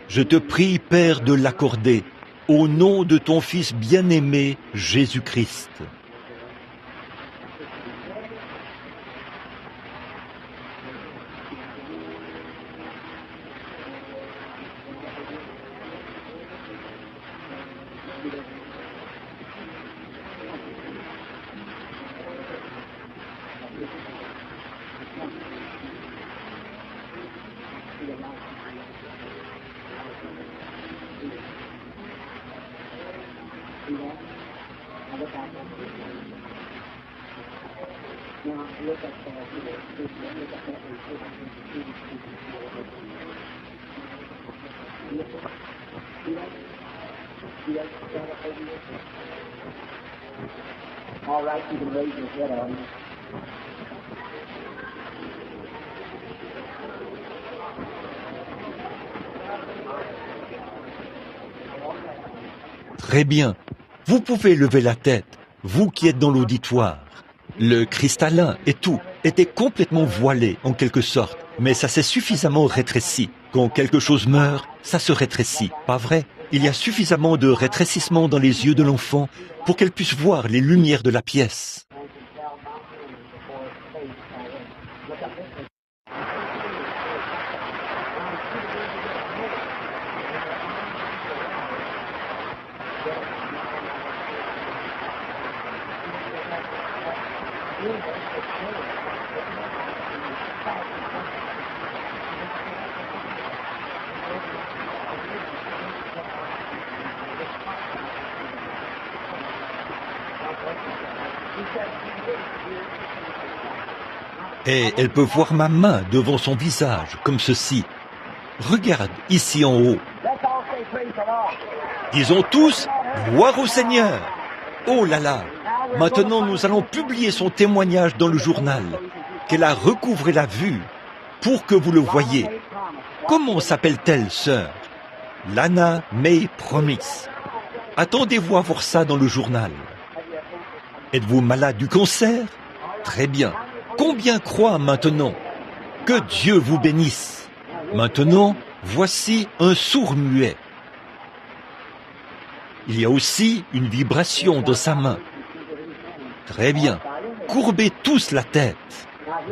Je te prie, Père, de l'accorder, au nom de ton Fils bien-aimé, Jésus-Christ. All right, you can raise your head on. Très bien. Vous pouvez lever la tête, vous qui êtes dans l'auditoire. Le cristallin et tout était complètement voilé en quelque sorte, mais ça s'est suffisamment rétréci. Quand quelque chose meurt, ça se rétrécit, pas vrai? Il y a suffisamment de rétrécissement dans les yeux de l'enfant pour qu'elle puisse voir les lumières de la pièce. Et elle peut voir ma main devant son visage, comme ceci. Regarde, ici en haut. Disons tous, gloire au Seigneur. Oh là là, maintenant nous allons publier son témoignage dans le journal. qu'elle a recouvré la vue pour que vous le voyiez. Comment s'appelle-t-elle, sœur? Lana May Promise. Attendez-vous à voir ça dans le journal. Êtes-vous malade du cancer? Très bien. Combien croient maintenant? Que Dieu vous bénisse. Maintenant, voici un sourd-muet. Il y a aussi une vibration dans sa main. Très bien. Courbez tous la tête.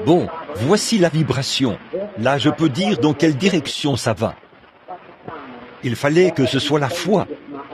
Bon, voici la vibration. Là, je peux dire dans quelle direction ça va. Il fallait que ce soit la foi,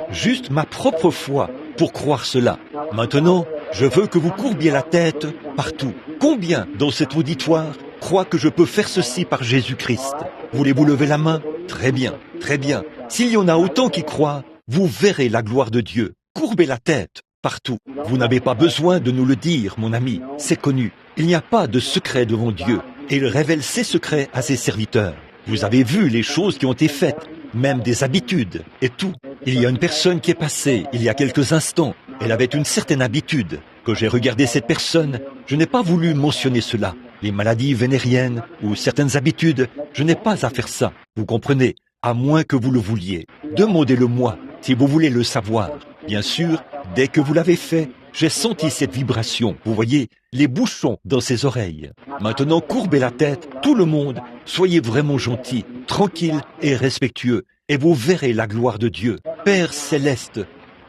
juste ma propre foi, pour croire cela. Maintenant, je veux que vous courbiez la tête partout. Combien dans cet auditoire croient que je peux faire ceci par Jésus-Christ? Voulez-vous lever la main? Très bien, très bien. S'il y en a autant qui croient, vous verrez la gloire de Dieu. Courbez la tête partout. Vous n'avez pas besoin de nous le dire, mon ami, c'est connu. Il n'y a pas de secret devant Dieu, et il révèle ses secrets à ses serviteurs. Vous avez vu les choses qui ont été faites, même des habitudes et tout. Il y a une personne qui est passée il y a quelques instants. Elle avait une certaine habitude. Quand j'ai regardé cette personne, je n'ai pas voulu mentionner cela. Les maladies vénériennes ou certaines habitudes, je n'ai pas à faire ça. Vous comprenez? À moins que vous le vouliez. Demandez-le-moi si vous voulez le savoir. Bien sûr, dès que vous l'avez fait, j'ai senti cette vibration. Vous voyez, les bouchons dans ses oreilles. Maintenant, courbez la tête, tout le monde. Soyez vraiment gentils, tranquilles et respectueux. Et vous verrez la gloire de Dieu. Père céleste,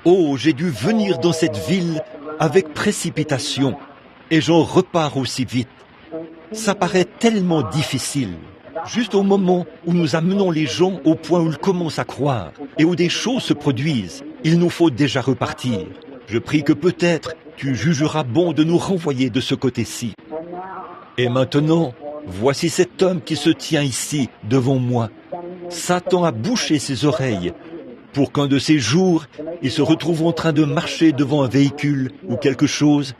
oh, j'ai dû venir dans cette ville avec précipitation. Et j'en repars aussi vite. Ça paraît tellement difficile. Juste au moment où nous amenons les gens au point où ils commencent à croire et où des choses se produisent, il nous faut déjà repartir. Je prie que peut-être tu jugeras bon de nous renvoyer de ce côté-ci. Et maintenant, voici cet homme qui se tient ici devant moi. Satan a bouché ses oreilles pour qu'un de ces jours, il se retrouve en train de marcher devant un véhicule ou quelque chose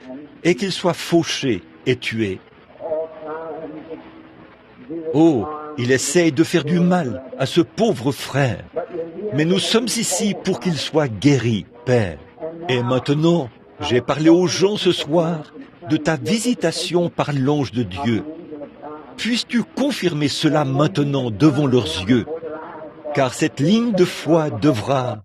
et qu'il soit fauché et tué. Oh, il essaye de faire du mal à ce pauvre frère. Mais nous sommes ici pour qu'il soit guéri, Père. Et maintenant, j'ai parlé aux gens ce soir de ta visitation par l'ange de Dieu. Puisses-tu confirmer cela maintenant devant leurs yeux? Car cette ligne de foi devra